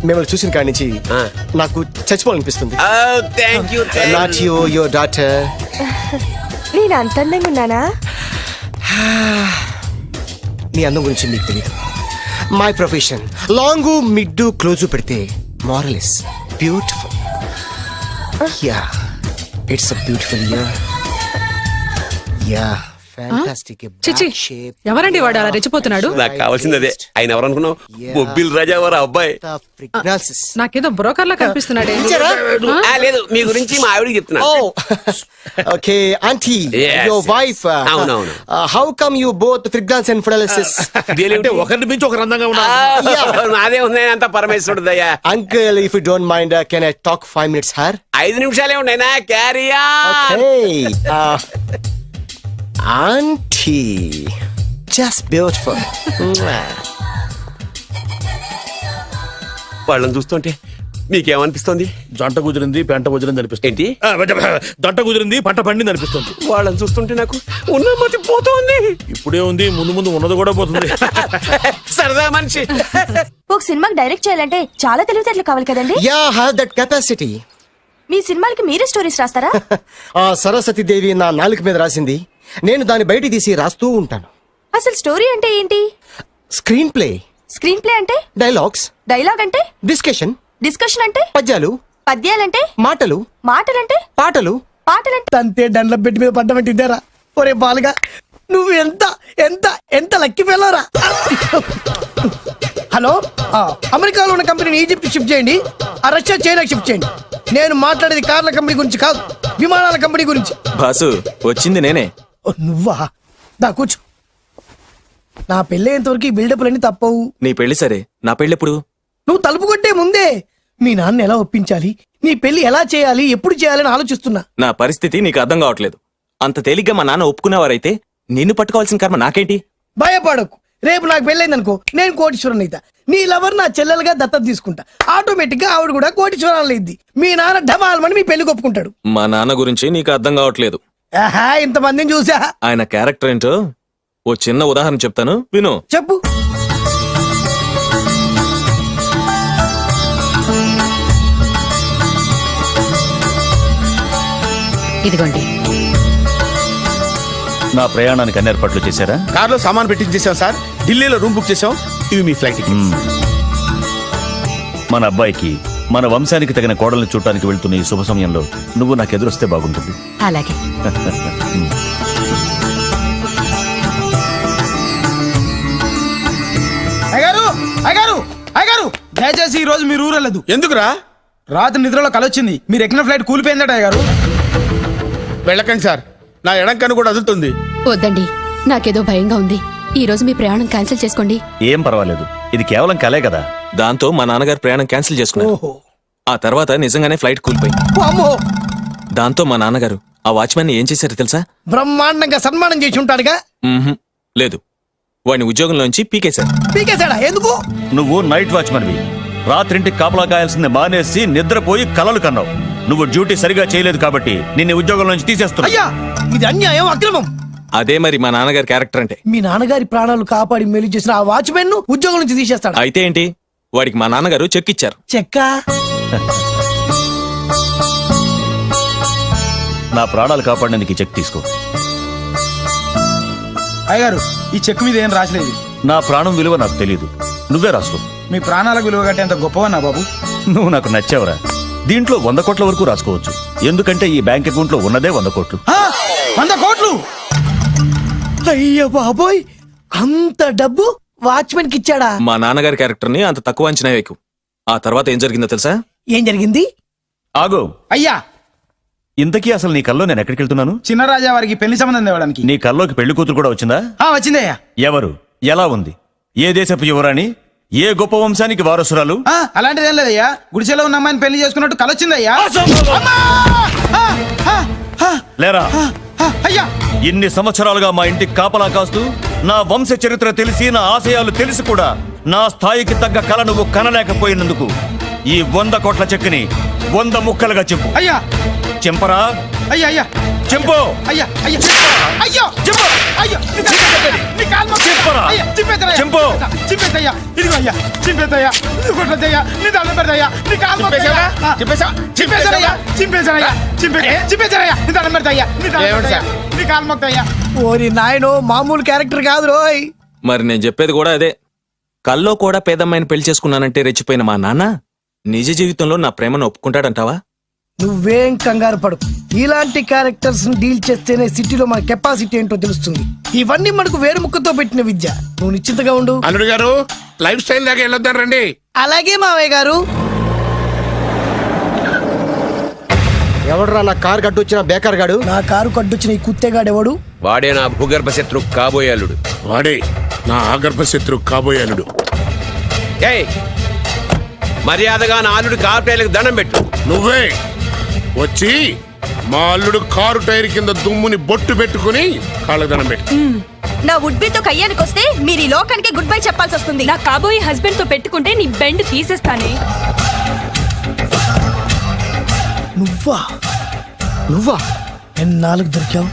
మిమ్మల్ని చూసిన కాడి నుంచి నాకు చచ్చిపోవాలనిపిస్తుంది. Thank you. Not you, your daughter. నేను అంత అందంగా ఉన్నానా? నీ అందం గురించి మీకు తెలియదు. My profession long mid close పెడితే moral is beautiful. Yeah, it's a beautiful year. Yeah, fantastic. ఎవరండి వాడు అలా రెచ్చిపోతున్నాడు? నాకు కావాల్సింది అదే. ఆయన ఎవరు అనుకున్నావు? బొబ్బిల్ రాజా వారు అబ్బాయి. నాకేదో బ్రోకర్ లా కనిపిస్తున్నాడే. లేదు, మీ గురించి మా ఆవిడకి చెప్తున్నా. Okay aunty, your wife. అవునవును. How come you both fragrance and fidelities? అంటే ఒకరిని మించి ఒకరు అందంగా ఉన్నారు. నాదే ఉంది అంత పరమేశ్వరుడు దయ్యా. Uncle, if you don't mind, can I talk 5 minutes sir? 5 నిమిషాలే ఉన్నాయినా, క్యారియా. Auntie, just beautiful. వాళ్ళని చూస్తుంటే మీకేమనిపిస్తుంది? జంట కుదిరింది, పెంట కుదిరింది అనిపిస్తుంది. ఏంటి? జంట కుదిరింది, పంట పండింది అనిపిస్తుంది. వాళ్ళని చూస్తుంటే నాకు ఉన్న మతి పోతుంది. ఇప్పుడే ఉంది, ముందు ముందు ఉన్నది కూడా పోతుంది. సరదా మనిషి. ఒక సినిమాకి డైరెక్ట్ చేయాలంటే చాలా తెలివితేటలు కావాలి కదండి? Yeah, have that capacity. మీ సినిమాలకి మీరే స్టోరీస్ రాస్తారా? ఆ సరస్వతి దేవి నా నాలుక మీద రాసింది, నేను దాన్ని బయట తీసి రాస్తూ ఉంటాను. అసలు స్టోరీ అంటే ఏంటి? Screen play. స్క్రీన్ ప్లే అంటే? డైలాగ్స్. డైలాగ్ అంటే? డిస్కషన్. డిస్కషన్ అంటే? పద్యాలు. పద్యాలంటే? మాటలు. మాటలంటే? పాటలు. పాటలంటే? అంతే దండ్ల పెట్టి మీద పడ్డమంటే ఇదేరా? ఒరే బాలుగా, నువ్వు ఎంత ఎంత ఎంత లక్కి వెళ్ళారా? హలో, అమెరికాలో ఉన్న కంపెనీని ఈజిప్ట్ షిఫ్ట్ చేయండి, ఆ రష్యా చైనాకి షిఫ్ట్ చేయండి. నేను మాట్లాడేది కార్ల కంపెనీ గురించి కాదు, విమానాల కంపెనీ గురించి. బాసు వచ్చింది నేనే. ఓ, నువ్వా? దా కూర్చో. నా పెళ్ళేంతవరకు ఈ బిల్డప్లన్నీ తప్పవు. నీ పెళ్లి సరే, నా పెళ్ళెప్పుడు? నువ్వు తలుపు కొట్టే ముందే మీ నాన్న ఎలా ఒప్పించాలి, నీ పెళ్లి ఎలా చేయాలి, ఎప్పుడు చేయాలని ఆలోచిస్తున్నా. నా పరిస్థితి నీకు అర్థం కావట్లేదు. అంత తేలిగ్గా మా నాన్న ఒప్పుకునేవారైతే నిన్ను పట్టుకోవాల్సిన కర్మ నాకేంటి? భయపడకు, రేపు నాకు పెళ్ళైందనుకో, నేను కోటీశ్వరుని అయితా. నీ లవర్ నా చెల్లెలుగా దత్తత తీసుకుంటా. ఆటోమేటిక్ గా ఆవిడ కూడా కోటీశ్వరాలు అయింది. మీ నాన్న ఢమాల్మని మీ పెళ్లి ఒప్పుకుంటాడు. మా నాన్న గురించి నీకు అర్థం కావట్లేదు. ఆహా, ఇంతమందిని చూసా. ఆయన క్యారెక్టర్ ఏంటో ఓ చిన్న ఉదాహరణ చెప్తాను, విను. చెప్పు. ఇదిగోండి. నా ప్రయాణానికి అన్ని ఏర్పాట్లు చేశారా? కార్లో సామాన్ పెట్టించేసాం సార్, ఢిల్లీలో రూమ్ బుక్ చేసాం. ఇవి మీ ఫ్లైట్ టికెట్స్. మన అబ్బాయికి మన వంశానికి తగిన కోడల్ని చూడటానికి వెళ్తున్న ఈ శుభ సమయంలో నువ్వు నాకు ఎదురొస్తే బాగుంటుంది. అలాగే. అయ్యగారు, అయ్యగారు, అయ్యగారు, దయచేసి ఈ రోజు మీరు ఊరెళ్ళదు. ఎందుకురా? రాత్రి నిద్రలో కలొచ్చింది, మీరు ఎక్కిన ఫ్లైట్ కూలిపోయిందట. అయ్యగారు వెళ్ళకండి సార్, నా ఎడంకన్ను కూడా అదులుతుంది. వద్దండి, నాకేదో భయంగా ఉంది. ఈ రోజు మీ ప్రయాణం క్యాన్సిల్ చేసుకోండి. ఏం పర్వాలేదు, ఇది కేవలం కలే కదా. దాంతో మా నాన్నగారు ప్రయాణం క్యాన్సిల్ చేసుకున్నారు. ఆ తర్వాత నిజంగానే ఫ్లైట్ కూలిపోయింది. దాంతో మా నాన్నగారు ఆ వాచ్మెన్ ఏం చేశారో తెలుసా? బ్రహ్మాండంగా సన్మానం చేసి ఉంటాడుగా. లేదు, వాడిని ఉద్యోగంలోంచి పీకేశారు. పీకేశాడా? ఎందుకు? నువ్వు నైట్ వాచ్మన్వి, రాత్రింటికి కాపలా కాయాల్సింది మానేసి నిద్రపోయి కలలు కన్నావు. నువ్వు డ్యూటీ సరిగా చేయలేదు కాబట్టి నిన్ను ఉద్యోగం నుంచి తీసేస్తున్నా. అయ్యా, ఇది అన్యాయం, అక్రమం. అదే మరి మా నాన్నగారి క్యారెక్టర్ అంటే. మీ నాన్నగారి ప్రాణాలు కాపాడి మేలు చేసిన ఆ వాచ్మెన్ ను ఉద్యోగం నుంచి తీసేస్తాడు. అయితే ఏంటి, వాడికి మా నాన్నగారు చెక్ ఇచ్చారు. చెక్కా? నా ప్రాణాలు కాపాడడానికి చెక్ తీసుకో. అయ్యగారు, ఈ చెక్ మీద ఏం రాసలేదు. నా ప్రాణం విలువ నాకు తెలియదు, నువ్వే రాసుకో. మీ ప్రాణాలకు విలువ కట్టేంత గొప్పవన్నా బాబు? నువ్వు నాకు నచ్చావురా. దీంట్లో 100 కోట్ల వరకు రాసుకోవచ్చు, ఎందుకంటే ఈ బ్యాంక్ అకౌంట్ లో ఉన్నదే 100 కోట్లు. 100 కోట్లు? అయ్యో బాబోయ్, అంత డబ్బు వాచ్మెన్ కి ఇచ్చాడా? మా నాన్నగారి క్యారెక్టర్ ని అంత తక్కువ అంచనా వేయకు. ఆ తర్వాత ఏం జరిగిందో తెలుసా? ఏం జరిగింది? ఆగో. అయ్యా, ఇంతకీ అసలు నీ కల్లో నేను ఎక్కడికి వెళ్తున్నాను? చిన్నరాజా వారికి పెళ్లి సంబంధం తేవడానికి. నీ కల్లోకి పెళ్లి కూతురు కూడా వచ్చిందా? వచ్చిందయ్యా. ఎవరు? ఎలా ఉంది? ఏ దేశపు యువరాణి? ఏ గొప్ప వంశానికి వారసురాలు? అలాంటిదేం లేదయ్యా, గుడిసెలో ఉన్న అమ్మాయిని పెళ్లి చేసుకున్నట్టు కలొచ్చిందయ్యా. లేరా? అయ్యా, ఇన్ని సంవత్సరాలుగా మా ఇంటికి కాపలా కాస్తూ నా వంశ చరిత్ర తెలిసి నా ఆశయాలు తెలిసి కూడా నా స్థాయికి తగ్గ కళ నువ్వు కనలేకపోయినందుకు ఈ 100 కోట్ల చెక్కుని 100 ముక్కలుగా చెప్పు. అయ్యా, చెంపరా? అయ్యా, అయ్యా, చెంపు. అయ్యా, అయ్యా, అయ్యో, చెప్పు. అయ్యో, చెప్పరా? చెంపు. చింపేదయ్యా, ఇదిగో అయ్యా, చింపేదయ్యా, కొట్టదయ్యా, నీ దండం పెడదయ్యా, నీ కాలు మొక్కుదయ్యా, చింపేదయ్యా, చింపేదయ్యా, చింపేదయ్యా, నీ దండం పెడదయ్యా, నీ కాలు మొక్కుదయ్యా. ఓరి నాయనో, మామూలు క్యారెక్టర్ కాదు రోయ్. మరి నేను చెప్పేది కూడా అదే. కల్లో కూడా పేదమ్మాయిని పెళ్లి చేసుకున్నానంటే రెచ్చిపోయిన మా నాన్న నిజ జీవితంలో నా ప్రేమను ఒప్పుకుంటాడంటావా? నువ్వేం కంగారు పడు, ఇలాంటి క్యారెక్టర్స్ డీల్ చేస్తేనే సిటీలో మన కెపాసిటీ ఏంటో తెలుస్తుంది. ఇవన్నీ మనకు వేరు ముక్కతో పెట్టిన విద్య. నువ్వు నిశ్చింతగా ఉండు. అల్లుడు గారు, లైఫ్ స్టైల్ దాకా వెళ్ళొద్దాం రండి. అలాగే మావయ్య గారు. ఎవడరా నా కారు కట్టొచ్చిన బేకార్ గాడు? నా కారు కట్టొచ్చిన ఈ కుత్తేగాడు ఎవడు? వాడే నా భూగర్భ శత్రు కాబోయే అల్లుడు. వాడే నా ఆగర్భ శత్రు కాబోయే అల్లుడు. ఏయ్, మర్యాదగా నా అల్లుడు కారు టైర్లకు దండం పెట్టు. నువ్వే వచ్చి మా అల్లుడు కారు టైర్ కింద దుమ్ముని బొట్టు పెట్టుకుని కాళ్ళకు దండం పెట్టు. నా వుడ్బీతో కయ్యానికి వస్తే మీరు ఈ లోకానికి గుడ్ బై చెప్పాల్సి వస్తుంది. నా కాబోయే హస్బెండ్ తో పెట్టుకుంటే నీ బెండ్ తీసేస్తానే. నువ్వా? నువ్వా? ఎన్నాళ్ళకు దొరికావు?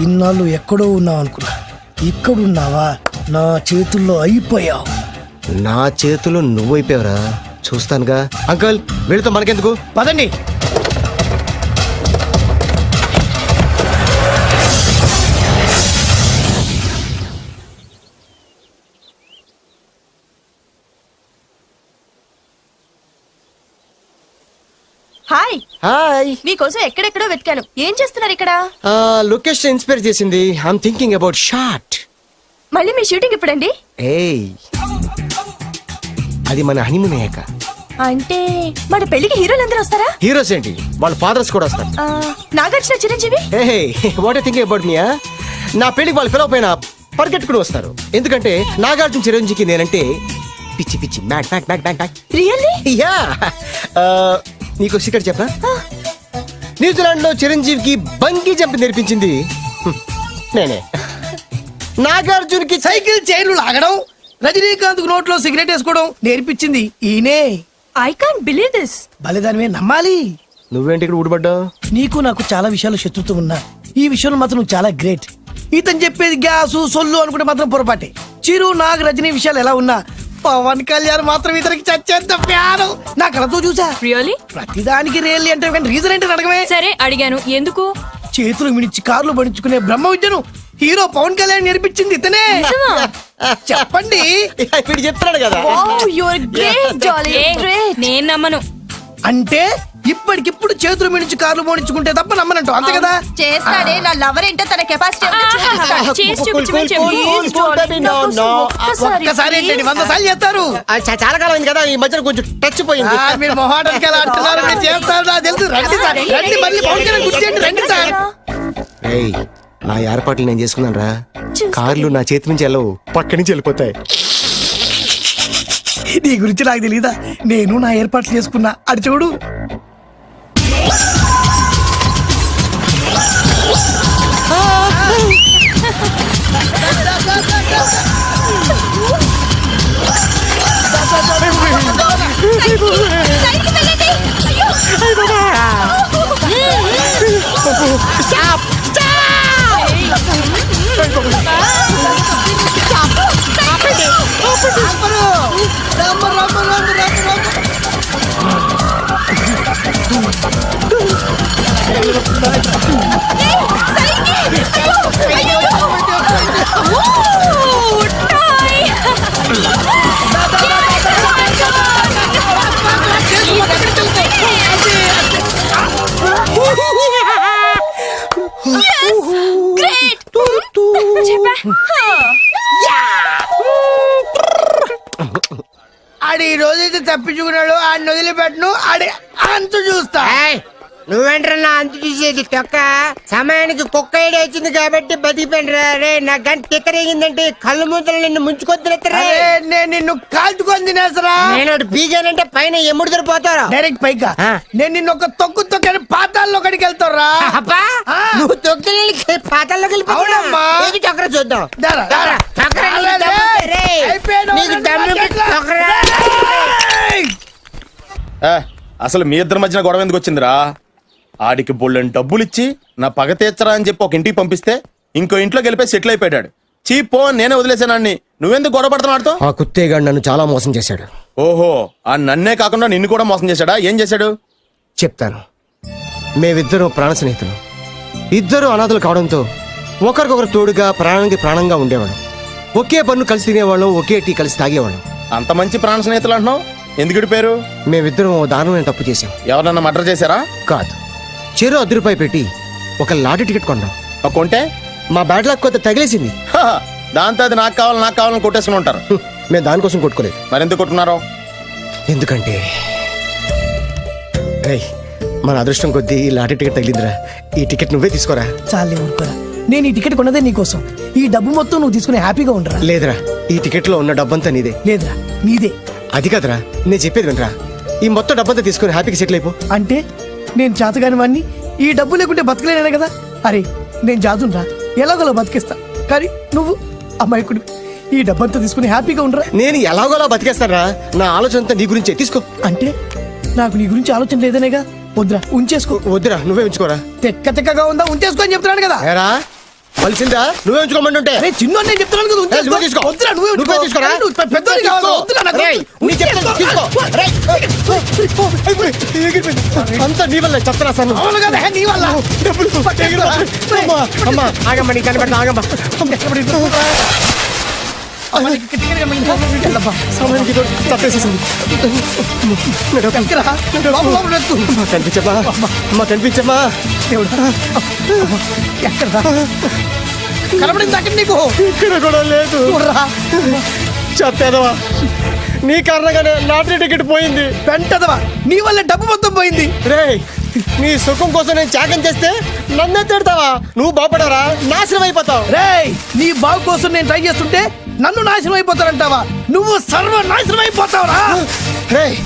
ఇన్నాళ్ళు ఎక్కడో ఉన్నావు అనుకున్నా, ఇక్కడున్నావా? నా చేతుల్లో అయిపోయావు. నా చేతిలో నువ్వైపోయావురా, చూస్తానుగా. అంకుల్, వీళ్ళతో మనకెందుకు? పదండి. హాయ్ హాయ్ మీకోసం ఎక్కడెక్కడో వెతికాను. ఏం చేస్తున్నారు ఇక్కడ? లొకేషన్ ఇన్స్పైర్ చేసింది. I'm thinking about short. మళ్ళీ మీ షూటింగ్ ఎప్పుడండి? ఏయ్ అది మన హనీమూన్ అయ్యాక. అంటే మన పెళ్లికి హీరోలు అందరూ వస్తారా? హీరోస్ ఏంటి, వాళ్ళ ఫాదర్స్ కూడా వస్తారు. Nagarjuna, Chiranjeevi. Hey what thinking about మియా? నా పెళ్లికి వాళ్ళు ఫిలప్ అయినా పరిగెట్టుకుని వస్తారు. ఎందుకంటే నాగార్జున చిరంజీవికి నేనంటే పిచ్చి పిచ్చి మ్యాట్ మ్యాట్ మ్యాట్ మ్యాట్ మ్యాట్. రియల్లీ? యా. నీకు సీక్రెట్ చెప్పనా? న్యూజిలాండ్ లో చిరంజీవికి బంగీ జంప్ నేర్పించింది నేనే. నాగార్జున్కి సైకిల్ చైన్లు లాగడం, రజనీకాంత్ నోట్లో సిగరెట్ వేసుకోవడం నేర్పించింది ఈయనే. I can't believe this. బలిదానమే నమ్మాలి. నువ్వేంటి ఇక్కడ ఊడిపడ్డావు? నీకు నాకు చాలా విషయాలు శత్రుత్వం ఉన్నా ఈ విషయంలో మాత్రం నువ్వు చాలా గ్రేట్. ఇతను చెప్పేది గ్యాసు సొల్లు అనుకుంటే మాత్రం పొరపాటే. చిరు, నాగ్, రజనీ విషయాలు ఎలా ఉన్నా పవన్ కళ్యాణ్ మాత్రం ఇతనికి చచ్చేంత ప్యాను నా కళతో చూసా. రియల్లీ? ప్రతిదానికి రియల్లీ అంటే రీజన్ ఏంటి అడగమే. సరే అడిగాను, ఎందుకు? చేతులు మిడిచి కార్లు పడించుకునే బ్రహ్మ విద్యను హీరో పవన్ కళ్యాణ్ నేర్పించింది ఇతనే. చెప్పండి. ఇప్పుడు చెప్తున్నాడు కదా. నేను నమ్మను. అంటే ఇప్పటికిప్పుడు చేతులు మిడిచి కార్లు పోనించుకుంటే తప్ప నమ్మనంటూ అంతే కదా. చేస్తాడే, నా లవర్ ఏంటో తన కెపాసిటీ ఒక్కసారి ఏంటండి 100 సార్లు చేస్తారు. చాలా కాలం అయింది కదా, ఈ మధ్యన కొంచెం టచ్ పోయింది. మీరు మొహాటానికి ఎలా అంటున్నారు? మీరు చేస్తారు నాకు తెలుసు. రండి సార్, రండి, మళ్ళీ పవన్ కళ్యాణ్ గుర్తేయండి, రండి సార్. ఏయ్ నా ఏర్పాట్లు నేను చేసుకున్నాను రా. కార్లు నా చేతి నుంచి వెళ్ళవు, పక్క నుంచి వెళ్ళిపోతాయి. నీ గురించి నాకు తెలీదా? నేను నా ఏర్పాట్లు చేసుకున్నా. అడి చూడు. ఆడి ఈ రోజైతే తప్పించుకున్నాడు. ఆడిని వదిలిపెట్టను. ఆడి అంత చూస్తా. నువ్వేంట్రా అంత చూసేది తొక్క? సమయానికి కుక్క ఐడి వచ్చింది కాబట్టి బతికిపోయినరా రే. నా గంట తిక్కరేగిందంటే కళ్ళు మూతలు నిన్ను ముంచుకొద్దురా. నేను నిన్ను కాల్చుకొని తినేసరా. నేను బీగానంటే పైన ఎముడు దొరిపోతారా డైరెక్ట్ పైగా. నేను నిన్ను ఒక తొక్కని పాతాల్లో కడికి వెళ్తారా. నువ్వు తొక్కి పాతాల్లోకి అవునమ్మా. చక్ర చూద్దాం. అసలు మీ ఇద్దరి మధ్యన గొడవ ఎందుకు వచ్చిందిరా? ఆడికి బొళ్ళని డబ్బులు ఇచ్చి నా పగ తీర్చరా అని చెప్పి ఒక ఇంటికి పంపిస్తే ఇంకో ఇంట్లో గెలిపే సెటిల్ అయిపోయాడు. చీపో నేనే వదిలేసానాన్ని. నువ్వెందుకు గొడవ పడుతున్నాడు? ఆ కుత్తేగాడు నన్ను చాలా మోసం చేశాడు. ఓహో, ఆ నన్నే కాకుండా నిన్ను కూడా మోసం చేశాడా? ఏం చేశాడు చెప్తాను. మేమిద్దరం ప్రాణ స్నేహితులు. ఇద్దరు అనాథలు కావడంతో ఒకరికొకరు తోడుగా ప్రాణానికి ప్రాణంగా ఉండేవాళ్ళం. ఒకే పన్ను కలిసి తినేవాళ్ళం, ఒకే టీ కలిసి తాగేవాళ్ళం. అంత మంచి ప్రాణ స్నేహితులు అంటున్నావు, ఎందుకు పేరు? మేమిద్దరం దారుణమైన తప్పు చేశాం. ఎవరన్నా మర్డర్ చేశారా? కాదు, చెరో ₹10 పెట్టి ఒక లాటరీ టికెట్ కొన్నాం. కొంటే మా బ్యాడ్ లక్ కొత్త తగిలేసింది. దాంతో అది నాకు కావాలని కొట్టేసుకుని ఉంటారు. మేము దానికోసం కొట్టుకోలేదు. మరెందుకు కొట్టుకున్నారో? ఎందుకంటే మన అదృష్టం కొద్దీ ఈ లాటరీ టికెట్ తగిలిందిరా. ఈ టికెట్ నువ్వే తీసుకోరా. చాలే ఊరుకోరా. నేను ఈ టికెట్ కొన్నదే నీకోసం. ఈ డబ్బు మొత్తం నువ్వు తీసుకుని హ్యాపీగా ఉండరా. లేదురా, ఈ టికెట్ లో ఉన్న డబ్బంతా నీదే. లేదురా, నీదే. అది కాదురా, నేను చెప్పేది వినరా. ఈ మొత్తం డబ్బంతా తీసుకుని హ్యాపీగా సెటిల్ అయిపో. అంటే నేను చేతగాని వాడిని, ఈ డబ్బు లేకుంటే బతకలేనే కదా. అరే నేను జాదునరా, ఎలాగోలా బతికేస్తా. కానీ నువ్వు అమ్మాయికుడు, ఈ డబ్బంతా తీసుకుని హ్యాపీగా ఉండరా. నేను ఎలాగోలా బతికేస్తారా. నా ఆలోచన అంతా నీ గురించే. తీసుకో. అంటే నాకు నీ గురించి ఆలోచన లేదనేగా. వద్దురా, ఉంచేసుకో. వద్దురా, నువ్వే ఉంచుకోరా. తెక్కగా ఉందా, ఉంచేసుకో అని చెప్తున్నాను కదా. ఏరా కలిసిందా? నువ్వే ఉంచుకోమంటుంటే చిన్న నేను చెప్తున్నాను కదా. ఉంచేసుకో. వద్దురా, నువ్వే తీసుకోరా. పెద్దోడి కావాలి. వద్దురా నాకు. అంతా నీ వల్ల చెప్తారా సార్. అవును కదా, నీ వల్ల. అమ్మా ఆగమ్మా, నీ కనిపెడతా ఆగమ్మా. నీకు టికెట్గా మిగిలిందా? వెళ్ళమ్మా. సమయానికి ఇదో తప్పేసేసింది. ఎక్కరా? బాబు, బాబు, వెతుకు. అమ్మా కనిపించమ్మా, అమ్మా కనిపించమ్మా. దేవుడా. ఎక్కడా? కనబడింది అక్కడ నీకు? ఇక్కడ కూడా లేదు. చూడరా. చెప్పేదవా, నీ కారణంగానే లాటరీ టికెట్ పోయింది. వెంటదవా, నీ వల్ల డబ్బు మొత్తం పోయింది. రేయ్, నీ సుఖం కోసం నేను త్యాగం చేస్తే నన్నే తిడతావా? నువ్వు బాగుపడరా, నాశనం అయిపోతావు. రేయ్, నీ బాగు కోసం నేను ట్రై చేస్తుంటే నన్ను నాశనం అయిపోతానంటావా? నువ్వు సర్వ నాశనం అయిపోతావురా. రేయ్,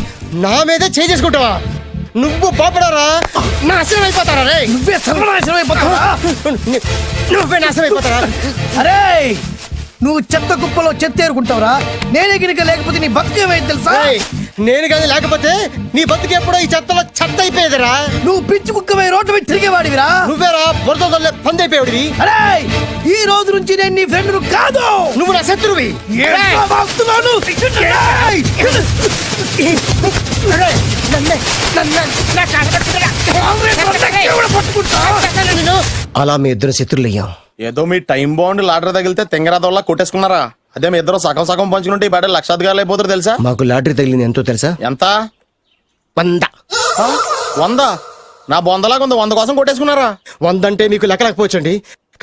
నా మీదే చేసుకుంటావా? నువ్వు బాగుపడరా, నాశనం అయిపోతారా? రే, నువ్వే సర్వనాశనం అయిపోతావా? నువ్వే నాశనం అయిపోతారా? అరే, నువ్వు చెత్త కుప్పలో చెత్త ఏరుకుంటావురా. నేనే గినక లేకపోతే నీ బతుకేమైంది తెలుసా? రేయ్, నేను కానీ లేకపోతే నీ బతుకు ఎప్పుడో ఈ చెత్తలో చెత్త అయిపోయేదిరా. నువ్వు పిచ్చి కుక్కమై రోడ్డు మీద తిరిగేవాడివిరా. నువ్వేరా బురదలే పంది అయిపోయాడివి. అరే, ఈ రోజు నుంచి నేను నీ ఫ్రెండ్ కాదు, నువ్వు నా శత్రువి. ఏంట్రా వాగుతున్నాను? ఏయ్! అలా మీ ఇద్దరు శత్రులయ్యాం. ఏదో మీ టైం బాండ్ లాటరీ తగిలితే తెంగరాదోళ్ళ కొట్టేసుకున్నారా? అదే మీ ఇద్దరు సగం సగం పంచుకుంటే ఈ బయట లక్షాధికారులు అయిపోతారు తెలుసా? మాకు లాటరీ తగిలింది ఎంతో తెలుసా? ఎంత? 100. 100? నా బొందలాగా ఉంది, 100 కోసం కొట్టేసుకున్నారా? 100 అంటే మీకు లెక్కలేకపోవచ్చండి,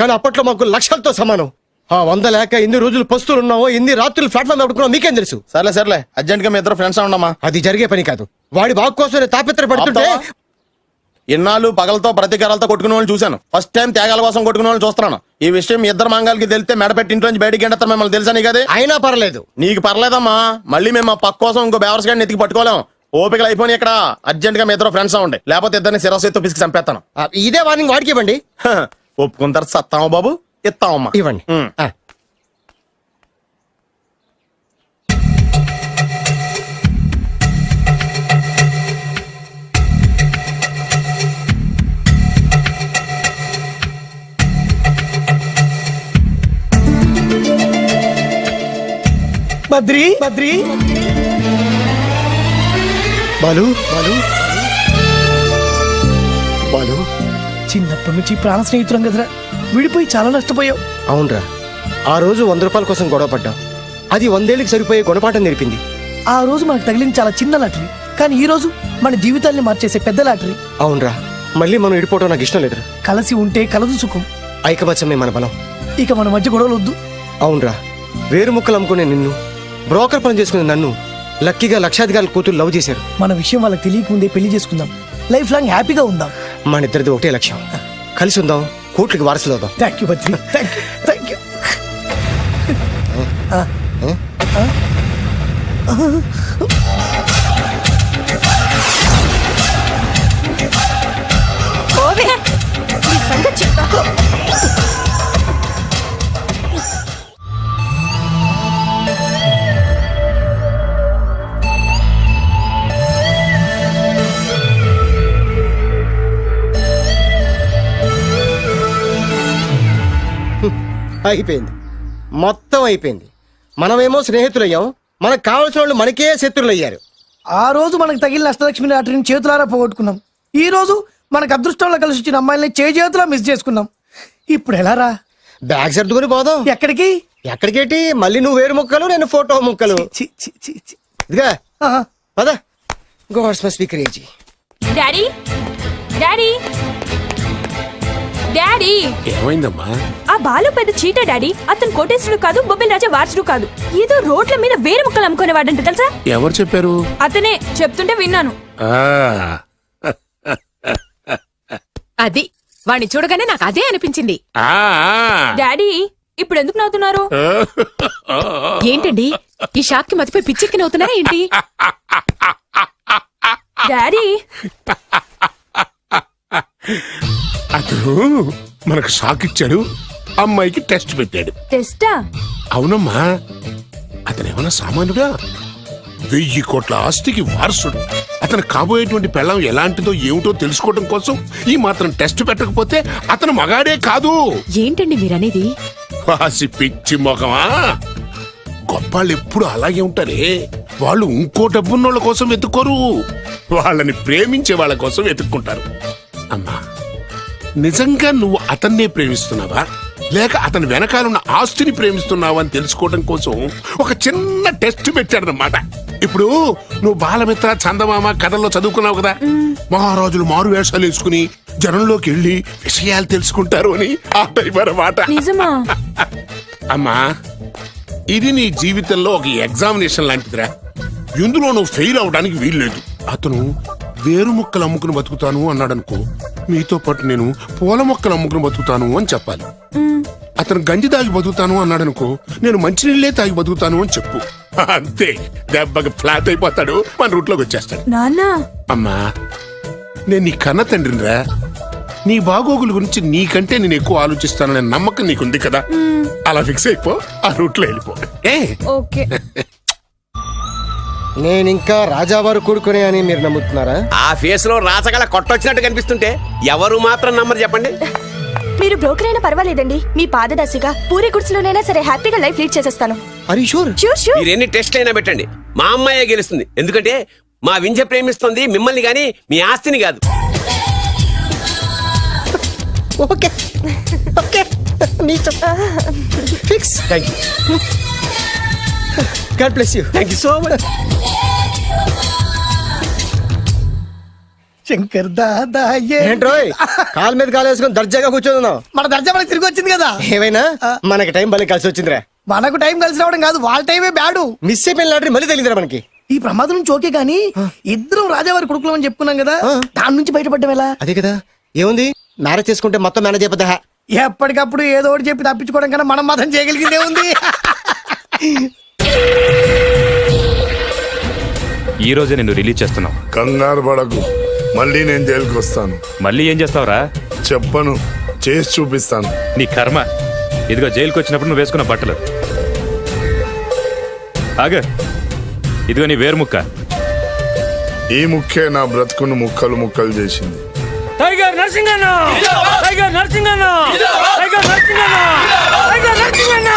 కానీ అప్పట్లో మాకు లక్షలతో సమానం. ఆ 100 లేక ఎన్ని రోజులు పస్తులు ఉన్నావో, ఎన్ని రాత్రులు ప్లాట్ఫామ్ నడుపుకున్నావు మీకేం తెలుసు? సర్లే సర్లే, అర్జెంట్ గా మీ ఇద్దరు ఫ్రెండ్స్ ఉండమ్మా. అది జరిగే పని కాదు. వాడి బాగు కోసం నేను తాపిత్ర పడుతుంటే ఇన్నాళ్ళు పగలతో ప్రతీకారాలతో కొట్టుకునే వాళ్ళు చూశాను. ఫస్ట్ టైం త్యాగాల కోసం కొట్టుకునే వాళ్ళు చూస్తున్నాను. ఈ విషయం మీ ఇద్దరు మంగాలకి తెలిస్తే మెడపెట్టి ఇంట్లో నుంచి బయటికి ఎండతారు. మిమ్మల్ని తెలుసా నీకు? అది అయినా పర్లేదు. నీకు పర్లేదమ్మా, మళ్ళీ మేము మా పక్క కోసం ఇంకో బేవర్స్ గాడిని ఎత్తికి పట్టుకోలేం. ఓపికలు అయిపోయి ఇక్కడ అర్జెంట్ గా మీ ఇద్దరు ఫ్రెండ్స్ ఉండే, లేకపోతే ఇద్దరిని శిరస్సు ఎత్తు పిసికి చంపేస్తాను. ఇదే వార్నింగ్ వాడికి ఇవ్వండి. ఒప్పుకుంటారు సత్తామా బాబు? ఇస్తామమ్మా, ఇవ్వండి. బద్రి, బద్రి, బాలు, బాలు, బాలు. చిన్నప్పటి నుంచి ప్రాణ స్నేహితులం కదరా, విడిపోయి చాలా నష్టపోయావు. అవునరా, ఆ రోజు 100 రూపాయల కోసం గొడవ పడ్డాం. అది 100 ఏళ్ళకి సరిపోయే గుణపాఠం నేర్పింది. ఆ రోజు మనకు తగిలింది చాలా చిన్న లాటరీ, కానీ ఈ రోజు మన జీవితాల్ని మార్చేసే పెద్ద లాటరీ. అవునరా, మళ్ళీ మనం విడిపోవడం నాకు ఇష్టం లేదురా. కలిసి ఉంటే కలదు సుఖం. ఐకమత్యమే మన బలం. ఇక మన మధ్య గొడవలు వద్దు. అవునరా, వేరు ముక్కలు అమ్ముకునే నిన్ను, బ్రోకర్ పని చేసుకునే నన్ను లక్కీగా లక్షాధికారులు కూతురు లవ్ చేశారు. మన విషయం వాళ్ళకి తెలియకముందే పెళ్లి చేసుకుందాం, లైఫ్ లాంగ్ హ్యాపీగా ఉందాం. మన ఇద్దరిది ఒకటే లక్ష్యం, కలిసి ఉందాం, కోట్లకి వారసులు అవుదాం. Thank you Badri, thank you, thank you. అయిపోయింది, మొత్తం అయిపోయింది. మనమేమో స్నేహితులయ్యాం, మనకు కావాల్సిన వాళ్ళు మనకే శత్రులయ్యారు. ఆ రోజు మనకు తగిలిన అష్టలక్ష్మి లాటరీని చేతులారా పోగొట్టుకున్నాం. ఈ రోజు మనకు అదృష్టంలో కలిసి వచ్చిన అమ్మాయిల్ని చేతులా మిస్ చేసుకున్నాం. ఇప్పుడు ఎలా రా? బ్యాగ్ సర్దుకుని పోదాం. ఎక్కడికి? ఎక్కడికేటి? మళ్ళీ నువ్వు వేరు ముక్కలు, నేను ఫోటో ముక్కలు. ఇదిగా పద. God's must be crazy. Daddy, daddy, daddy. ఏమైందమ్మా? ఆ బాలు పెద్ద చీట డాడీ. అతను కోటేశ్వరుడు కాదు, బొబ్బిల్ రాజా వారసుడు కాదు. ఏదో రోడ్ల మీద వేరే ముక్కలు అమ్ముకునేవాడంట తెలుసా? ఎవరు చెప్పారు? అతనే చెప్తుంటే విన్నాను. అది వాణ్ణి చూడగానే నాకు అదే అనిపించింది. డాడీ, ఇప్పుడు ఎందుకు నవ్వుతున్నారు? ఏంటండి ఈ షాక్ కి మతిపోయి పిచ్చెక్కి నవ్వుతున్నారా ఏంటి? డాడీ, అతను మనకు షాక్ ఇచ్చాడు, అమ్మాయికి టెస్ట్ పెట్టాడు. టెస్టా? అవునమ్మా, అతనేమన్నా సామాన్యుడా? 1000 కోట్ల ఆస్తికి వారసుడు. అతను కాబోయేటువంటి పెళ్ళం ఎలాంటిదో ఏమిటో తెలుసుకోవడం కోసం ఈ మాత్రం టెస్ట్ పెట్టకపోతే అతను మగాడే కాదు. ఏంటండి మీరనేది? వాసి పిచ్చి మొఖమా, గొప్పాళ్ళు ఎప్పుడు అలాగే ఉంటారే. వాళ్ళు ఇంకో డబ్బున్నోళ్ళ కోసం వెతుక్కోరు, వాళ్ళని ప్రేమించే వాళ్ళ కోసం వెతుక్కుంటారు. అమ్మా, నిజంగా నువ్వు అతన్నే ప్రేమిస్తున్నావా లేక అతని వెనకాలన్న ఆస్తిని ప్రేమిస్తున్నావా అని తెలుసుకోవడం కోసం ఒక చిన్న టెస్ట్ పెట్టాడనమాట. ఇప్పుడు నువ్వు బాలమిత్ర, చందమామ కథల్లో చదువుకున్నావు కదా, మహారాజులు మారు వేషాలు వేసుకుని జనంలోకి వెళ్ళి విషయాలు తెలుసుకుంటారు అని ఆ టైప్ అన్నమాట. నిజమా? అమ్మా, ఇది నీ జీవితంలో ఒక ఎగ్జామినేషన్ లాంటిదిరా. ఇందులో నువ్వు ఫెయిల్ అవడానికి వీల్లేదు. అతను వేరు మొక్కలు అమ్ముకుని బతుకుతాను అన్నాడనుకో, మీతో పాటు నేను పూల మొక్కలు అమ్ముకుని బతుకుతాను అని చెప్పాలి. అతను గంజి తాగి బతుకుతాను అన్నాడనుకో, నేను మంచినీళ్ళే తాగి బతుకుతాను అని చెప్పు. అంతే, దెబ్బకి ఫ్లాట్ అయిపోతాడు, మన రూట్లోకి వచ్చేస్తాడు. నాన్న, అమ్మా, నేను నీ కన్న తండ్రినిరా. నీ బాగోగుల గురించి నీకంటే నేను ఎక్కువ ఆలోచిస్తాననే నమ్మకం నీకుంది కదా, అలా ఫిక్స్ అయిపో, ఆ రూట్లో వెళ్ళిపో. ఓకే. నేనింకా రాజావారు కూడుకునే అని మీరు నమ్ముతున్నారా? ఆ ఫేస్ లో రాచగల కొట్టొచ్చినట్టు కనిపిస్తుంటే ఎవరు మాత్రం నమ్మరు చెప్పండి. మీరు బ్రోకర్ అయినా పర్వాలేదండి, మీ పాదదాసిగా పూరి గుడిసెలోనైనా సరే హ్యాపీగా లైఫ్ లీడ్ చేసేస్తాను. Are you sure? షూర్. మీరు ఎన్ని టెస్ట్లు అయినా పెట్టండి, మా అమ్మాయే గెలుస్తుంది. ఎందుకంటే మా వింజ ప్రేమిస్తుంది మిమ్మల్ని గాని మీ ఆస్తిని కాదు. Okay okay, fix. Thank you. God bless you. Thank you so much. Shankar Dada ఏంట్రోయ్ కాలు మీద కాలు వేసుకొని దర్జాగా కూర్చోదున్నావు? మన దర్జా మనకి తిరిగి వచ్చింది కదా. ఏమైనా మనకి టైం భలే కలిసి వచ్చిందిరా. మనకు టైం కలిసి రావడం కాదు, వాళ్ళ టైమే బ్యాడు. మిస్ అయిపోయిన లాటరీ మళ్ళీ తగిలిందిరా మనకి. ఈ ప్రమాదం నుంచి ఓకే గానీ ఇద్దరం రాజావారి కొడుకులు అని చెప్పుకున్నాం కదా, దాని నుంచి బయటపడ్డం ఎలా? అదే కదా, ఏముంది మ్యారేజ్ చేసుకుంటే మొత్తం మేనేజ్ అయిపోతా. ఎప్పటికప్పుడు ఏదో ఒకటి చెప్పి తప్పించుకోవడం కన్నా మనం మాత్రం చేయగలిగిందే ఉంది. ఈ రోజే నేను రిలీజ్ చేస్తున్నావు. కంగారు పడకు, మళ్ళీ నేను జైలుకి వస్తాను. మళ్ళీ ఏం చేస్తావురా? చెప్పను, చేసి చూపిస్తాను. నీ కర్మ. ఇదిగో జైలుకి వచ్చినప్పుడు నువ్వు వేసుకున్న బట్టలు. ఆగ, ఇదిగో నీ వేరు ముక్క. ఈ ముక్కే నా బ్రతుకును ముక్కలు ముక్కలు చేసింది. టైగర్ నరసింగన్న, టైగర్ నరసింగన్న, టైగర్ నరసింగన్న, టైగర్ నరసింగన్న,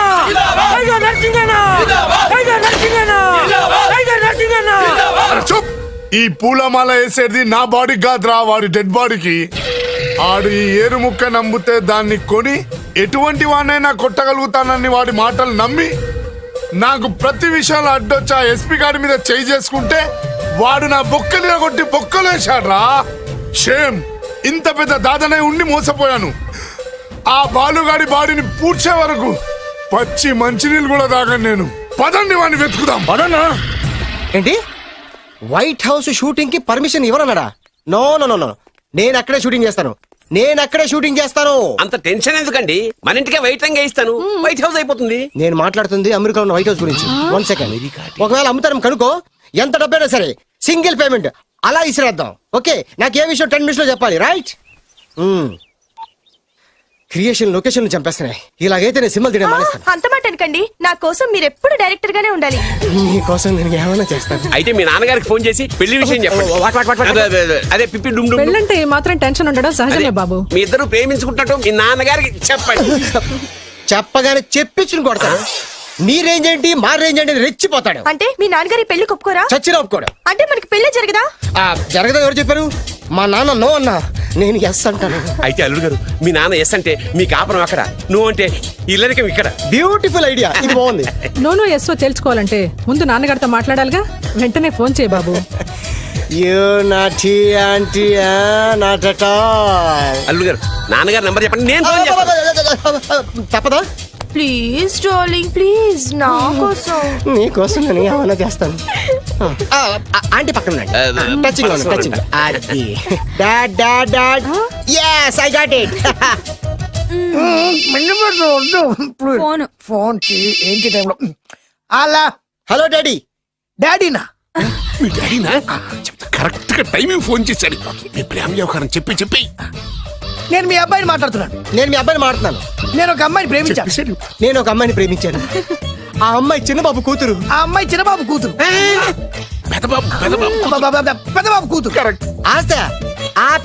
టైగర్ నరసింగన్న, టైగర్ నరసింగన్న, టైగర్ నరసింగన్న. చూప్, ఈ పూలమాల వేసేది నా బాడీ కాదురా, వాడి డెడ్ బాడీకి. ఆడు ఈ ఏరు ముక్క నమ్మితే దాన్ని కొని ఎటువంటి వాడినైనా కొట్టగలుగుతానని వాడి మాటలు నమ్మి నాకు ప్రతి విషయంలో అడ్డొచ్చా ఎస్పీ గారి మీద చేయి చేసుకుంటే వాడు నా బొక్కని కొట్టి బొక్కలు వేశాడ్రా. షేమ్, ఇంత పెద్ద దాదనే ఉండి మోసపోయాను. ఆ బాలుగాడి బాడీని పూడ్చే వరకు పచ్చి మంచినీళ్ళు కూడా తాగను నేను. పదండి వాడిని వెతుకుదాం. పదన్నా. ఏంటి వైట్ హౌస్ షూటింగ్ కి పర్మిషన్ ఇవ్వరన్నాడా? నో నో నో నో, నేను అక్కడే షూటింగ్ చేస్తాను, నేను అక్కడే షూటింగ్ చేస్తాను. అంత టెన్షన్ ఎందుకండి, మన ఇంటికే వైట్ రంగు వేయిస్తాను, వైట్ హౌస్ అయిపోతుంది. నేను మాట్లాడుతుంది అమెరికా ఉన్న వైట్ హౌస్ గురించి. 1 సెకండ్. ఒకవేళ అమ్ముతారం కనుకో, ఎంత డబ్బైనా సరే సింగిల్ పేమెంట్ అలా ఇసిరేద్దాం. ఓకే, నాకు ఏ విషయం 10 minutes లో చెప్పాలి, రైట్? Creation location చంపేస్తున్నాయి. ఇలాగైతే నేను సినిమాలు తీయడం మానేస్తాను. అంత మాట అనకండి, నా కోసం మీరు ఎప్పుడు డైరెక్టర్ గానే ఉండాలి. నీకోసం నేను ఏమైనా చేస్తాను. అయితే మీ నాన్నగారికి ఫోన్ చేసి పెళ్లి విషయం చెప్పండి. అదే పిప్పి డుమ్ డుమ్. పెళ్ళంటే మాత్రం టెన్షన్ ఉండడం సహజమే బాబు. మీ ఇద్దరు ప్రేమించుకుంటున్నట్టు మీ నాన్నగారికి చెప్పండి. చెప్పగానే చెప్పించుని కొడతాడు. నీ రేంజ్ ఏంటి, మా రేంజ్ ఏంటి రెచ్చిపోతాడు. అంటే మీ నాన్నగారి పెళ్లి ఒప్పుకోరా? చచ్చిన ఒప్పుకోడు. అంటే మనకి పెళ్లి జరగదా? జరగదా? ఎవరు చెప్పారు? మా నాన్న నో అన్నా, నేను ఎస్ అంటాను. అయితే అల్లుడు గారు, మీ నాన్న ఎస్ అంటే మీ కాపురం అక్కడ, నువ్వు అంటే ఇల్లరికం ఇక్కడ. బ్యూటిఫుల్ ఐడియా, ఇది బాగుంది. నోనో ఎస్ఓ తెలుసుకోవాలంటే ముందు నాన్నగారితో మాట్లాడాలిగా. వెంటనే ఫోన్ చేయి బాబు. You naughty aunty, not at all. అల్లుడు గారు, నాన్నగారు నంబర్ చెప్పండి, నేను ఫోన్ చేస్తాను. తప్పదా? ప్లీజ్ డార్లింగ్, ప్లీజ్ నా కోసం. నీ కోసం నేను ఏమైనా చేస్తాను. ఆంటీ పక్కన టచింగ్ టచింగ్. అది dad dad dad. yes I got it. Phone phone ఏంటి టైంలో అలా. Hello daddy. డాడీనా? మీ డాడీనా? కరెక్ట్ గా టైమింగ్ ఫోన్ చేశాడు. మీ ప్రేమ వ్యవహారం చెప్పి చెప్పి. నేను మీ అబ్బాయిని మాట్లాడుతున్నాను. నేను మీ అబ్బాయిని మాట్లాడుతున్నాను. నేను ఒక అమ్మాయిని ప్రేమించాను. నేను ఒక అమ్మాయిని ప్రేమించాను. ఆ అమ్మాయి చిన్నబాబు కూతురు. ఆ అమ్మాయి చిన్నబాబు కూతురు. పెద్దబాబు కూతురు. కరెక్ట్. ఆస్తి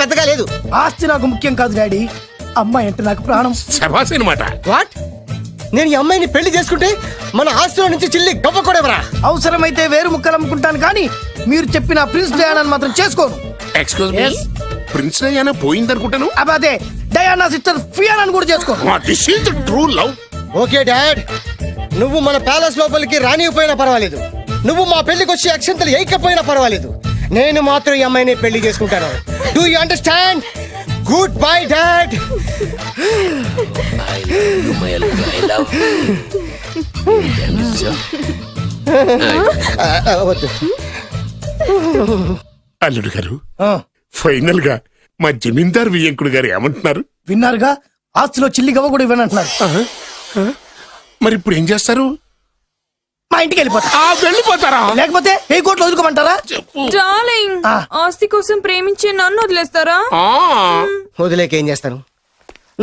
పెద్దగా లేదు. ఆస్తి నాకు ముఖ్యం కాదు డాడీ, అమ్మాయి అంటే నాకు ప్రాణం. శభాష్ అన్నమాట. వాట్? నేను ఈ అమ్మాయిని పెళ్లి చేసుకుంటే మన ఆస్తిలో నుంచి చిల్లి గవ్వ కూడా ఎవరా? అవసరమైతే వేరు ముక్కలు అమ్ముకుంటాను, కానీ మీరు చెప్పిన ప్రిన్స్ డయానాని మాత్రం చేసుకోను. ఎక్స్క్యూజ్ మీ, ప్రిన్స్ డయానా పోయిందనుకుంటాను. అదే డయానా సిస్టర్ ఫియానాని కూడా చేసుకో. This is the true love. Okay dad, నువ్వు మన ప్యాలెస్ లోపలికి రానిపోయినా పర్వాలేదు, నువ్వు మా పెళ్లికి వచ్చి అక్షంతలు వేయకపోయినా పర్వాలేదు, నేను మాత్రం ఈ అమ్మాయిని పెళ్లి చేసుకుంటాను. Do you understand? Good bye dad. వద్దు. అల్లుడు గారు, ఫైనల్ గా మా జమీందార్ వియ్యంకుడు గారు ఏమంటున్నారు? విన్నారుగా, ఆస్తిలో చిల్లి గవ్వ కూడా ఇవ్వనంటున్నారు. మరి ఇప్పుడు ఏం చేస్తారు? మా ఇంటికి వెళ్ళిపోతా. వెళ్ళిపోతారా? లేకపోతే ఏ కోట్లు వదులుకోమంటారా? డార్లింగ్, ఆస్తి కోసం ప్రేమించే నన్ను వదిలేస్తారా? వదిలేకేం చేస్తాను?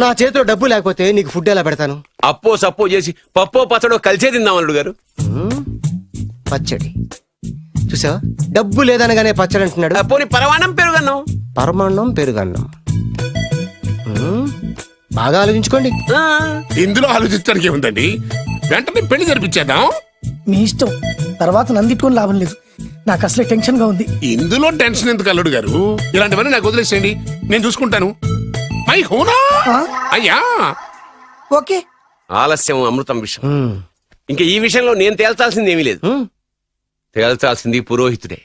నా చేతిలో డబ్బు లేకపోతే నీకు ఫుడ్ ఎలా పెడతాను? అప్పో సప్పో చేసి పప్పో పచ్చడో కలిసే తిందాం అల్లుడు గారు. పచ్చడి చూసావా, డబ్బు లేదనగానే పచ్చడి అంటున్నాడు. పోనీ పరమాణం పెరుగన్నాం. పరమాన్నం పెరుగన్నం. బాగా ఆలోచించుకోండి. ఇందులో ఆలోచించడానికి ఏముందండి, వెంటనే పెళ్లి జరిపించేద్దాం. మీ ఇష్టం, తర్వాత నందిట్టుకుని లాభం లేదు. నాకు అసలే టెన్షన్ గా ఉంది. ఇందులో టెన్షన్ ఎందుకు అల్లుడు గారు? ఇలాంటివన్నీ నాకు వదిలేసేయండి, నేను చూసుకుంటాను. మై హోనా అయ్యా. ఓకే. ఆలస్యం అమృతం విషయం. ఇంకా ఈ విషయంలో నేను తేల్చాల్సింది ఏమీ లేదు. తేల్చాల్సింది పురోహితుడే.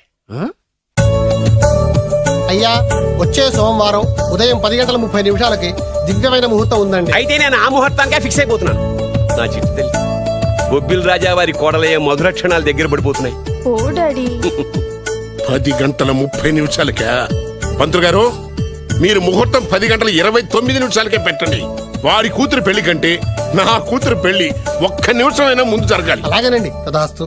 అయ్యా, వచ్చే సోమవారం ఉదయం 10:30 దివ్యమైన ముహూర్తం ఉందండి. అయితే నేను ఆ ముహూర్తానికే ఫిక్స్ అయిపోతున్నాను. నా చిట్టి తల్లి బొబ్బిల్ రాజా వారి కోడలయ్యే మధుర క్షణాలు దగ్గర పడిపోతున్నాయి. ఓ డాడీ, 10:30 పంతులు గారు, మీరు ముహూర్తం 10:29 పెట్టండి. వారి కూతురు పెళ్లి కంటే నా కూతురు పెళ్లి 1 నిమిషమైనా ముందు జరగాలి. అలాగేనండి, తదాస్తు.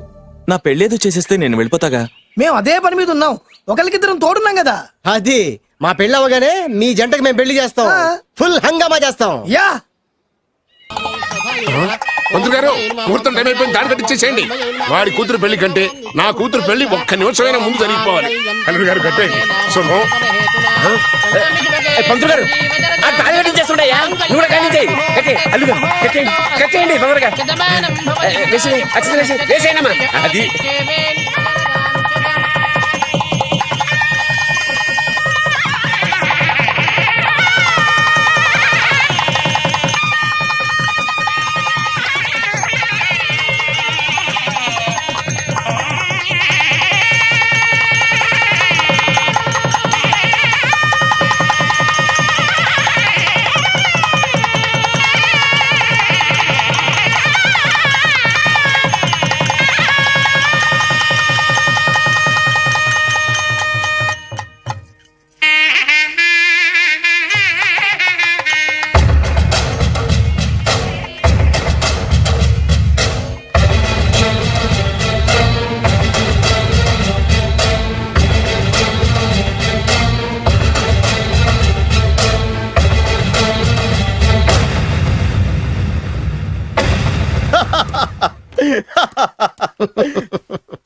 నా పెళ్ళేదో చేసేస్తే నేను వెళ్ళిపోతాగా. మేము అదే పని మీద ఉన్నాం, ఒకరికిద్దరం తోడున్నాం కదా. అది మా పెళ్ళి అవగానే మీ జంటకి మేము పెళ్లి చేస్తాం. ఫుల్ హంగామా చేస్తాం. యా పంతులు గారు, ముహూర్తం టైం అయిపోయింది, దాని కట్టించేసేయండి. వాడి కూతురు పెళ్లి కంటే నా కూతురు పెళ్లి 1 నిమిషమైనా ముందు జరిగిపోవాలి. అల్లుడు గారు కట్టేయండి. శుభం. పంతులు గారు, ఆ తాళి కట్టించేస్తుండయా, నువ్వు కూడా కట్టించేయి. అల్లుడు కట్టేయండి తొందరగా. వేసేయనమ్మా. అది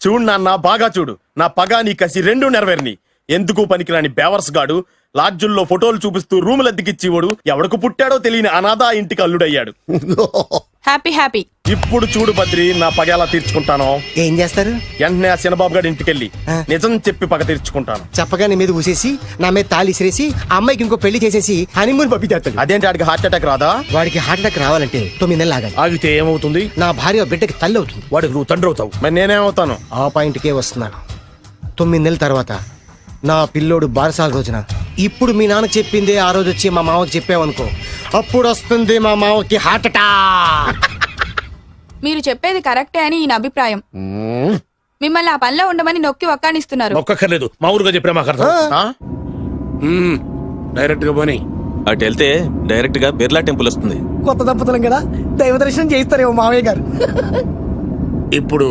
చూడు నాన్న, బాగా చూడు. నా పగ నీ కసి రెండు నెరవేరిని. ఎందుకు పనికిరాని బేవర్స్ గాడు లాడ్జుల్లో ఫోటోలు చూపిస్తూ రూములు అద్దెకిచ్చివాడు ఎవడకు పుట్టాడో తెలియని అనాథ ఇంటికి అల్లుడయ్యాడు. Happy happy. ఇప్పుడు చూడు బద్రి, నా పగ ఎలా తీర్చుకుంటానో. ఏం చేస్తారు? వెంటనే ఆ చిన్నబాబు గారి ఇంటికెళ్ళి నిజం చెప్పి పగ తీర్చుకుంటాను. చెప్పగా నీ మీద ఊసేసి నా మీద తాళి ఇసిరేసి ఆ అమ్మాయికి ఇంకో పెళ్లి చేసేసి హనీమూన్ పంపించేస్తాడు. అదేంటి, వాడికి హార్ట్ అటాక్ రాదా? వాడికి హార్ట్ అటాక్ రావాలంటే 9 నెలలు ఆగాలి. ఆగితే ఏమవుతుంది? నా భార్య బిడ్డకి తల్లి అవుతుంది. వాడికి నువ్వు తండ్రి అవుతావు. మరి నేనేమవుతాను? ఆ పాయింట్కే వస్తున్నాను. 9 నెలల తర్వాత నా పిల్లోడు బారసాల రోజున ఇప్పుడు మీ నాన్న చెప్పిందే ఆ రోజు వచ్చి మా మామకి చెప్పావనుకో, అప్పుడు వస్తుంది మా మామకి హార్ట్ అటాక్. మీరు చెప్పేది కరెక్టే అని ఈయన అభిప్రాయం. మిమ్మల్ని ఆ పనిలో ఉండమని నొక్కి ఒక్కానిస్తున్నారు. ఒక్కర్లేదు, మా ఊరుగా చెప్పినా మాకు అర్థం. డైరెక్ట్ గా పోనీ. అటు వెళ్తే డైరెక్ట్ గా బిర్లా టెంపుల్ వస్తుంది. కొత్త దంపతులం కదా, దైవ దర్శనం చేయిస్తారేమో మావయ్య గారు. ఇప్పుడు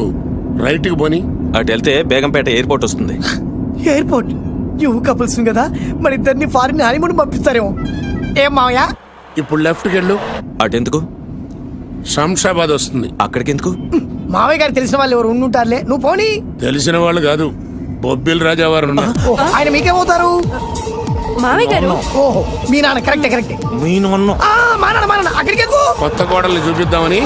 రైట్ కి పోనీ. అటు వెళ్తే బేగంపేట ఎయిర్పోర్ట్ వస్తుంది. ఎయిర్పోర్ట్ యువ కపుల్స్ కదా, మరి ఇద్దరిని ఫారిన్ హనీమూన్ పంపిస్తారేమో. ఏం మావయ్య? ఇప్పుడు లెఫ్ట్ కి వెళ్ళు. అటెందుకు? శంషాబాద్ వస్తుంది. అక్కడికి ఎందుకు? మావయ్య గారు తెలిసిన వాళ్ళు ఎవరు ఉండుంటారులే, నువ్వు పోనీ. తెలిసిన వాళ్ళు కాదు, బొబ్బిల్ రాజా వారు ఉన్నారు. ఆయన మీకేమవుతారు? మావయ్య గారు. ఓహో, మీ నాన్న. కరెక్టే కరెక్టే. మా నాన్న అక్కడికి ఎందుకు? కొత్త కోడల్ని చూపిద్దామని.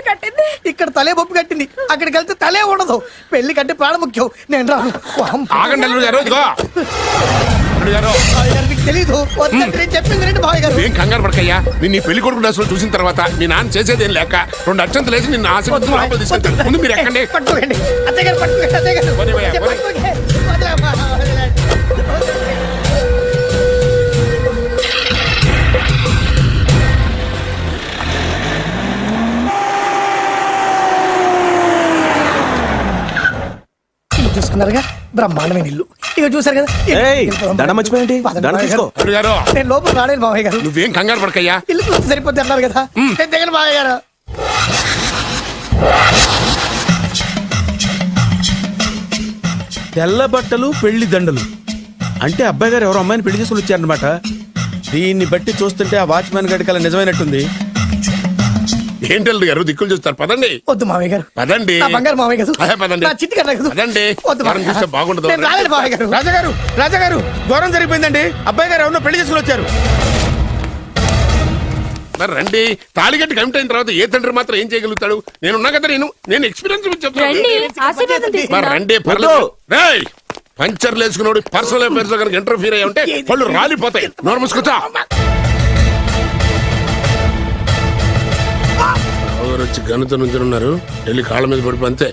కట్టింది. ఇక్కడ తలే బొప్పు కట్టింది, అక్కడికి వెళ్తే తలే ఉండదు. పెళ్లి కంటే ప్రాణం ముఖ్యం. నేను రాను. ఆగండి అల్లుడు గారు, ఇదిగో అల్లుడు గారు. మావయ్య గారు మీకు తెలీదు. వద్దంటే నేను చెప్పింది రండి మావయ్య గారు. ఏం కంగారు పడకయ్యా, నిన్ను ఈ పెళ్లి కొడుకు డ్రెస్సులు చూసిన తర్వాత మీ నాన్న చేసేదేం లేక 2 అక్షంతలు వేసి నిన్ను ఆశీర్వదించి లోపలికి తీసుకెళ్తాను. ముందు మీరు ఎక్కండి. పట్టుకోండి అత్తయ్య గారు, పట్టుకోండి అత్తయ్య గారు. పోనీ భయ్యా, పోనీ. పట్టుకోండి. వదిలేమ్మా, వదిలేండి. ఇల్లు చూసుకున్నారుగా, బ్రహ్మాండమైన ఇల్లు. ఇక చూసారు కదా, దండం మర్చిపోయండి. పదండి దండం మావయ్య తీసుకో. గారు. అల్లుడు గారు, నేను లోపల రాలేను మావయ్య గారు. నువ్వేం కంగారు పడకయ్యా. ఇల్లు చూస్తే సరిపోద్ది అన్నారు కదా, నేను దిగను మావయ్య గారు. తెల్ల బట్టలు పెళ్లి దండలు అంటే అబ్బాయి గారు ఎవరో అమ్మాయిని పెళ్లి చేసుకుని వచ్చారనమాట. దీన్ని బట్టి చూస్తుంటే ఆ వాచ్మెన్ గడి కల నిజమైనట్టుంది. ఏంటి అల్లుడు గారు దిక్కులు చూస్తారు? పదండి. వద్దు మావయ్య గారు. పదండి. నా బంగారు మావయ్య గారు. అదే పదండి. నా చిట్టి కన్నా గారు. పదండి. వద్దు వారం చూస్తే బాగుండదు. నేను రాలేను మావయ్య గారు. రాజాగారు ఘోరం జరిగిపోయిందండి. అబ్బాయి గారు ఎవరినో పెళ్లి చేసుకుని వచ్చారు. మరి రండి. తాళిగట్టి కమిట్ అయిన తర్వాత ఏ తండ్రి మాత్రం ఏం చేయగలుగుతాడు? నేనున్నా కదా, నేను ఎక్స్పీరియన్స్ చెప్తాను. మరి రండి, పర్లేదు. రేయ్, పంచర్లు వేసుకున్నాడు పర్సనల్ అఫేర్స్ లో కనుక ఇంటర్ఫీర్ అయ్యి ఉంటే వాళ్ళు రాలిపోతాయి. నోరు మూసుకొచ్చా. వచ్చి గనుత నుంచి ఉన్నారు, వెళ్ళి కాళ్ళ మీద పడిపో అంతే.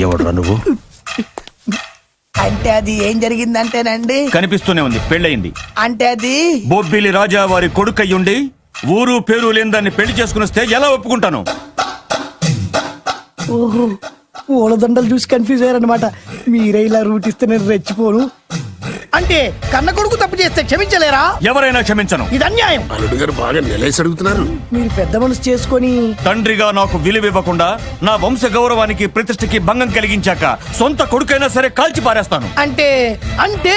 ఎవడురా నువ్వు? అంటే అది ఏం జరిగిందంటేనండి, కనిపిస్తూనే ఉంది, పెళ్ళయింది. అంటే అది బొబ్బిలి రాజా వారి కొడుకయ్యుండి ఊరు పేరు లేని దాన్ని పెళ్లి చేసుకుని వస్తే ఎలా ఒప్పుకుంటాను? ఓహో, పూలదండలు చూసి కన్ఫ్యూజ్ అయ్యారనమాట. మీరే ఇలా రూట్ ఇస్తే నేను రెచ్చిపోను. అంటే కన్న కొడుకు తప్పు చేస్తే క్షమించలేరా? ఎవరైనా క్షమించను. ఇది అన్యాయం. అల్లుడు గారు బాగా నిలేసి అడుగుతున్నారు. మీరు పెద్ద మనసు చేసుకొని తండ్రిగా నాకు విలువ ఇవ్వకుండా నా వంశ గౌరవానికి ప్రతిష్టకి భంగం కలిగించాక సొంత కొడుకైనా సరే కాల్చి పారేస్తాను. అంటే అంటే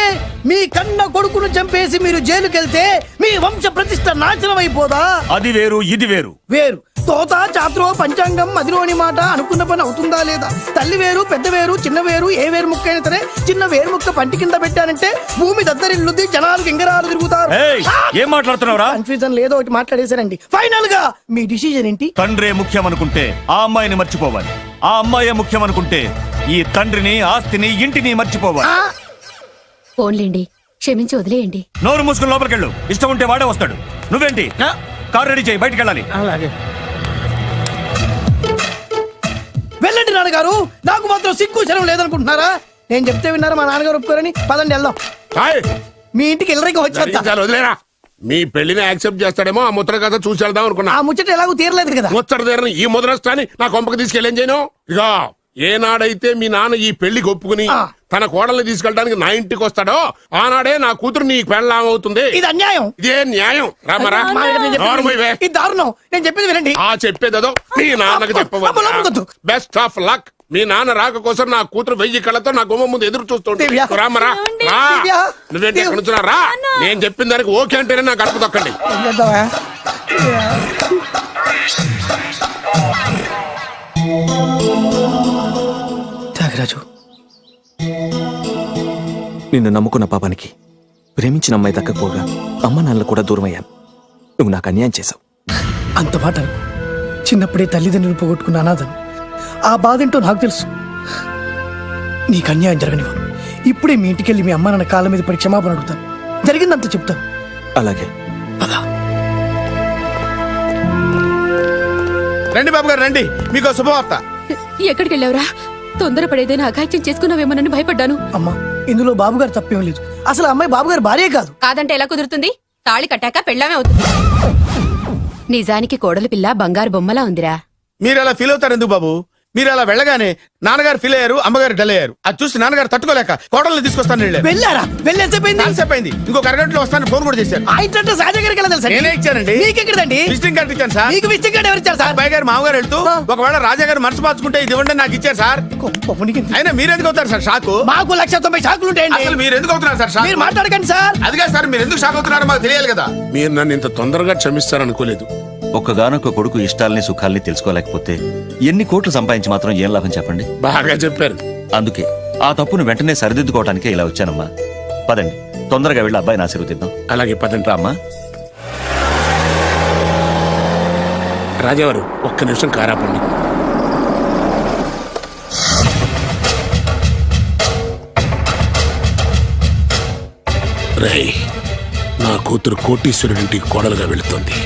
మీ కన్న కొడుకును చంపేసి మీరు జైలుకెళ్తే మీ వంశ ప్రతిష్ట నాశనం అయిపోదా? అది వేరు, ఇది వేరు. వేరు. తోత చాత్రో పంచాంగం మదిలోని మాట అనుకున్న పని అవుతుందా లేదా? తల్లి వేరు, పెద్ద వేరు, చిన్న వేరు, ఏ వేరు ముక్క అయినా సరే చిన్న వేరు ముక్క పంటి కింద పెట్టానంటే భూమి దద్దరిల్లుద్ది, జనాలు గింగరాలు తిరుగుతారు. ఏయ్, ఏం మాట్లాడుతున్నావురా? కన్ఫ్యూజన్ లేదో ఒకటి మాట్లాడేశారండి. ఫైనల్ గా మీ డిసిజన్ ఏంటి? తండ్రే ముఖ్యం అనుకుంటే ఆ అమ్మాయిని మర్చిపోవాలి. ఆ అమ్మాయే ముఖ్యం అనుకుంటే ఈ తండ్రిని, ఆస్తిని, ఇంటిని మర్చిపోవాలి. ఫోన్లేండి, క్షమించి వదిలేయండి. నోరు మూసుకుని లోపలికెళ్ళు. ఇష్టం ఉంటే వాడే వస్తాడు. నువ్వేంటి? కార్ రెడీ చేయి, బయటికి వెళ్ళాలి. అలాగే. వెళ్ళండి నాన్నగారు, నాకు మాత్రం సిగ్గు శరం లేదనుకుంటున్నారా? నేను చెప్తే విన్నారా? మా నాన్నగారు ఒప్పుకోరని. పదండి వెళ్దాం. మీ ఇంటికి ఎల్లరికి వచ్చి వదిలేరా. మీ పెళ్లిని యాక్సెప్ట్ చేస్తాడేమో ఆ ముద్ర కథ చూసి వెళ్దాం అనుకున్నా. ఆ ముచ్చట ఎలాగో తీరలేదు కదా. ముచ్చట తీరని ఈ ముద్రష్టాన్ని నా కొంపకి తీసుకెళ్ళేం చేయను. ఇక ఏనాడైతే మీ నాన్న ఈ పెళ్లికి ఒప్పుకుని తన కోడల్ని తీసుకెళ్ళడానికి నా ఇంటికి వస్తాడో ఆనాడే నా కూతురు నీ పెళ్ళాం అవుతుంది. ఇది అన్యాయం. ఇదే న్యాయం. రామరా, ఇది దారుణం. నేను చెప్పేది వినండి. ఆ చెప్పేదో మీ నాన్నకు చెప్పవచ్చు. Best of luck. మీ నాన్న రాక కోసం నా కూతురు 1000 కళ్ళతో నా గుమ్మ ముందు ఎదురు చూస్తుంటే రామరా, రా. నువ్వేంటి ఎక్కడ నుంచున్నా? రా. నేను చెప్పిన దానికి ఓకే అంటేనే నా గడప తొక్కండి. త్యాగరాజు, నిన్ను నమ్ముకున్న పాపానికి ప్రేమించిన అమ్మాయి దక్కకపోగా అమ్మ నాన్నలు కూడా దూరం అయ్యాను. నువ్వు నాకు అన్యాయం చేశావు. అంత మాట అనకు. చిన్నప్పుడే తల్లిదండ్రులు పోగొట్టుకున్న అనాథను. ఆ బాధ ఏంటో నాకు తెలుసు. నీకు అన్యాయం జరగనివ్వను. ఇప్పుడే మీ ఇంటికి వెళ్ళి మీ అమ్మ నాన్న కాళ్ళ మీద పడి క్షమాపణ అడుగుతాను. జరిగిందంత చెప్తాను. అలాగే. రండి బాబు గారు, రండి. మీకు శుభవార్త. ఎక్కడికి వెళ్ళావురా? తొందరపడేదైనా అఘాయిత్యం చేసుకున్నావేమోనని భయపడ్డాను. అమ్మా, ఇందులో బాబుగారు తప్పేం లేదు. అసలు అమ్మాయి బాబుగారు భార్యే కాదు. కాదంటే ఎలా కుదురుతుంది? తాళి కట్టాక పెళ్ళామే అవుతుంది. నిజానికి కోడలి పిల్ల బంగారు బొమ్మలా ఉందిరా. మీరు అలా ఫీల్ అవుతారు ఎందుకు బాబు? మీరు అలా వెళ్ళగానే నాన్నగారు ఫీల్ అయ్యారు, అమ్మగారు డల్ అయ్యారు. అది చూసి నాన్నగారు తట్టుకోలేక కోడల్ని తీసుకొస్తాను వెళ్ళారా? వెళ్ళేసేపోయింది. ఇంకొక అరగంటలో వస్తాను ఫోన్ కూడా చేశారు. నేనే ఇచ్చానండి. మీకెక్కడండి? విజిటింగ్ కార్డు ఇచ్చాను సార్. మీకు విజిటింగ్ కార్డు ఎవరు ఇచ్చారు సార్? అబ్బాయి గారు మామగారు వెళ్తూ ఒకవేళ రాజా గారు మనసు మార్చుకుంటే ఇది ఇవ్వండి నాకు ఇచ్చారు సార్. అయినా మీరు ఎందుకు అవుతారు సార్ షాక్? మాకు 190 షాకులు ఉంటాయండి. అసలు మీరు ఎందుకు అవుతున్నారు సార్ షాక్? మీరు మాట్లాడకండి సార్. అదిగా సార్, మీరు ఎందుకు షాక్ అవుతున్నారో మాకు తెలియాలి కదా. మీరు నన్ను ఇంత తొందరగా క్షమిస్తారనుకోలేదు. ఒక్కగానొక్క కొడుకు ఇష్టాలని సుఖాల్ని తెలుసుకోలేకపోతే ఎన్ని కోట్లు సంపాదించి మాత్రం ఏం లాభం చెప్పండి? బాగా చెప్పారు. అందుకే ఆ తప్పును వెంటనే సరిదిద్దుకోవటానికే ఇలా వచ్చానమ్మా. పదండి, తొందరగా వెళ్ళి అబ్బాయిని ఆశీర్వదిద్దాం. అలాగే పదండి. రామ్మా. రాజావారు ఒక్క నిమిషం కారాపండి. రేయ్, నా కూతురు కోటీశ్వరుడింటికి కోడలుగా వెళుతుంది.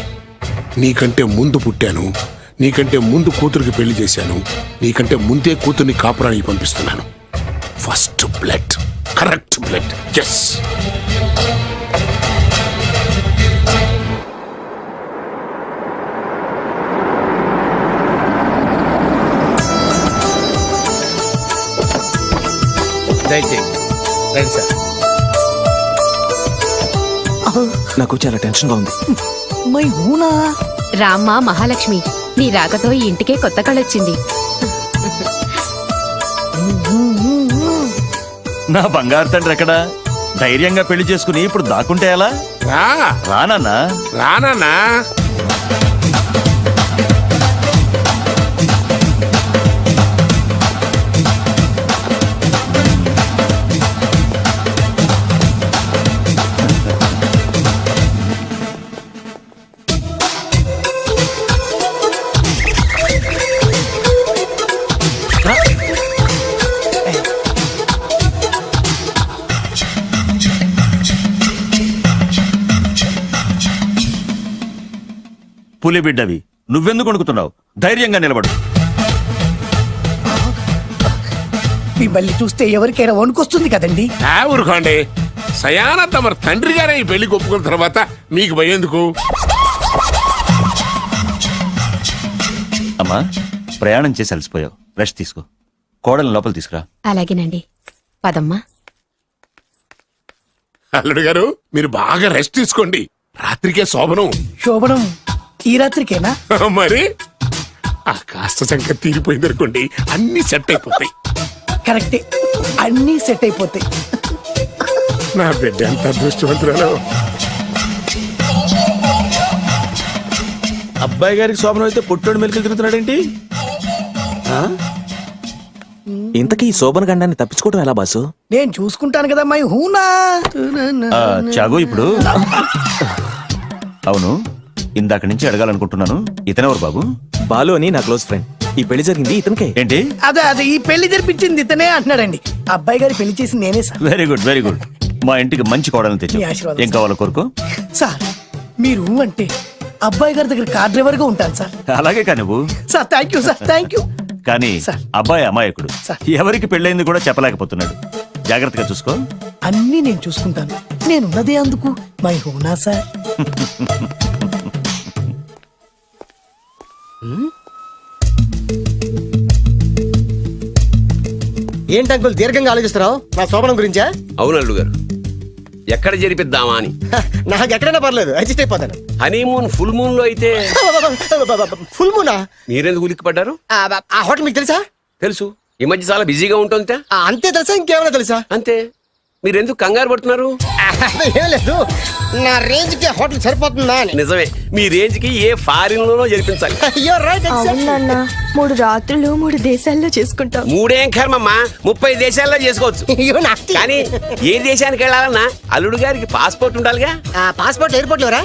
నీకంటే ముందు పుట్టాను, నీకంటే ముందు కూతురికి పెళ్లి చేశాను, నీకంటే ముందే కూతుర్ని కాపురానికి పంపిస్తున్నాను. First blood, correct blood. Yes. రండి సార్. నాకు చాలా టెన్షన్ గా ఉంది. మై హూనా రామ్మా మహాలక్ష్మి, నీ రాకతో ఈ ఇంటికే కొత్త కళొచ్చింది. నా బంగారు తండ్రి ఎక్కడా? ధైర్యంగా పెళ్లి చేసుకుని ఇప్పుడు దాక్కుంటే ఎలా? రానన్నా. రానా? పులి బిడ్డవి, నువ్వెందుకు వణుకుతున్నావు? ధైర్యంగా నిలబడు. మిమ్మల్ని చూస్తే ఎవరికైనా వణుకొస్తుంది కదండి. ఊరుకోండి. సయాన తమ తండ్రి గారే ఈ పెళ్లి ఒప్పుకున్న తర్వాత మీకు భయందుకు? అమ్మా, ప్రయాణం చేసి అలసిపోయావు, రెస్ట్ తీసుకో. కోడలు లోపల తీసుకురా. అలాగేనండి, పదమ్మా. అల్లుడు గారు, మీరు బాగా రెస్ట్ తీసుకోండి. రాత్రికే శోభనం. శోభనం ఈ రాత్రికేనా? మరి ఆ కాస్త సంఖ్య తీరిపోయింది అనుకోండి, అన్ని సెట్ అయిపోతాయి. కరెక్టే, అన్నీ సెట్ అయిపోతాయి. నా బిడ్డ ఎంత అదృష్టవంతురాలు. అబ్బాయి గారికి శోభనం అయితే పుట్టోడు మెలికలు తిరుగుతున్నాడేంటి? ఇంతకీ ఈ శోభన గండాన్ని తప్పించుకోవడం ఎలా బాసు? నేను చూసుకుంటాను కదా మై హూనా. చాగు ఇప్పుడు. అవును, ఇందాక నుంచి అడగాలనుకుంటున్నాను, ఇతనెవరు బాబు? బాలు అని నా క్లోజ్ ఫ్రెండ్. ఈ పెళ్లి జరిగింది ఇతనికే. ఏంటి? అదే ఈ పెళ్లి జరిపించింది ఇతనే అంటున్నాడండి. అబ్బాయి గారి పెళ్లి చేసింది నేనే sir. Very good, very good. మా ఇంటికి మంచి కోడలను తెచ్చు. మీ ఆశీర్వాదం ఏం కావాలో కోరుకో. సార్ మీరు అంటే అబ్బాయి గారి దగ్గర కార్ డ్రైవర్ గా ఉంటాను సార్. అలాగే కా నువ్వు. Sir thank you sir, thank you. కానీ అబ్బాయి అమాయకుడు, సార్. ఎవరికి పెళ్ళైంది కూడా చెప్పలేకపోతున్నాడు. జాగ్రత్తగా చూసుకో. అన్నీ నేను చూసుకుంటాను. నేనున్నదే అందుకు మై హూనా సార్. ఏంటి అంకుల్ దీర్ఘంగా ఆలోచిస్తున్నావు? నా శోభనం గురించా? అవును అల్లుడు గారు, ఎక్కడ జరిపిద్దామా అని. నాకు ఎక్కడైనా పర్లేదు, అడ్జస్ట్ అయిపోతాను. హనీమూన్ ఫుల్ మూన్ లో అయితే. ఫుల్ మూనా? మీరెందుకు ఉలిక్కిపడ్డారు? ఆ హోటల్ మీకు తెలుసా? తెలుసు, ఈ మధ్య చాలా బిజీగా ఉంటుంది. అంతే తెలుసా? ఇంకేమైనా తెలుసా? అంతే. మీరెందుకు కంగారు పడుతున్నారు? ఏం లేదు, నా రేంజ్ కి హోటల్ సరిపోతుందా అని. నిజమే, మీ రేంజ్ కి ఏ ఫారిన్ లోనో జరిపించాలి. అవునన్నా, 3 రాత్రులు 3 దేశాల్లో చేసుకుంటాం. 3 ఏం కర్మమ్మా, 30 దేశాల్లో చేసుకోవచ్చు. కానీ ఏ దేశానికి వెళ్ళాలన్నా అల్లుడు గారికి పాస్పోర్ట్ ఉండాలిగా. Passport airport LoRa?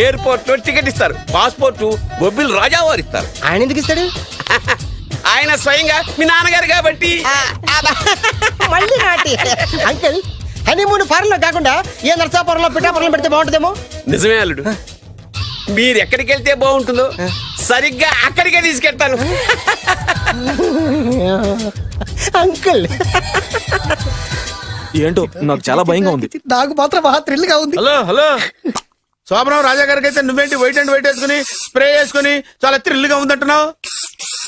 ఎయిర్పోర్ట్ లో టికెట్ ఇస్తారు, పాస్పోర్ట్ బొబ్బిల్ రాజా వారు ఇస్తారు. ఆయన ఎందుకు ఇస్తాడు? ఆయన స్వయంగా మీ నాన్నగారు కాబట్టి. మళ్ళీ నాటి అంకుల్, హనీమూన్ ఫారెన్ లో కాకుండా ఏ నర్సాపురంలో పిఠాపురంలో పెడితే బాగుంటుందేమో. నిజమే అల్లుడు, మీరు ఎక్కడికి వెళ్తే బాగుంటుందో సరిగ్గా అక్కడికే తీసుకెళ్తాను. అంకుల్ ఏంటో నాకు చాలా భయంగా ఉంది. నాకు మాత్రం బాగా థ్రిల్ గా ఉంది. హలో శోభనం రాజా గారికి అయితే నువ్వేంటి వైట్ అండ్ వైట్ వేసుకుని స్ప్రే వేసుకుని చాలా థ్రిల్ గా ఉందంటున్నావు?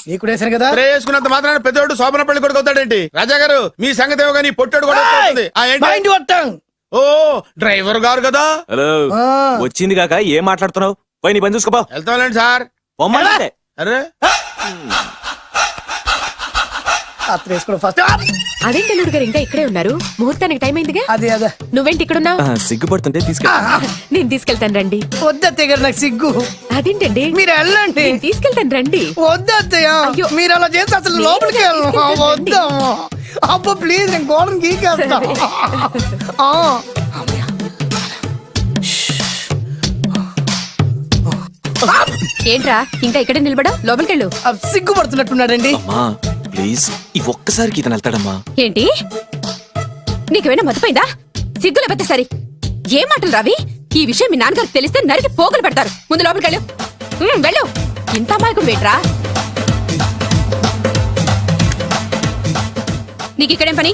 నీకు వేసారు కదా. స్ప్రే వేసుకున్నంత మాత్రాన పెద్దోడు శోభన పెళ్లి కొడుకు అవుతాడేంటి? రాజా గారు మీ సంగతి ఏమో కానీ పొట్టోడు కూడా అవుతుంది. ఓ డ్రైవర్ గారు కదా. హలో, వచ్చింది కాక ఏం మాట్లాడుతున్నావు? పోయి నీ పని చూసుకోపో. వెళ్తాంలేండి సార్. అరే అదేంటి అల్లుడు గారు ఇంకా ఇక్కడే ఉన్నారు? ముహూర్తానికి టైం అయిందిగా. అదే నువ్వేంటి ఇక్కడున్నావు? సిగ్గుపడుతుంటే తీసుకెళ్ళి. నేను తీసుకెళ్తాను రండి. వద్దత్తయ్య గారు, నాకు సిగ్గు. అదేంటండి? మీరు వెళ్ళండి. నేను తీసుకెళ్తాను రండి. వద్దత్తయ్య, మీరు అలా చేస్తే అసలు లోపలికి వెళ్ళను. వద్దాము. అబ్బా ప్లీజ్ నేను గోడను గీకేస్తా ఆ. ఏంట్రా ఇంకా ఇక్కడే నిలబడా లోపలికెళ్ళు. సిగ్గుపడుతున్నట్టున్నాడండి. అమ్మా ప్లీజ్ ఈ ఒక్కసారికి ఇతను వెళ్తాడమ్మా. ఏంటి నీకేమైనా మతిపోయిందా? సిగ్గు లేకపోతే సరి. ఏం మాటలు రావి? ఈ విషయం మీ నాన్నగారికి తెలిస్తే నరికి పోగులు పెడతారు. ముందు లోపలికెళ్ళు. వెళ్ళు. ఇంత అమాయకుడు వేట్రా? నీకు ఇక్కడేం పని?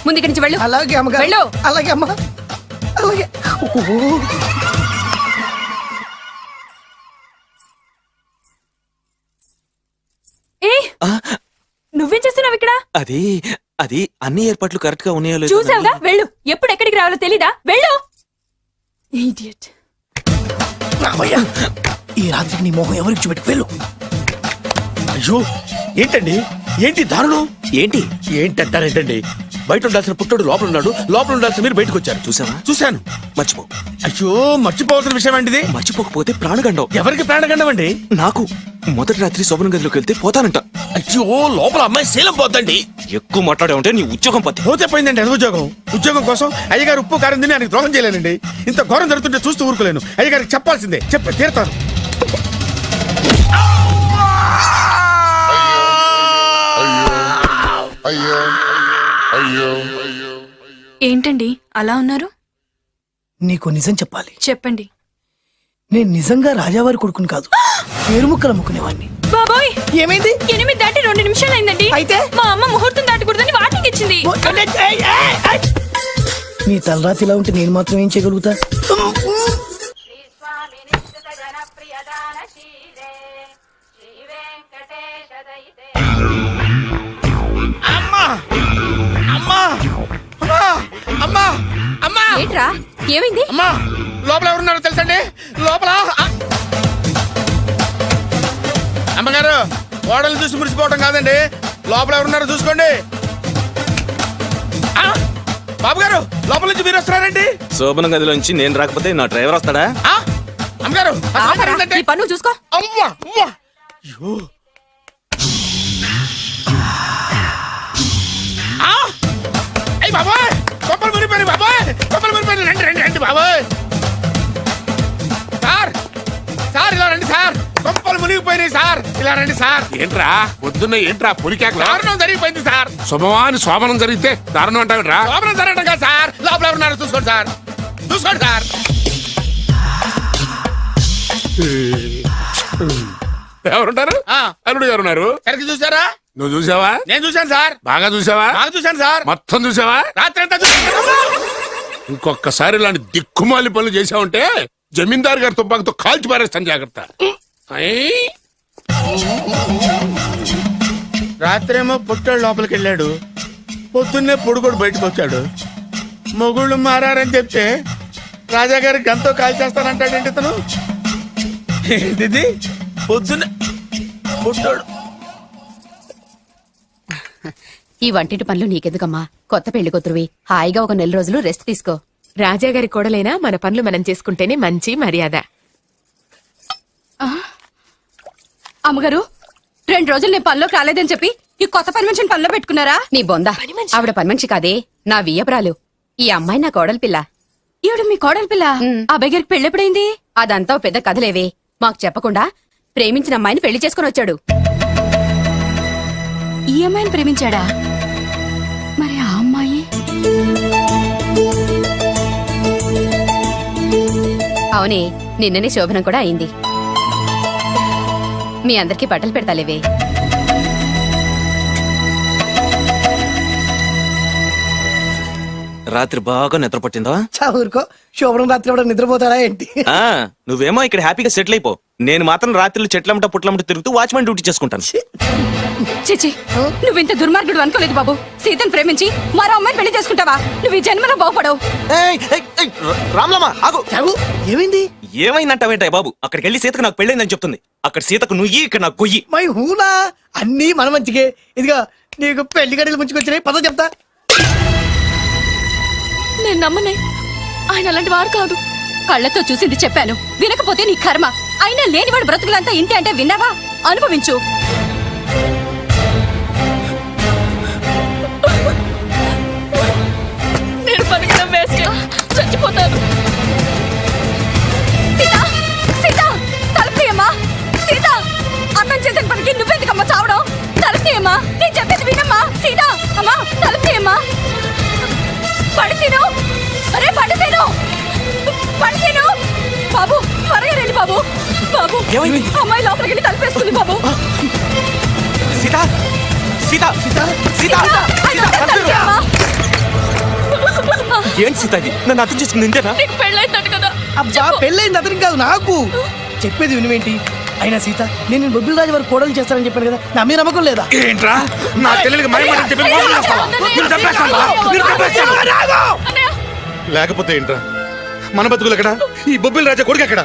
ముందు ఇక్కడి నుంచి వెళ్ళు. అలాగే అమ్మగారు. వెళ్ళు. అలాగే అమ్మా. అలాగే. నువ్వేం చేస్తున్నావు ఇక్కడ? అది అది అన్ని ఏర్పాట్లు కరెక్ట్ గా ఉన్నాయో లేదో చూసావుగా? వెళ్ళు. ఎప్పుడు ఎక్కడికి రావాలో తెలీదా? వెళ్ళు. Idiot. రామయ్య, ఈ రాత్రికి నీ మొహం ఎవరికి చూపెట్టుకు వెళ్ళు. అయ్యో ఏంటండి ఏంటి దారుణం? ఏంటి ఏంటంటారేంటండి? బయట ఉండాల్సిన పుట్టోడు లోపల ఉన్నాడు, లోపల ఉండాల్సిన మీరు బయటకు వచ్చారు. చూసావా? చూశాను. మర్చిపో. అయ్యో మర్చిపోవాల్సిన విషయం అండి. మర్చిపోకపోతే ప్రాణగండం. ఎవరికి ప్రాణగండం అండి? నాకు మొదటి రాత్రి శోభన గదిలోకి వెళ్తే పోతానంట. అయ్యో లోపల అమ్మాయి శీలం పోతండి. ఎక్కువ మాట్లాడే ఉంటే నీ ఉద్యోగం పత్తి. పోతే పోయిందండి అది ఉద్యోగం. ఉద్యోగం కోసం అయ్యగారు ఉప్పు కారం తిని ఆయనకు ద్రోహం చేయలేనండి. ఇంత ఘోరం జరుగుతుంటే చూస్తూ ఊరుకోలేను. అయ్యగారికి చెప్పాల్సిందే, చెప్పి తీరుతాను. ఏంటండి అలా ఉన్నారు? నీకు నిజం చెప్పాలి. చెప్పండి. నేను నిజంగా రాజావారి కొడుకుని కాదు, పేరుముక్కలు అమ్ముకునేవాడిని. బాబోయ్, ఏమైంది? 8 దాటి 2 నిమిషాలు అయిందండి. అయితే మా అమ్మ ముహూర్తం దాటకూడదని వాటికి ఇచ్చింది. నీ తలరాతి ఇలా ఉంటే నేను మాత్రం ఏం చేయగలుగుతా? ఏంట్రా? ఏమైంది? అమ్మా లోపల ఎవరున్నారో తెలుసండి? లోపల అమ్మగారు ఓడలు చూసి మురిసిపోవడం కాదండి, లోపల ఎవరున్నారో చూసుకోండి. బాబు గారు లోపల నుంచి మీరు వస్తున్నారండి. శోభన గదిలోంచి నేను రాకపోతే నా డ్రైవర్ వస్తాడా? అమ్మగారు ఈ పన్ను చూసుకో. అమ్మా అమ్మా అయ్యో అయ్యి బాబాయ్ కొప్పలు మునిపోయి బాబాయ్, కొప్పలు మునిపోయి. రండి రండి రండి బాబాయ్. సార్ సార్ ఇలా రండి సార్, కొంపలు మునిగిపోయినాయి సార్, ఇలా రండి సార్. ఏంట్రా పొద్దున్న ఏంట్రా పులికేక? దారుణం జరిగిపోయింది సార్. శుభమాని శోభనం జరిగితే దారుణం అంటావురా? లోపల జరగడం కాదు సార్, లోపల ఎవరున్నారో చూసుకోండి సార్, చూసుకోండి సార్. ఎవరుంటారు? అల్లుడు ఎవరున్నారు? సరిగ్గా చూసారా? నువ్వు చూసావా? నేను చూశాను సార్. బాగా చూసావా? బాగా చూశాను సార్. మొత్తం చూసావా? రాత్రి అంతా చూశాను. ఇంకొకసారి ఇలాంటి దిక్కుమాలి పనులు చేసావంటే జమీందారు గారి తుపాకుతో కాల్చి పారేస్తాను, జాగ్రత్త. రాత్రేమో పుట్టాడు లోపలికి వెళ్ళాడు, పొద్దున్నే పొడుగోడు బయటకు వచ్చాడు. మొగుళ్ళు మారని చెప్తే రాజాగారి గంతో కాల్చేస్తానంటాడేంటి ఇతను? ఏంటిది పొద్దున్నే పుట్టాడు. ఈ వంటింటి పనులు నీకెందుకమ్మా? కొత్త పెళ్లి కూతురువి, హాయిగా ఒక 4 రోజులు రెస్ట్ తీసుకో. రాజాగారి కోడలైనా మన పనులు మనం చేసుకుంటేనే మంచి మర్యాద. అమ్మగారు 2 రోజులు నేను పనిలోకి రాలేదని చెప్పి ఈ కొత్త పని మనిషిని పనిలో పెట్టుకున్నారా? నీ బొంద. ఆవిడ పని మనిషి కాదే, నా వియ్యపురాలు. ఈ అమ్మాయి నా కోడలి పిల్ల. ఈవిడ మీ కోడలి పిల్ల? అబ్బాయి గారికి పెళ్ళెప్పుడైంది? అదంతా ఓ పెద్ద కథలేవే. మాకు చెప్పకుండా ప్రేమించిన అమ్మాయిని పెళ్లి చేసుకుని వచ్చాడు. ఈ అమ్మాయిని ప్రేమించాడా? మరి ఆ అమ్మాయి? అవునే, నిన్ననే శోభనం కూడా అయింది. మీ అందరికీ బట్టలు పెడతాలేవే. రాత్రి బాగా నిద్ర పట్టిందా? ఊరుకో, శోభనం రాత్రి ఎవడ నిద్రపోతాడా ఏంటి? నువ్వేమో ఇక్కడ హ్యాపీగా సెటిల్ అయిపో. నేను మాత్రం రాత్రులు చెట్లమ్మట పుట్లమ్మట తిరుగుతూ వాచ్మెన్ డ్యూటీ చేసుకుంటాను. చిచి, నువ్వింత దుర్మార్గుడు అనుకోలేదు బాబు. సీతను ప్రేమించి మరో అమ్మాయిని పెళ్లి చేసుకుంటావా? నువ్వు ఈ జన్మలో బాగుపడవు. రామ్లమ్మా ఆగు. ఏమైంది? ఏమైందంటావేంటాయి బాబు? అక్కడికి వెళ్ళి సీతకు నాకు పెళ్ళైందని చెప్తుంది. అక్కడ సీతకు నుయ్యి, ఇక్కడ నాకు కొయ్యి. మై హూనా, అన్నీ మన మంచికే. ఇదిగా నీకు పెళ్లి గడిలు ముంచుకొచ్చినాయి, పద చెప్తా. నేను నమ్మనే, ఆయన అలాంటి వారు కాదు. కళ్ళతో చూసింది చెప్పాను, వినకపోతే నీ కర్మ. అయినా లేనివాడు బ్రతుకులంతా ఇంతే అంటే విన్నావా? అనుభవించు. బాబు త్వరగా రండి బాబు. బాబు అమ్మాయి లోపలికి వెళ్ళి తలుపేసుకుంది బాబు. సీత సీత సీత ఏంటి సీత ఇది? నన్ను అర్థం చేసుకుంది ఇంతేనా? నీకు పెళ్ళైందట కదా. అబ్బా పెళ్ళైంది అతనికి కాదు నాకు. చెప్పేది వినువేంటి? అయినా సీత నేను బొబ్బిల్ రాజు వారు కోడలు చేస్తానని చెప్పాను కదా, నా మీద నమ్మకం లేదా? ఏంట్రా నా చెల్లెలికి మహిమని చెప్పి మోసం చేస్తావా? నిన్ను చంపేస్తావా? నిన్ను చంపేస్తావా? లేకపోతే ఏంట్రా మన బతుకులు ఎక్కడ? ఈ బొబ్బిల్ రాజా కొడుకు ఎక్కడ?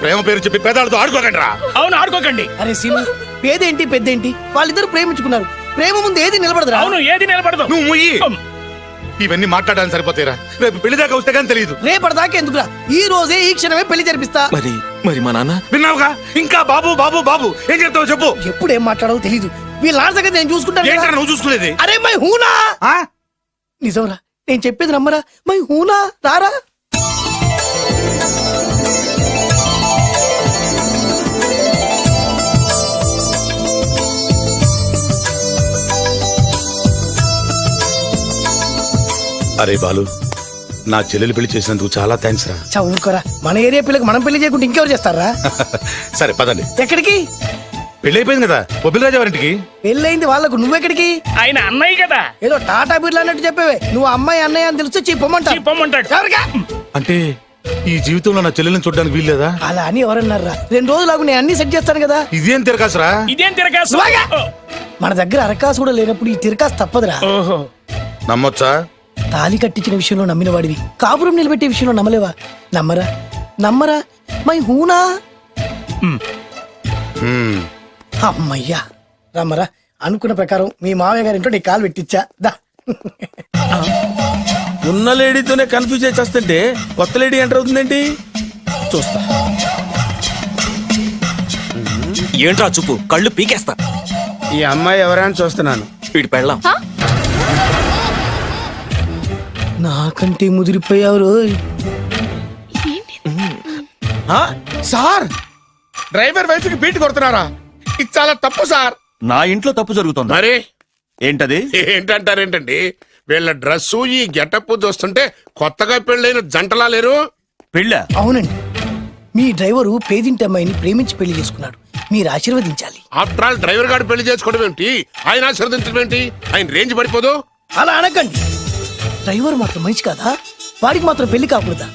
ప్రేమ పేరు చెప్పి పేదాలతో ఆడుకోకండి రా. అవును ఆడుకోకండి. అరే సీను, పేదేంటి పెద్దేంటి, వాళ్ళిద్దరు ప్రేమించుకున్నారు. ప్రేమ ముందు ఏది నిలబడదురా. అవును ఏది నిలబడదు. నువ్వు ముయ్యి. ఇవన్నీ మాట్లాడడానికి సరిపోతాయిరా. రేపు పెళ్లి దాకా వస్తే కానీ తెలియదు. రేపటిదాకా ఎందుకురా, ఈ రోజే ఈ క్షణమే పెళ్లి జరిపిస్తా. మరి మా నాన్న విన్నావుగా? ఇంకా బాబు బాబు బాబు ఏం చెప్తావు చెప్పు. ఎప్పుడు ఏం మాట్లాడాలో తెలీదు. వీళ్ళ నాన్న సంగతి నేను చూసుకుంటాను. ఏంట్రా నువ్వు చూసుకునేది? అరే మై హూనా. నిజంరా, నేను చెప్పేది నమ్మరా? మై హూనా రారా. అరే బాలు, నా చెల్లెలు పెళ్లి చేసినందుకు చాలా థ్యాంక్స్ రా. చదువుకోరా, మన ఏరియా పిల్లకి మనం పెళ్లి చేయకుండా ఇంకెవరు చేస్తారా? సరే పదండి. ఎక్కడికి? పెళ్లి అయిపోయింది కదా బొబ్బిల్ రాజా వారింటికి. పెళ్ళయింది వాళ్ళకు, నువ్వెక్కడికి? ఆయన అన్నయ్య కదా. ఏదో టాటా బిర్లా అన్నట్టు చెప్పేవే. నువ్వు అమ్మాయి అన్నయ్య అని తెలుసు పొమ్మంటాడు. ఎవరికా? అంటే ఈ జీవితంలో నా చెల్లెల్ని చూడడానికి వీల్లేదా? అలా అని ఎవరన్నారా? 2 రోజులకు నేను అన్ని సెట్ చేస్తాను కదా. ఇదేం తిరగాసురా? ఇదేం తిరగాసు? మన దగ్గర అరకాసు కూడా లేనప్పుడు ఈ తిరకాసు తప్పదురా. నమ్మొచ్చా? తాలి కట్టించిన విషయంలో నమ్మిన వాడివి, కాపురం నిలబెట్టే విషయంలో నమ్మలేవా? నమ్మరా నమ్మరా మై హూనా. అమ్మయ్యా రమ్మరా. అనుకున్న ప్రకారం మీ మావయ్య గారింట్లో నీ కాలు పెట్టించా దా. ఉన్న లేడీతోనే కన్ఫ్యూజ్ చేస్తుంటే కొత్త లేడీ ఎంటర్ అవుతుందేంటి? చూస్తా. ఏంట్రా చూపు, కళ్ళు పీకేస్తా. ఈ అమ్మాయి ఎవరైనా చూస్తున్నాను. వీడి పెళ్ళాం. నాకంటే ముదిరిపోయావు రోయ్. సార్, డ్రైవర్ వైఫ్ కి బీట్ కొడుతున్నారా? ఇది చాలా తప్పు సార్. నా ఇంట్లో తప్పు జరుగుతుంది. మరి ఏంటది? ఏంటంటారేంటండి? వీళ్ళ డ్రెస్సు ఈ గెటప్ చూస్తుంటే కొత్తగా పెళ్ళైన జంటలా లేరు. పెళ్ళా? అవునండి, మీ డ్రైవరు పేదింటి అమ్మాయిని ప్రేమించి పెళ్లి చేసుకున్నాడు. మీరు ఆశీర్వదించాలి. ఆఫ్టర్ ఆల్ డ్రైవర్ గారు పెళ్లి చేసుకోవడం ఏంటి, ఆయన ఆశీర్వదించడం ఏంటి? ఆయన రేంజ్ పడిపోదు. అలా అనకండి. డ్రైవర్ మాత్రం మనిషి కాదా? వాడికి మాత్రం పెళ్లి కాకూడదా?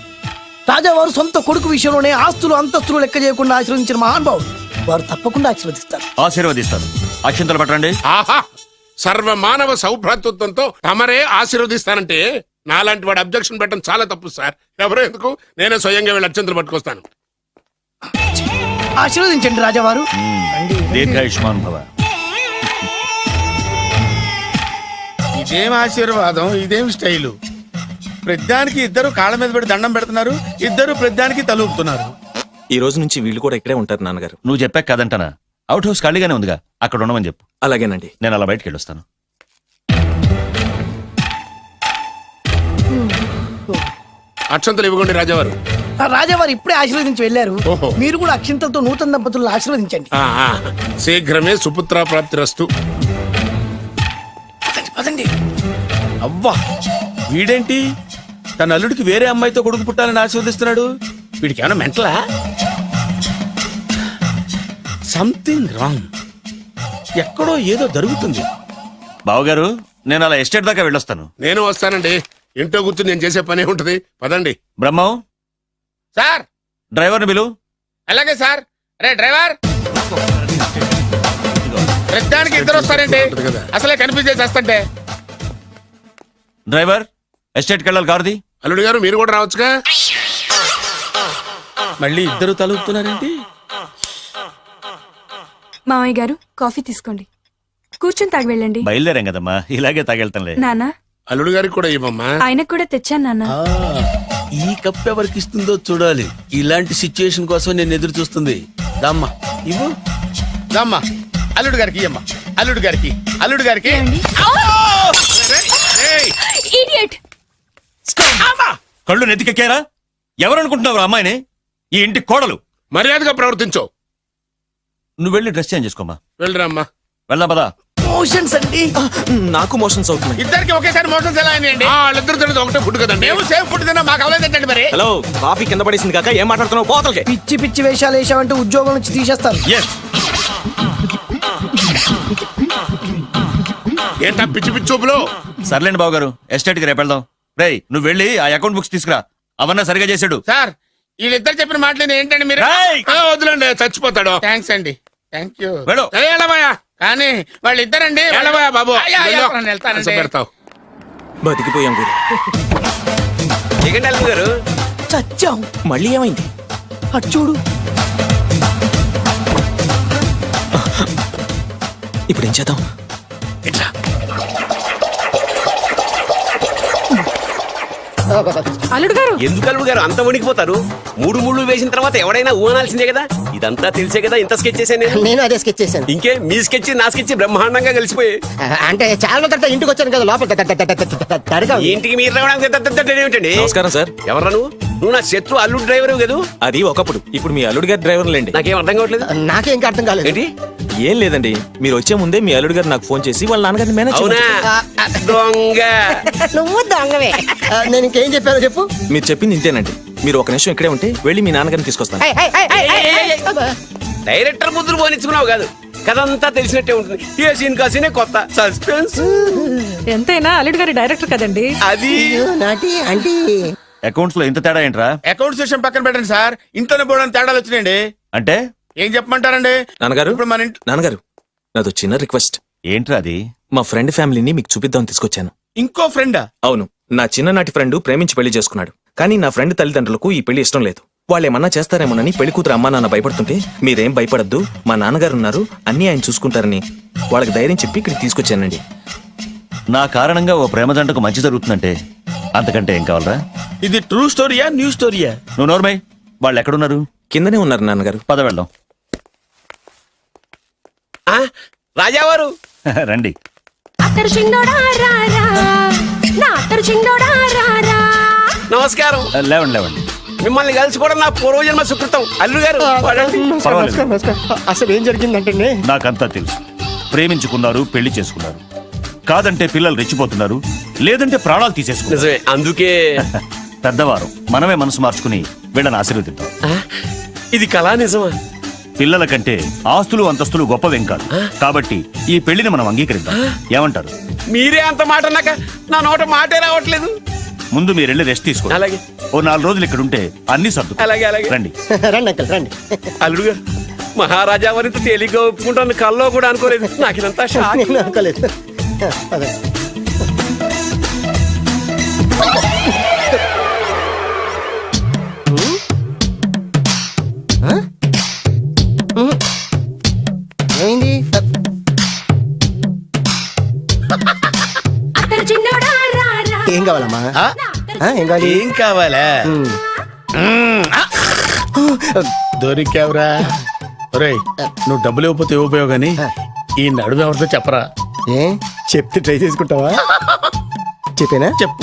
రాజావారు సొంత కొడుకు విషయంలోనే ఆస్తులు అంతస్తులు లెక్క చేయకుండా ఆశీర్వదించిన మహానుభావుడు. వారు తప్పకుండా ఆశీర్వదిస్తారు. ఆశీర్వదిస్తాను. అక్షంతలు పట్టండి. ఆహా, సర్వ మానవ సౌభ్రాతృత్వంతో తమరే ఆశీర్వదిస్తానంటే నాలాంటి వాడు అబ్జెక్షన్ పెట్టడం చాలా తప్పు సార్. ఎవరో ఎందుకు, నేనే స్వయంగా వీళ్ళ అత్యంతలు పట్టుకొస్తాను. ఆశీర్వదించండి రాజావారు. దీర్ఘాయుష్మాన్ భవ. ఇదేం ఆశీర్వాదం, ఇదేం స్టైలు? ప్రతిదానికి ఇద్దరు కాళ్ళ మీద పెట్టి దండం పెడుతున్నారు, ఇద్దరు ప్రతిదానికి తలూపుతున్నారు. ఈ రోజు నుంచి వీళ్ళు కూడా ఇక్కడే ఉంటారు నాన్నగారు. నువ్వు చెప్పాక కాదంటానా? అవుట్ హౌస్ ఖాళీగానే ఉందిగా, అక్కడ ఉండమని చెప్పు. అలాగేనండి. నేను అలా బయటకు వెళ్ళొస్తాను. అక్షంతలు ఇవ్వకండి రాజావారు. రాజావారు ఇప్పుడే ఆశీర్వదించి వెళ్ళారు. ఓహో. మీరు కూడా అక్షింతలతో నూతన దంపతులను ఆశీర్వదించండి. శీఘ్రమే సుపుత్ర ప్రాప్తిరస్తు. పదండి. అవ్వా, వీడేంటి తన అల్లుడికి వేరే అమ్మాయితో కొడుకు పుట్టాలని ఆశీర్వదిస్తున్నాడు? వీడికి ఏమైనా మెంటలా? Something wrong. ఎక్కడో ఏదో జరుగుతుంది. బావగారు, నేను అలా ఎస్టేట్ దాకా వెళ్ళొస్తాను. నేను వస్తానండి. ఇంట్లో కూర్చొని నేను చేసే పనే ఉంటది. పదండి. బ్రహ్మం సార్, డ్రైవర్ని పిలు. అలాగే సార్. అరే డ్రైవర్, ప్రతిదానికి ఇద్దరు వస్తారండి. అసలే కన్ఫ్యూజ్ చేసేస్తంటే. డ్రైవర్, ఎస్టేట్కి వెళ్ళాలి, కారుది. అల్లుడు గారు మీరు కూడా రావచ్చుగా. మళ్ళీ ఇద్దరు తలుపుతున్నారేంటి? మామయ్య గారు కాఫీ తీసుకోండి, కూర్చొని తాగి వెళ్ళండి. బయలుదేరాం కదమ్మా, ఇలాగే తాగెళ్తానులే. నానా, అల్లుడు గారికి కూడా ఇవ్వమ్మా. ఆయనకు కూడా తెచ్చాను నాన్న. ఈ కప్ ఎవరికి ఇస్తుందో చూడాలి. ఇలాంటి సిచ్యుయేషన్ కోసం నేను ఎదురు చూస్తుంది. దామ్మా ఇవ్వు, దామ్మా. అల్లుడు గారికి ఇయ్యమ్మా. అల్లుడు గారికి, అల్లుడు గారికి. ఇడియట్. కళ్ళు నెత్తికెక్కారా? ఎవరనుకుంటున్నావు అమ్మాయిని? ఈ ఇంటి కోడలు. మర్యాదగా ప్రవర్తించో. నువ్వు వెళ్ళి డ్రెస్ చేంజ్ చేసుకోమా. వెళ్ళరామ్మా. వెళ్దాం పదా. మోషన్స్ అండి. నాకు మోషన్స్ అవుతున్నాయి. ఇద్దరికి ఒకేసారి మోషన్స్ ఎలా అయినాయండి? వాళ్ళిద్దరు తినదు ఒకటే ఫుడ్ కదండి. మేము సేమ్ ఫుడ్ తిన్నా మాకు అవలేదండి మరి. హలో, కాఫీ కింద పడేసింది కాక ఏం మాట్లాడుతున్నావు? పోతలకి. పిచ్చి పిచ్చి వేషాలు వేసామంటే ఉద్యోగం నుంచి తీసేస్తారు. ఏంటా పిచ్చి పిచ్చి చూపులు? సర్లేండి బాబు గారు, ఎస్టేట్ కి రేపు వెళ్దాం. రేయ్, నువ్వు వెళ్ళి ఆ అకౌంట్ బుక్స్ తీసుకురా. అవన్నా సరిగా చేసాడు. సార్ వీళ్ళిద్దరు చెప్పిన మాటలు ఏంటండి మీరు? వద్దులండి, చచ్చిపోతాడు. థ్యాంక్స్ అండి, థ్యాంక్ యూ. వెళ్ళబోయా కానీ వాళ్ళిద్దరండి. వెళ్ళబోయా బాబు, పెడతావు. బతికిపోయాం గురు. ఎగండి అల్లు గారు. చచ్చాం. మళ్ళీ ఏమైంది? అటు చూడు. ఇప్పుడు ఏం చేద్దాం? అల్లుడు గారు, ఎందుకు అల్లుడు గారు అంత వణికిపోతారు? మూడు ముళ్ళు వేసిన తర్వాత ఎవడైనా ఊనాల్సిందే కదా. ఇదంతా తెలిసే కదా ఇంత స్కెచ్ చేశాను నేను అదే స్కెచ్ చేశాను. ఇంకే మీ స్కెచ్ నా స్కెచ్ బ్రహ్మాండంగా కలిసిపోయి. అంటే చాలా రోజుల తర్వాత ఇంటికి వచ్చాను కదా, లోపల ఇంటికి మీరు రావడానికి ఏమిటండి? నమస్కారం సార్. ఎవరా నువ్వు నా శత్రు అల్లుడు డ్రైవర్ కదా? అది ఒకప్పుడు. ఇప్పుడు మీ అల్లుడు గారి డ్రైవర్ లేండి. నాకేం అర్థం కావట్లేదు. నాకే ఇంకా అర్థం కాలేదు. ఏంటి? ఏం లేదండి, మీరు వచ్చే ముందే మీ అల్లుడు గారు నాకు ఫోన్ చేసి వాళ్ళ నాన్నగారిని మేనేజ్ అవునా? దొంగ. నువ్వు దొంగవే. నేను ఇంకేం చెప్పానో చెప్పు. మీరు చెప్పింది ఇంతేనండి. మీరు ఒక నిమిషం ఇక్కడే ఉంటే వెళ్ళి మీ నాన్నగారిని తీసుకొస్తాను. డైరెక్టర్ ముద్దులు పోనిచ్చుకున్నావు కాదు, కథంతా తెలిసినట్టే ఉంటుంది. ఏ సీన్ కా సీనే కొత్త సస్పెన్స్. ఎంతైనా అల్లుడు గారి డైరెక్టర్ కదండి. అది నాటి అంటే అకౌంట్స్ లో ఇంత తేడా ఏంట్రా? అకౌంట్స్ విషయం పక్కన పెట్టండి సార్, ఇంట్లోనే పోవడానికి తేడాలు వచ్చినాయండి. అంటే ఏం చెప్పమంటారండి? నాన్నగారు, ఇప్పుడు మన ఇంట్లో నాన్నగారు, నాదో చిన్న రిక్వెస్ట్. ఏంట్రా అది? మా ఫ్రెండ్ ఫ్యామిలీని మీకు చూపిద్దామని తీసుకొచ్చాను. ఇంకో ఫ్రెండా? అవును, నా చిన్ననాటి ఫ్రెండ్ ప్రేమించి పెళ్లి చేసుకున్నాడు. కానీ నా ఫ్రెండ్ తల్లిదండ్రులకు ఈ పెళ్లి ఇష్టం లేదు. వాళ్ళేమన్నా చేస్తారేమోనని పెళ్లి కూతురు అమ్మా నాన్న భయపడుతుంటే, మీరేం భయపడద్దు, మా నాన్నగారు ఉన్నారు, అన్నీ ఆయన చూసుకుంటారని వాళ్ళకి ధైర్యం చెప్పి ఇక్కడికి తీసుకొచ్చానండి. నా కారణంగా ఓ ప్రేమ జంటకు మంచి జరుగుతుందంటే అంతకంటే ఏం కావాలరా? ఇది ట్రూ స్టోరీయా న్యూ స్టోరీయా? నువ్వు నోర్మై, వాళ్ళు ఎక్కడున్నారు? కిందనే ఉన్నారు నాన్నగారు. పద వెళ్దాం. రాజావారు రండి. నమస్కారం. లేవండి లేవండి. మిమ్మల్ని కలుసుకోవడం నా పూర్వజన్మ సుకృతం. అల్లు గారు అసలు ఏం జరిగిందంటే నాకంతా తెలుసు. ప్రేమించుకున్నారు, పెళ్లి చేసుకున్నారు. కాదంటే పిల్లలు రెచ్చిపోతున్నారు, లేదంటే ప్రాణాలు తీసేసుకున్నారు. నిజమే, అందుకే పెద్దవారు మనమే మనసు మార్చుకుని వీళ్ళని ఆశీర్వదిద్దాం. ఇది కళా నిజమా? పిల్లల కంటే ఆస్తులు అంతస్తులు గొప్పవేం కాదు. కాబట్టి ఈ పెళ్లిని మనం అంగీకరిద్దాం. ఏమంటారు? మీరే అంత మాట అన్నాక నా నోట మాటే రావట్లేదు. ముందు మీరు వెళ్ళి రెస్ట్ తీసుకోండి. అలాగే. ఓ 4 రోజులు ఇక్కడ ఉంటే అన్ని సర్దు. అలాగే అలాగే. రండి రండి అంకల్ రండి. అల్లుడు గారు, మహారాజా వారితో తేలిగ్గా ఒప్పుకుంటాను కల్లో కూడా అనుకోలేదు. నాకు ఇదంతా షాక్. నేను అనుకోలేదు. అదే. ఏమైంది? ఏం కావాలమ్మా? ఏం కావాలి? ఏం కావాలా? దొరికావురా. ఒరేయ్, నువ్వు డబ్బులు ఇవ్వకపోతే ఇవ్వబోయావు గానీ ఈ నడుము ఎవరితో చెప్పరా. ఏ చెప్తే ట్రై చేసుకుంటావా? చెప్పేనా? చెప్పు.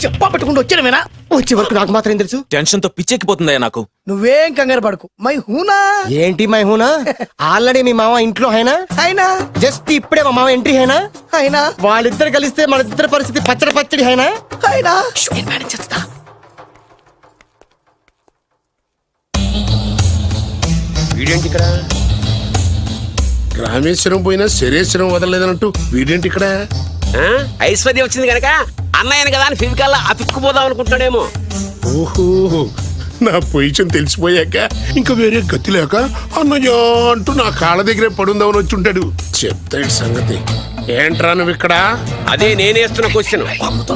చెప్పా పెట్టుకుంటూ వచ్చాను. వచ్చే వరకు నాకు మాత్రం ఏం తెలుసు? టెన్షన్ తో పిచ్చెక్కిపోతుందయ్యా నాకు. నువ్వేం కంగారు పడకు. మై హూనా. ఏంటి మై హూనా? ఆల్రెడీ మీ మామ ఇంట్లో అయినా అయినా జస్ట్ ఇప్పుడే మా మామ ఎంట్రీ అయినా అయినా వాళ్ళిద్దరు కలిస్తే మన ఇద్దరు పరిస్థితి పచ్చడి పచ్చడి అయినా అయినా వీడేంటి ఇక్కడ? రామేశ్వరం పోయినా శరేశ్వరం వదలలేదన్నట్టు వీడేంటి ఇక్కడ? ఐశ్వర్యం వచ్చింది కనుక అన్నయ్యను కదా అని ఫిజికల్లా అతుక్కుపోదాం అనుకుంటాడేమో. ఓహో, నా పొజిషన్ తెలిసిపోయాక ఇంకా వేరే గతి లేక అన్నయ్య అంటూ నా కాళ్ళ దగ్గరే పడుందామని వచ్చి ఉంటాడు. చెప్తాడు సంగతి. ఏంట్రా నువ్వు ఇక్కడ? అదే నేనేస్తున్న క్వశ్చన్.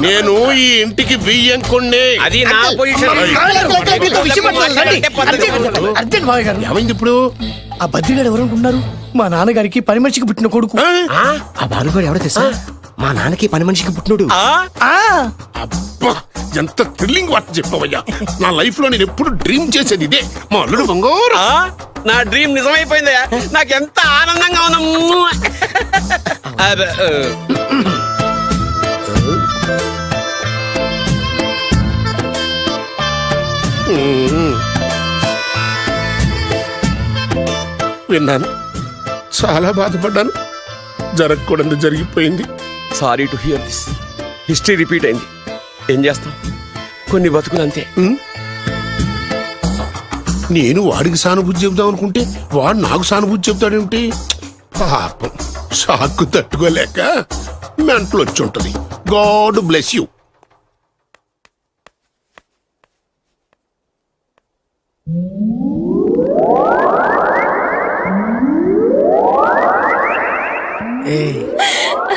నేను ఈ ఇంటికి బియ్యంకొండే. అది నా పొజిషన్. ఏమైంది ఇప్పుడు? ఆ బద్రిగాడు ఎవరు అనుకుంటున్నారు? మా నాన్నగారికి పని మనిషికి పుట్టిన కొడుకు. ఆ బాలుగాడు ఎవడో తెలుసా? మా నాన్నకి పని మనిషికి పుట్టినోడు. అబ్బా, ఎంత థ్రిల్లింగ్ వార్త చెప్పవయ్యా. నా లైఫ్ లో నేను ఎప్పుడు డ్రీమ్ చేసేది ఇదే. మా అల్లుడు బంగారు. నా డ్రీమ్ నిజమైపోయిందయ్యా. నాకెంత ఆనందంగా ఉన్నా. విన్నాను, చాలా బాధపడ్డాను. జరగకూడదు జరిగిపోయింది. Sorry to hear this. History repeat అయింది. ఏం చేస్తాం, కొన్ని బతుకులు అంతే. నేను వాడికి సానుభూతి చెబుదాం అనుకుంటే వాడు నాకు సానుభూతి చెబుతాడేమిటి? పాపం, షాక్కు తట్టుకోలేక మెంటలు వచ్చి ఉంటది. God bless you.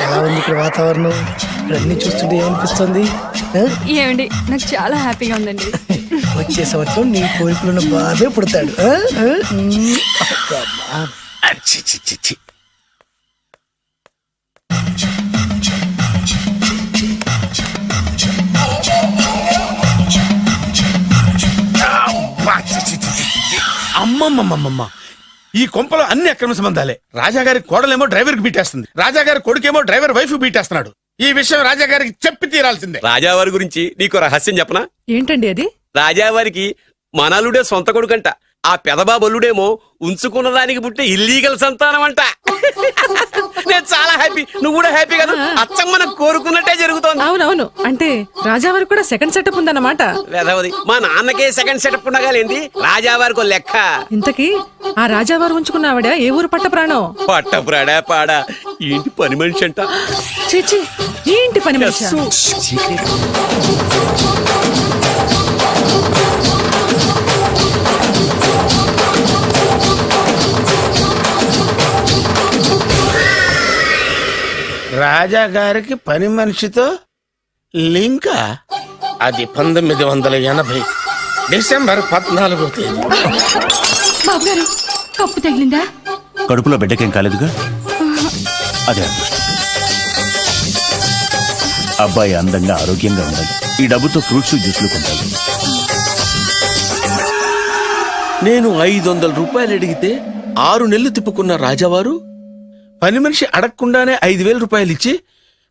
ఎలా ఉంది ఇక్కడ వాతావరణం? ఇక్కడ అన్ని చూస్తుంటే ఏమనిపిస్తుంది? ఏమండి, నాకు చాలా హ్యాపీగా ఉందండి. వచ్చే సంవత్సరం నీ కోరికలను బాధే పుడతాడు. అమ్మమ్మమ్మమ్మ, ఈ కొంపలో అన్ని అక్రమ సంబంధాలే. రాజాగారి కోడలేమో డ్రైవర్ కి బీటేస్తుంది, రాజాగారి కొడుకేమో డ్రైవర్ వైఫ్ బీటేస్తున్నాడు. ఈ విషయం రాజాగారికి చెప్పి తీరాల్సిందే. రాజావారి గురించి నీకు రహస్యం చెప్పనా? ఏంటండి అది? రాజావారికి మనలుడే సొంత కొడుకంట. ఆ పెదబాబల్లుడేమో ఉంచుకున్న దానికి పుట్టే ఇల్లీగల్ సంతానం అంట. నేను చాలా హ్యాపీ, నువ్వు కూడా హ్యాపీ కదా? అచ్చం మనం కోరుకున్నట్టే జరుగుతోంది. అవునవును, అంటే రాజావారికి కూడా సెకండ్ సెటప్ ఉందన్నమాట. వేదవది, మా నాన్నకే సెకండ్ సెటప్ ఉండగాలేంది, రాజావారికి ఓ లెక్క. ఇంతకీ ఆ రాజావారు ఉంచుకున్న ఆవిడ ఏ ఊరు పట్ట ప్రాణం? పట్టపురాడా పాడా, ఏంటి పని మనిషి అంట. చీచి, ఏంటి పని మనిషి? రాజాగారికి పని మనిషితో లింకా? అది 1980 డిసెంబర్ 14వ తేదీ. బాబు గారు, కప్పు తగిలిందా? కడుపులో బిడ్డకేం కాలేదుగా? అదే అదృష్టం. అబ్బాయి అందంగా ఆరోగ్యంగా ఉండాలి. ఈ డబ్బుతో ఫ్రూట్స్ జ్యూస్లు కొంటాను. నేను 500 రూపాయలు అడిగితే 6 నెలలు తిప్పుకున్న రాజావారు పని మనిషి అడగకుండానే 5,000 రూపాయలు ఇచ్చి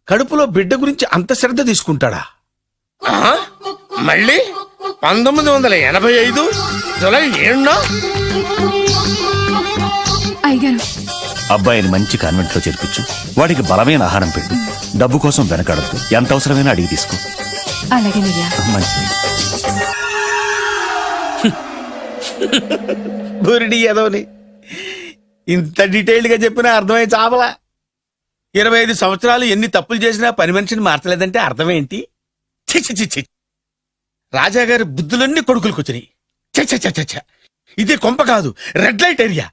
కడుపులో బిడ్డ గురించి అంత శ్రద్ధ తీసుకుంటాడా? మళ్ళీ 1985 జూలై 7న అయ్యగారు, అబ్బాయిని మంచి కాన్వెంట్ లో చేర్పించు. వాడికి బలమైన ఆహారం పెట్టు. డబ్బు కోసం వెనకాడద్దు. ఎంత అవసరమైనా అడిగి తీసుకో. అలాగేనయ్యా. మంచిది. బురిడి ఏదోని ఇంత డీటెయిల్డ్ గా చెప్పినా అర్థమై చావలా. 25 సంవత్సరాలు ఎన్ని తప్పులు చేసినా పని మనిషిని మార్చలేదంటే అర్థమేంటి? చి రాజాగారి బుద్ధులన్నీ కొడుకులకు వచ్చినాయి. చ ఇది కొంప కాదు, రెడ్ లైట్ ఏరియా.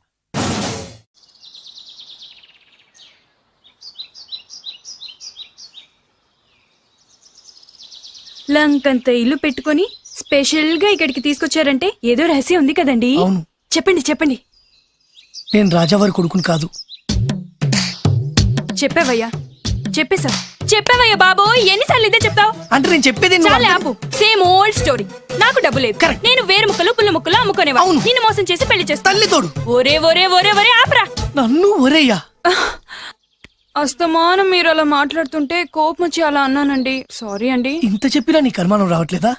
లంకంత ఇల్లు పెట్టుకొని స్పెషల్ గా ఇక్కడికి తీసుకొచ్చారంటే ఏదో రహస్యం ఉంది కదండి? అవును. చెప్పండి చెప్పండి. నేను రాజావారి కొడుకుని కాదు. చెప్పావయ్యా, చెప్పావయ్యా బాబు, ఎన్నిసార్లు ఇదే చెప్తావు? అంటే నేను చెప్పేది నువ్వు చాలా అర్థం- ఆపు. Same old story. నాకు డబ్బు లేదు, నేను వేరు ముక్కలు పుల్ల ముక్కలు అమ్ముకునేవా? నిన్ను మోసం చేసి పెళ్లి చేస్తా. తల్లి తోడు. ఒరే ఒరే ఒరే ఒరే ఆపరా. నన్ను ఒరేయ్యా. అస్తమానం మీరు అలా మాట్లాడుతుంటే కోపం వచ్చి అలా అన్నానండి. సారీ అండి. ఇంత చెప్పినా నీకు అనుమానం రావట్లేదా?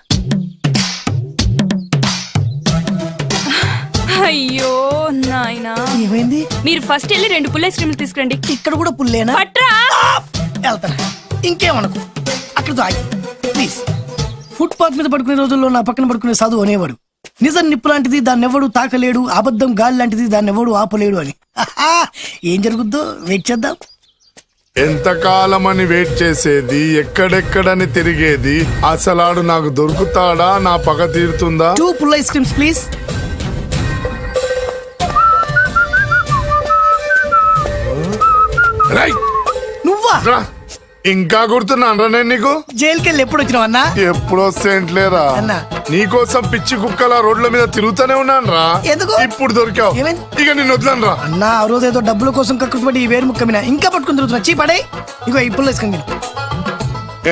అయ్యో నాయనా, ఏమైంది? మీరు ఫస్ట్ వెళ్ళి 2 పుల్ల ఐస్ క్రీమ్లు తీసుకురండి. ఇక్కడ కూడా పుల్లేనా? పట్రా. వెళ్తాను. ఇంకేమనుకో, అక్కడ ఆగి ప్లీజ్. ఫుట్పాత్ మీద పడుకునే రోజుల్లో నా పక్కన పడుకునే సాధు అనేవాడు, నిజం నిప్పు లాంటిది దాన్ని ఎవడు తాకలేడు, అబద్ధం గాలి లాంటిది దాన్ని ఎవడు ఆపలేడు అని. ఏం జరుగుద్దో వెయిట్ చేద్దాం. ఎంతకాలమని వెయిట్ చేసేది, ఎక్కడెక్కడని తిరిగేది, అసలాడు నాకు దొరుకుతాడా, నా పగ తీరుతుందా? 2 పుల్ల ఐస్ క్రీమ్స్ ప్లీజ్. నువ్వా? ఇంకా గుర్తున్నాను నేను నీకు. జైలుకి వెళ్ళి ఎప్పుడు వచ్చినావు అన్నా? ఎప్పుడు వస్తేంట్లేరా అన్నా. నీకోసం పిచ్చి కుక్కల రోడ్ల మీద తిరుగుతూనే ఉన్నాను రా. ఎందుకు? ఇప్పుడు దొరికావు, ఇక నిన్ను వదలను రా. అన్నా, ఆ రోజు ఏదో డబ్బుల కోసం కక్కుపడి ఈ వేరు ముక్క మీద ఇంకా పట్టుకుని తిరుగుతున్నా. చీ పడే. ఇగో ఇప్పుడు వేసుకుని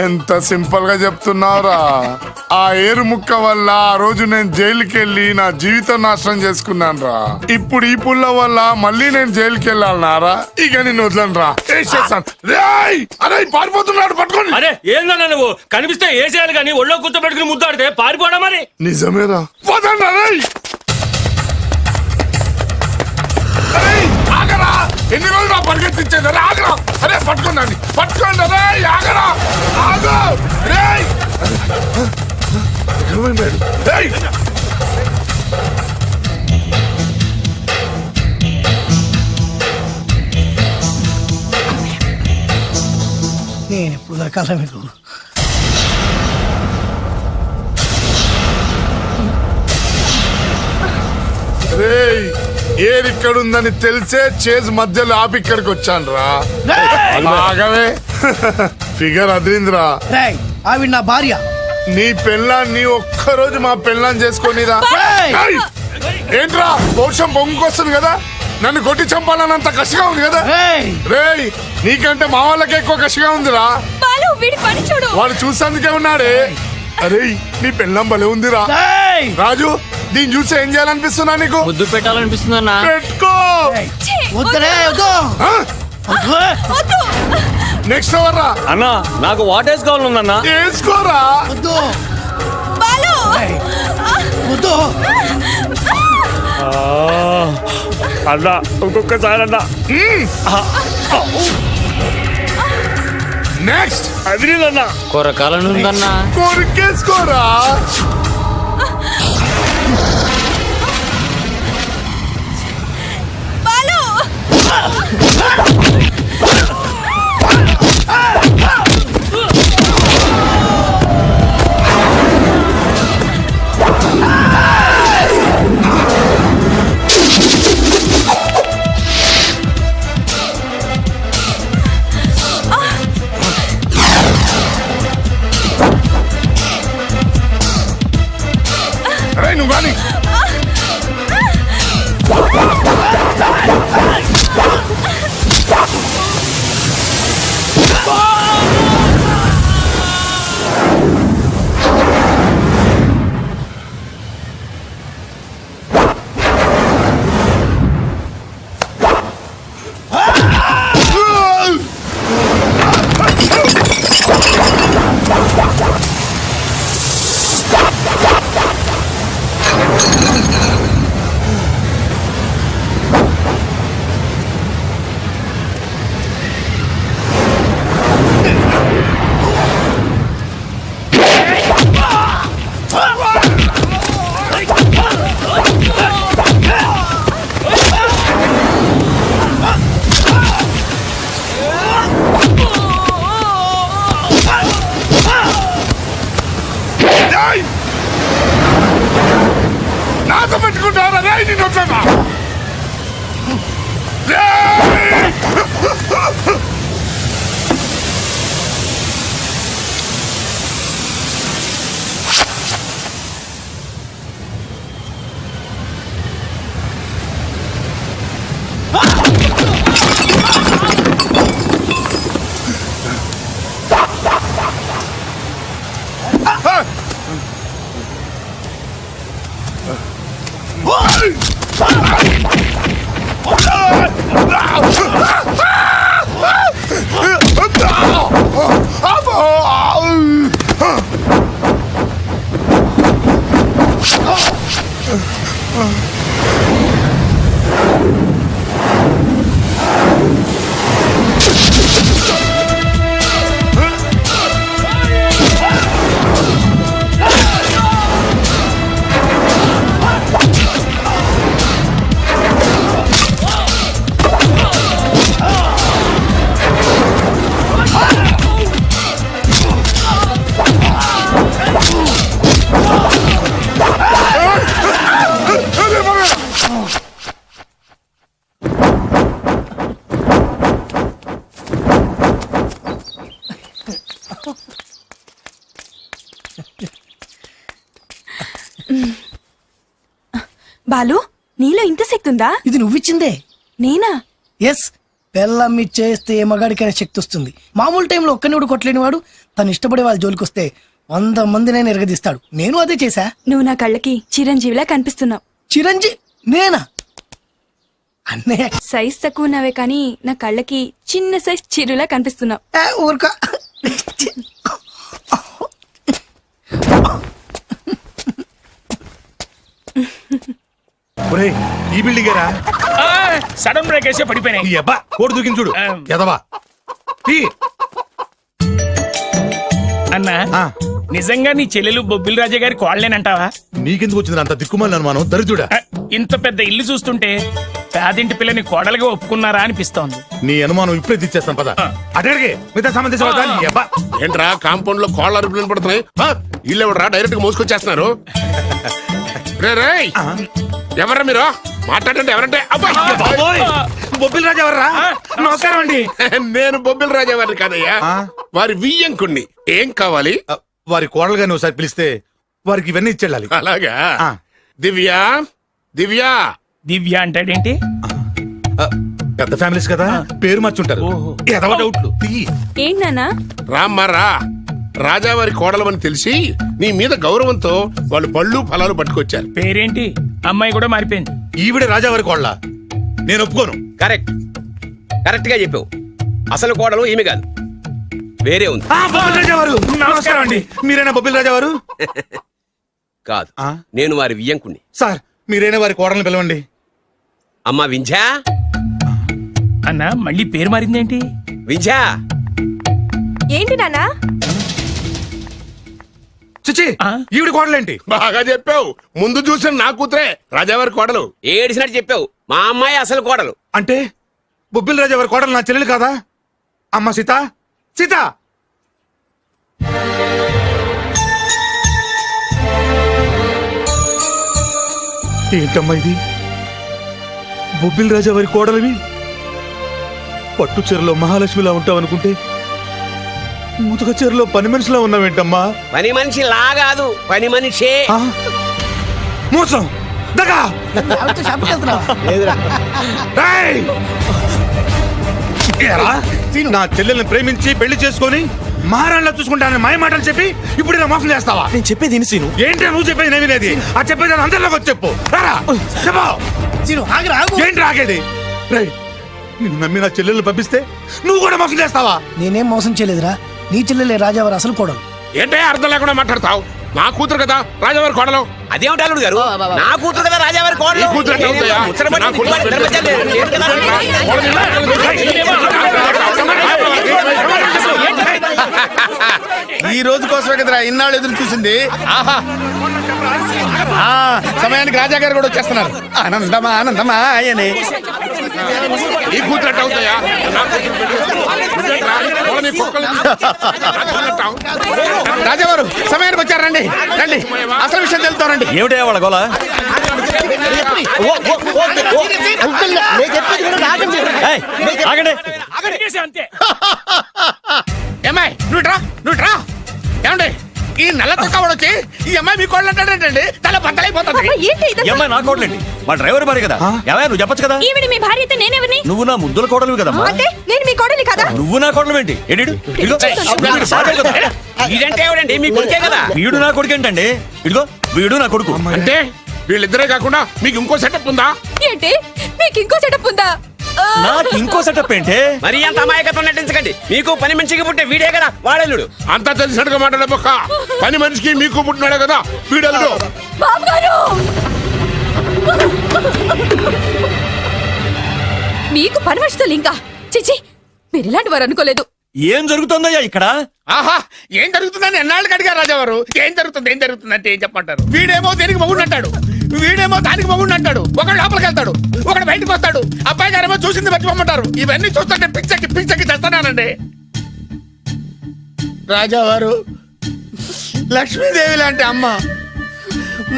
ఎంత సింపుల్ గా చెప్తున్నావురా. ఆ ఏరు ముక్క వల్ల ఆ రోజు నేను జైలుకి వెళ్ళి నా జీవితం నాశనం చేసుకున్నాను రా. ఇప్పుడు ఈ పుల్ల వల్ల మళ్ళీ నేను జైలుకి వెళ్ళాలన్నారా? ఇక నిన్ను వదలను రా. అరే పారిపోతున్నాడు, పట్టుకోండి. అరే ఏందన్నా నువ్వు? కనిపిస్తే ఏ చేయాలి కానీ ఒళ్ళో కూర్చోబెట్టుకుని ముద్దాడితే పారిపోవడం మరి. నిజమేరా, వదలరా రేయ్. అరేయ్, ఆగరా! ఎన్ని రోజులు పరిగెత్తించేది? అరే ఆగరా! అరే పట్టుకోండి, పట్టుకోండి! అరే ఆగరా! ఆగు! రేయ్! ఎక్కడ పోయినాడు? రేయ్! నేను ఎప్పుడు దొరకాల మీకు రేయ్, ఏరిక్కడుందని తెలిసే చేజ్ మధ్యలో ఆపి ఇక్కడికి వచ్చాను రా. ఆగవే. ఫిగర్ అదిరిందిరా. రేయ్, ఆవిడ నా భార్య. నీ పెళ్ళాన్ని ఒక్కరోజు మా పెళ్ళాన్ని చేసుకొనిరా. ఏయ్! ఏంట్రా పౌరుషం పొంగుకొస్తుంది కదా, నన్ను కొట్టి చంపాలన్నంత కసిగా ఉంది కదా. రేయ్, నీకంటే మా వాళ్ళకే ఎక్కువ కసిగా ఉందిరా. వాడు చూసేందుకే ఉన్నాడే. అరే నీ పెళ్ళం భలే ఉందిరా. రాజు, దీన్ని చూసి ఏం చేయాలనిపిస్తున్నా నీకు? ముద్దు పెట్టాలనిపిస్తుందన్నా. పెట్టుకో. నెక్స్ట్ ఎవర్రా? అన్నా నాకు వాటేస్ కావాలన్నా. వేసుకోరా. అన్నా ఇంకొకసారి అన్నా. నెక్స్ట్ అదిరిందన్నా. కొరకాలను ఉందన్నా. కొరికేసుకోరా. అరే నువ్వు కానీ నాతో పెట్టుకుంటారా? రేయ్ నిన్ను వచ్చానా? బాలు, నీలో ఇంత శక్తి ఉందా? ఇది నువ్విచ్చిందే. నేనా? ఎస్, బెల్లం ఇచ్చేస్తే ఏ మగాడికైనా శక్తి వస్తుంది. మామూలు టైంలో ఒక్కనివుడు కొట్టలేని వాడు తను ఇష్టపడే వాళ్ళ జోలికి వస్తే 100 మందినైనా ఎరగదీస్తాడు. నేను అదే చేశా. నువ్వు నా కళ్ళకి చిరంజీవిలా కనిపిస్తున్నావు. చిరంజీవి నేనా? అన్నయ్య సైజ్ తక్కువ ఉన్నావే కానీ నా కళ్ళకి చిన్న సైజ్ చిరులా కనిపిస్తున్నావు. ఊరుక. ఈ బిల్డింగేరా? సడన్ బ్రేక్ వేసి పడిపోయినాయి అబ్బా కోడి దూకింది చూడు ఎదవా అన్నా నిజంగా నీ చెల్లెలు బొబ్బిల్ రాజా గారి కోడలేనంటావా? నీకెందుకు వచ్చింది అంత దిక్కుమాలి అనుమానం దరిద్రుడా? ఇంత పెద్ద ఇల్లు చూస్తుంటే పేదింటి పిల్లని కోడలుగా ఒప్పుకున్నారా అనిపిస్తోంది. నీ అనుమానం ఇప్పుడే తెచ్చేస్తాను పద. అటడిగే మిగతా సంబంధించిన ఏంట్రా కాంపౌండ్ లో కోళ్ళ అరుపులు పడుతున్నాయి? ఇల్లు ఎవడరా డైరెక్ట్ గా మోసుకొచ్చేస్తున్నారు? ఎవరా మీరు మాట్లాడండి? ఎవరంటే బొబ్బిల్ రాజా ఎవర్రా? నమస్కారం అండి. నేను బొబ్బిల్ రాజా వారిని కాదయ్యా, వారి వియ్యంకుణ్ణి. ఏం కావాలి? వారి కోడలుగాని ఒకసారి పిలిస్తే వారికి ఇవన్నీ ఇచ్చేళ్ళాలి. అలాగా? దివ్య దివ్య దివ్య అంటాడేంటి? పెద్ద ఫ్యామిలీస్ కదా, పేరు మార్చుంటారు. ఎదవ డౌట్లు. ఏంటన్నా? రామ్మారా, రాజావారి కోడలమని తెలిసి నీ మీద గౌరవంతో వాళ్ళు పళ్ళు ఫలాలు పట్టుకొచ్చారు. పేరేంటి? అమ్మాయి కూడా మారిపోయింది. ఈవిడే రాజావారి కోడల? నేను ఒప్పుకోను. కరెక్ట్ కరెక్ట్ గా చెప్పావు. అసలు కోడలు ఈమె కాదు, వేరే ఉంది. బొబ్బిల్ రాజా వారు నమస్కారం అండి. మీరేనా బొబ్బిల్ రాజా వారు? కాదు, నేను వారి వియ్యంకుణ్ణి. సార్ మీరైనా వారి కోడల్ని పిలవండి. అమ్మా వింజా. అన్నా మళ్ళీ పేరు మారిందేంటి? వింజా. ఏంటి నాన్నా? చిచి, ఈవిడ కోడలేంటి? బాగా చెప్పావు. ముందు చూసిన నా కూతురే రాజావారి కోడలు. ఏడిసినట్టు చెప్పావు. మా అమ్మాయి అసలు కోడలు. అంటే బొబ్బిల్ రాజా వారి కోడలు నా చెల్లెలు కాదా? అమ్మ సీత, సీత! ఏంటమ్మా ఇది? బొబ్బిల్ రాజా వారి కోడలివి పట్టు చీరలో మహాలక్ష్మిలా ఉంటావనుకుంటే ముతక చీరలో పని మనిషిలా ఉన్నావేంటమ్మా? పని మనిషి లా కాదు, పని మనిషే. మోసం, దగా! ఏయ్! ఏరా, నా చెల్లెల్ని ప్రేమించి పెళ్లి చేసుకొని మహారాణిలా చూసుకుంటానని మాయ మాటలు చెప్పి ఇప్పుడు ఇలా మోసం చేస్తావా? నేను చెప్పేది సీను. ఏంటి నువ్వు చెప్పేది? నేను వినేది. ఆ చెప్పేది అందరిలోకి వచ్చి చెప్పు. రారా, చెప్పు. ఏంటి రాగేది? రేయ్, నిన్ను నమ్మి నా చెల్లెల్ని పంపిస్తే నువ్వు కూడా మోసం చేస్తావా? నేనేం మోసం చేయలేదురా, నీ చెల్లెలే రాజావారు అసలు కోడలు. ఏంటే అర్థం లేకుండా మాట్లాడతావు? నా కూతురు కదా రాజావారి కోడలు. అదేమిటి అల్లుడు గారు? నా కూతురు కదా రాజావారి కోడలు. నీ కూతురు ఎట్లా అవుతాయా? నా ఈ రోజు కోసమే కదరా ఇన్నాళ్ళు ఎదురు చూసింది. ఆహా, సమయానికి రాజా గారు కూడా వచ్చేస్తున్నారు. ఆనందమా ఆనందమా ఆయనే. ఈ కూతురు ఎట్లా అవుతాయా? రాజావారు సమయానికి వచ్చారు. రండి రండి, అసలు విషయం తెలుతానండి. ఏమిటా వాళ్ళ గోల? ఆగండి. అంతే. ఏమ్మాయి నువ్వు రా. ఏమండి ఈ నల్ల తొక్కవాడు వచ్చి ఈ అమ్మాయి మీ కోళ్ళు అంటాడండి. తల బద్దలైపోతుంది. ఈ అమ్మాయి నా కోడలేంటి? మా డ్రైవర్ భార్య కదా. ఏమయ్య నువ్వు చెప్పచ్చు కదా. ఈవిడ మీ భార్య అయితే నేనెవరిని? నువ్వు నా ముద్దుల కోడలు కదమ్మా. అంటే నేను మీ కోడలి కదా? నువ్వు నా కోడలు ఏంటి? వీడంటే ఎవడండి? మీ కొడుకే కదా. వీడు నా కొడుకు ఏంటండి? ఇదిగో వీడు నా కొడుకు. అంటే వీళ్ళిద్దరే కాకుండా మీకు ఇంకో సెటప్ ఉందా? ఏంటి మీకు ఇంకో సెటప్ ఉందా? నాకు ఇంకో సెటప్ ఏంటి? మరి అంత అమాయకత్వం నటించకండి. మీకు పని మనిషికి పుట్టే వీడే కదా వాడల్లుడు. అంతా తెలిసినట్టుగా మాట్లాడబోక. పని మనిషికి మీకు పుట్టినాడే కదా వీడల్లుడు. మీకు పని మనిషితో లింకా? చిచి, మీరు ఇలాంటి వారు అనుకోలేదు. ఏం జరుగుతుందయ్యా ఇక్కడ? ఆహా, ఏం జరుగుతుందని ఎన్నాళ్ళకి అడిగారు రాజావారు. ఏం జరుగుతుంది అంటే ఏం చెప్పంటారు? వీడేమో దేనికి మగుడు అంటాడు, వీడేమో దానికి మగుడు అంటాడు. ఒకడు లోపలికి వెళ్తాడు, ఒకడు బయటకు వస్తాడు. అబ్బాయి గారేమో చూసింది మర్చిపోమంటారు. ఇవన్నీ చూస్తుంటే పిచ్చకి చేస్తానండి. రాజావారు లక్ష్మీదేవి లాంటి అమ్మ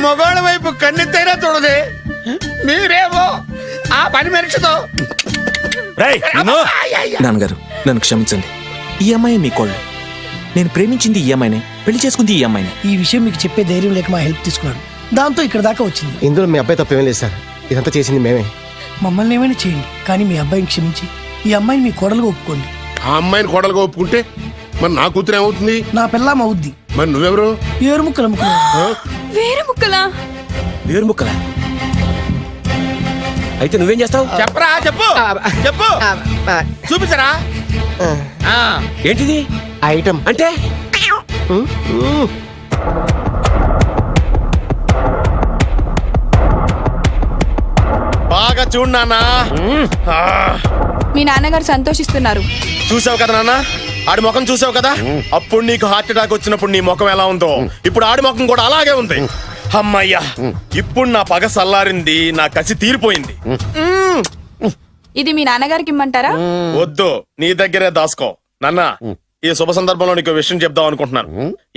మగవాళ్ళ వైపు కన్నెత్తైనా చూడదే. మీరేమో ఆ పని మనిషితో. నాన్నగారు నన్ను క్షమించండి. ఈ అమ్మాయి మీ కోళ్ళు. నేను ప్రేమించింది ఈ అమ్మాయినే, పెళ్లి చేసుకుంది ఈ అమ్మాయినే. ఈ విషయం మీకు చెప్పే ధైర్యం లేక మా హెల్ప్ తీసుకున్నాడు. దాంతో ఇక్కడ దాకా వచ్చింది. ఇందులో మీ అబ్బాయి తప్పేం లేదు సార్, ఇదంతా చేసింది మేమే. మమ్మల్ని ఏమైనా చేయండి, కానీ మీ అబ్బాయిని క్షమించి ఈ అమ్మాయిని మీ కోడలుగా ఒప్పుకోండి. ఆ అమ్మాయిని కోడలుగా ఒప్పుకుంటే మరి నా కూతురు ఏమవుతుంది? నా పిల్లం అవుద్ది. మరి నువ్వెవరు? ఏరు ముక్కలు అమ్ముకున్నా. వేరే ముక్కలా? వేరు ముక్కలా? అయితే నువ్వేం చేస్తావు? చెప్పరా, చెప్పు చెప్పు, చూపించరా. ఏంటిది ఐటమ్ అంటే? బాగా చూడు నాన్న మీ నాన్నగారు సంతోషిస్తున్నారు. చూసావు కదా నాన్న ఆడి ముఖం చూసావు కదా అప్పుడు నీకు హార్ట్ అటాక్ వచ్చినప్పుడు నీ ముఖం ఎలా ఉందో ఇప్పుడు ఆడి ముఖం కూడా అలాగే ఉంది. అమ్మయ్యా ఇప్పుడు నా పగ సల్లారింది, నా కసి తీరిపోయింది. ఇది మీ నాన్నగారికి ఇమ్మంటారా? వద్దు, నీ దగ్గరే దాసుకో. నాన్న ఈ శుభ సందర్భంలో నీకు విషయం చెప్దాం అనుకుంటున్నాను.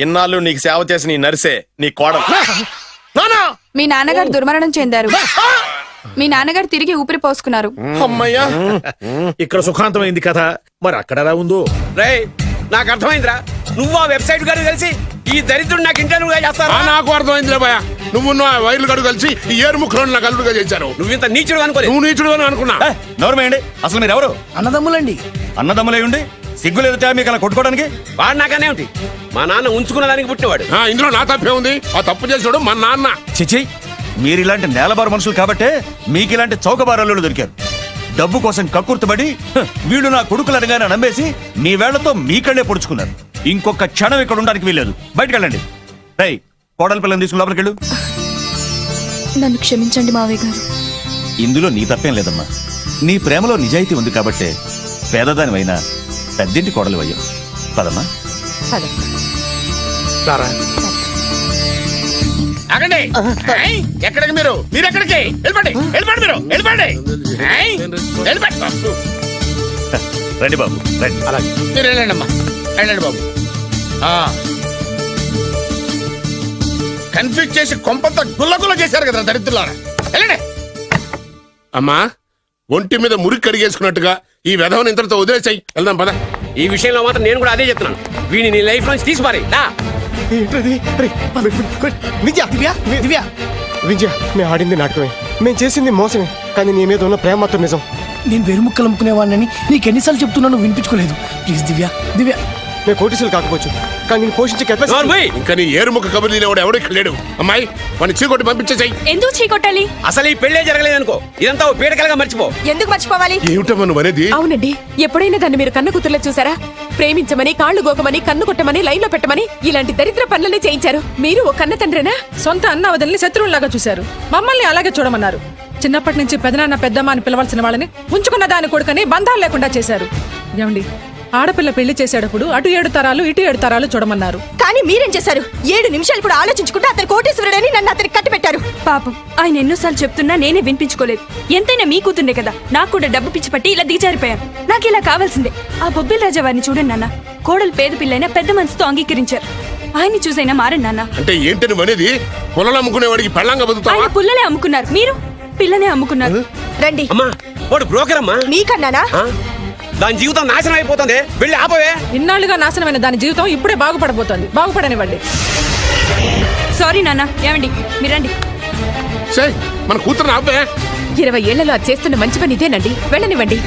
ఇన్నాళ్ళు నీకు సేవ చేసి నీ నరిసే నీ కోడలు. మీ నాన్నగారు దుర్మరణం చెందారు. మీ నాన్నగారు తిరిగి ఊపిరి పోసుకున్నారు. అమ్మయ్యా ఇక్కడ సుఖాంతమైంది కథ, మరి అక్కడ ఎలా ఉందో. రేయ్ నాకు అర్థమైందిరా, నువ్వు ఆ వెబ్సైట్ గారు కలిసి ఈ దరిద్రుడు నాకు ఇంటర్వ్యూగా చేస్తారా? నాకు అర్థమైందిలే భయ, నువ్వు ఆ వైర్లు గడు కలిసి ఈ ఏరు ముక్కలను నాకు అల్లుడుగా చేశారు. నువ్వింత నీచుడు అనుకోలేదు. నువ్వు నీచుడు అని అనుకున్నా. నోరమేయండి, అసలు మీరు ఎవరు? అన్నదమ్ములండి. అన్నదమ్ములే ఉండి సిగ్గులేదు మీకు అలా కొట్టుకోవడానికి? వాడు నాకనే ఉంటి, మా నాన్న ఉంచుకున్న దానికి పుట్టినవాడు. ఇందులో నా తప్పే ఉంది, ఆ తప్పు చేసాడు మా నాన్న. చిచి, మీరు ఇలాంటి నేలబారు మనుషులు కాబట్టే మీకు ఇలాంటి చౌకబారల్లులు దొరికారు. డబ్బు కోసం కక్కుర్తుబడి వీళ్ళు నా కొడుకులు అనగానే నమ్మేసి మీ వేళ్లతో మీ కళ్ళే పొడుచుకున్నారు. ఇంకొక క్షణం ఇక్కడ ఉండడానికి వీల్లేదు. బయటకు వెళ్ళండి. రై కోడల పిల్లని తీసుకుని లోపలికి వెళ్ళు. నన్ను క్షమించండి మావయ్య గారు. ఇందులో నీ తప్పేం లేదమ్మా. నీ ప్రేమలో నిజాయితీ ఉంది కాబట్టే పేదదానివైనా పెద్దింటి కోడలు అయ్యావు. పదమ్మా. అగండి, ఎక్కడికి మీరు మీరెక్కడికి వెళ్ళిపోండి, వెళ్ళిపోండి, మీరు వెళ్ళిపోండి, వెళ్ళిపోండి. రండి బాబు రండి. అలాగే మీరు వెళ్ళండి అమ్మా, వెళ్ళండి బాబు. కన్ఫ్యూజ్ చేసి కొంపంతా గుల్లగుల్ల చేశారు కదా దరిద్రులారా. వెళ్ళండి అమ్మా. ఒంటి మీద మురికి కడిగేసుకున్నట్టుగా ఈ వెధవని ఇంతటితో వదిలేసాయి. వెళ్దాం పద. ఈ విషయంలో మాత్రం నేను కూడా అదే చెప్తున్నాను, వీడిని నీ లైఫ్ నుంచి తీసిపారి. విజయ, మేము ఆడింది నాటకమే, మేము చేసింది మోసమే, కానీ నీ మీద ఉన్న ప్రేమ మాత్రం నిజం. నేను వేరు ముక్కలు అమ్ముకునేవాడిని నీకు ఎన్నిసార్లు చెప్తున్నాను వినిపించుకోలేదు. ప్లీజ్ దివ్య, దివ్య. మేము కోటీసులు కాకపోవచ్చు, కానీ నేను పోషించే ఇంకా నీ ఏరుముఖ కబుర్లు లేనివాడు ఎవడు ఇక్కడ లేడు. అమ్మాయి వాడిని చీకొట్టి పంపించేసాయి. ఎందుకు చీకొట్టాలి? అసలు ఈ పెళ్లే జరగలేదనుకో, ఇదంతా ఓ పీడకలుగా మర్చిపో. ఎందుకు మర్చిపోవాలి? ఏమిటమ్మా నువ్వు అనేది? అవునండి, ఎప్పుడైనా దాన్ని మీరు కన్ను కుతుర్లో చూసారా? ప్రేమించమని, కాళ్లు గోకమని, కన్ను కొట్టమని, లైన్ లో పెట్టమని ఇలాంటి దరిద్ర పనులనే చేయించారు. మీరు ఒక కన్న తండ్రేనా? సొంత అన్న వదిలిని శత్రువులాగా చూశారు. మమ్మల్ని అలాగే చూడమన్నారు. చిన్నప్పటి నుంచి పెదనాన్న పెద్దమ్మ అని పిలవాల్సిన వాళ్ళని ఉంచుకున్న దాని కొడుకని బంధాలు లేకుండా చేశారు. ఏమండి, ఆడపిల్ల పెళ్లి చేసేటప్పుడు అటు 7 తరాలు ఇటు 7 తరాలు చూడమన్నారు. కానీ మీరేం చేశారు? 7 నిమిషాలు కూడా ఆలోచించుకుంటే అతను కోటేశ్వరుడని నన్ను అతనికి కట్టిపెట్టారు. పాపం, ఆయన ఎన్నోసార్లు చెప్తున్నా నేనే వినిపించుకోలేదు. ఎంతైనా మీ కూతుండే కదా, నాకు కూడా డబ్బు పిచ్చి పట్టి ఇలా దిగజారిపోయాను. నాకు ఇలా కావాల్సిందే. ఆ బొబ్బిల్ రాజా వారిని చూడండి నాన్న, కోడలు పేద పిల్లైనా పెద్ద మనసుతో అంగీకరించారు. ఆయన్ని చూసైనా మారండి నాన్న. అంటే ఏంటి నువ్వు అనేది? పుల్లలు అమ్ముకునేవాడికి పెళ్ళంగా బతుకుతావా? ఆయన పుల్లలే అమ్ముకున్నారు, మీరు పిల్లనే అమ్ముకున్నారు. రండి. అమ్మా, వాడు బ్రోకర్ అమ్మా. మీకన్నానా? దాని జీవితం నాశనం అయిపోతుంది, వెళ్ళి ఆపవే. ఇన్నాళ్లుగా నాశనమైన దాని జీవితం ఇప్పుడే బాగుపడబోతోంది. బాగుపడనివ్వండి. సారీ నాన్న. ఏమండి, మీరండి. మన కూతురు ఆపే. 20 ఏళ్లలో అది చేస్తున్న మంచి పని ఇదేనండి. వెళ్ళనివ్వండి.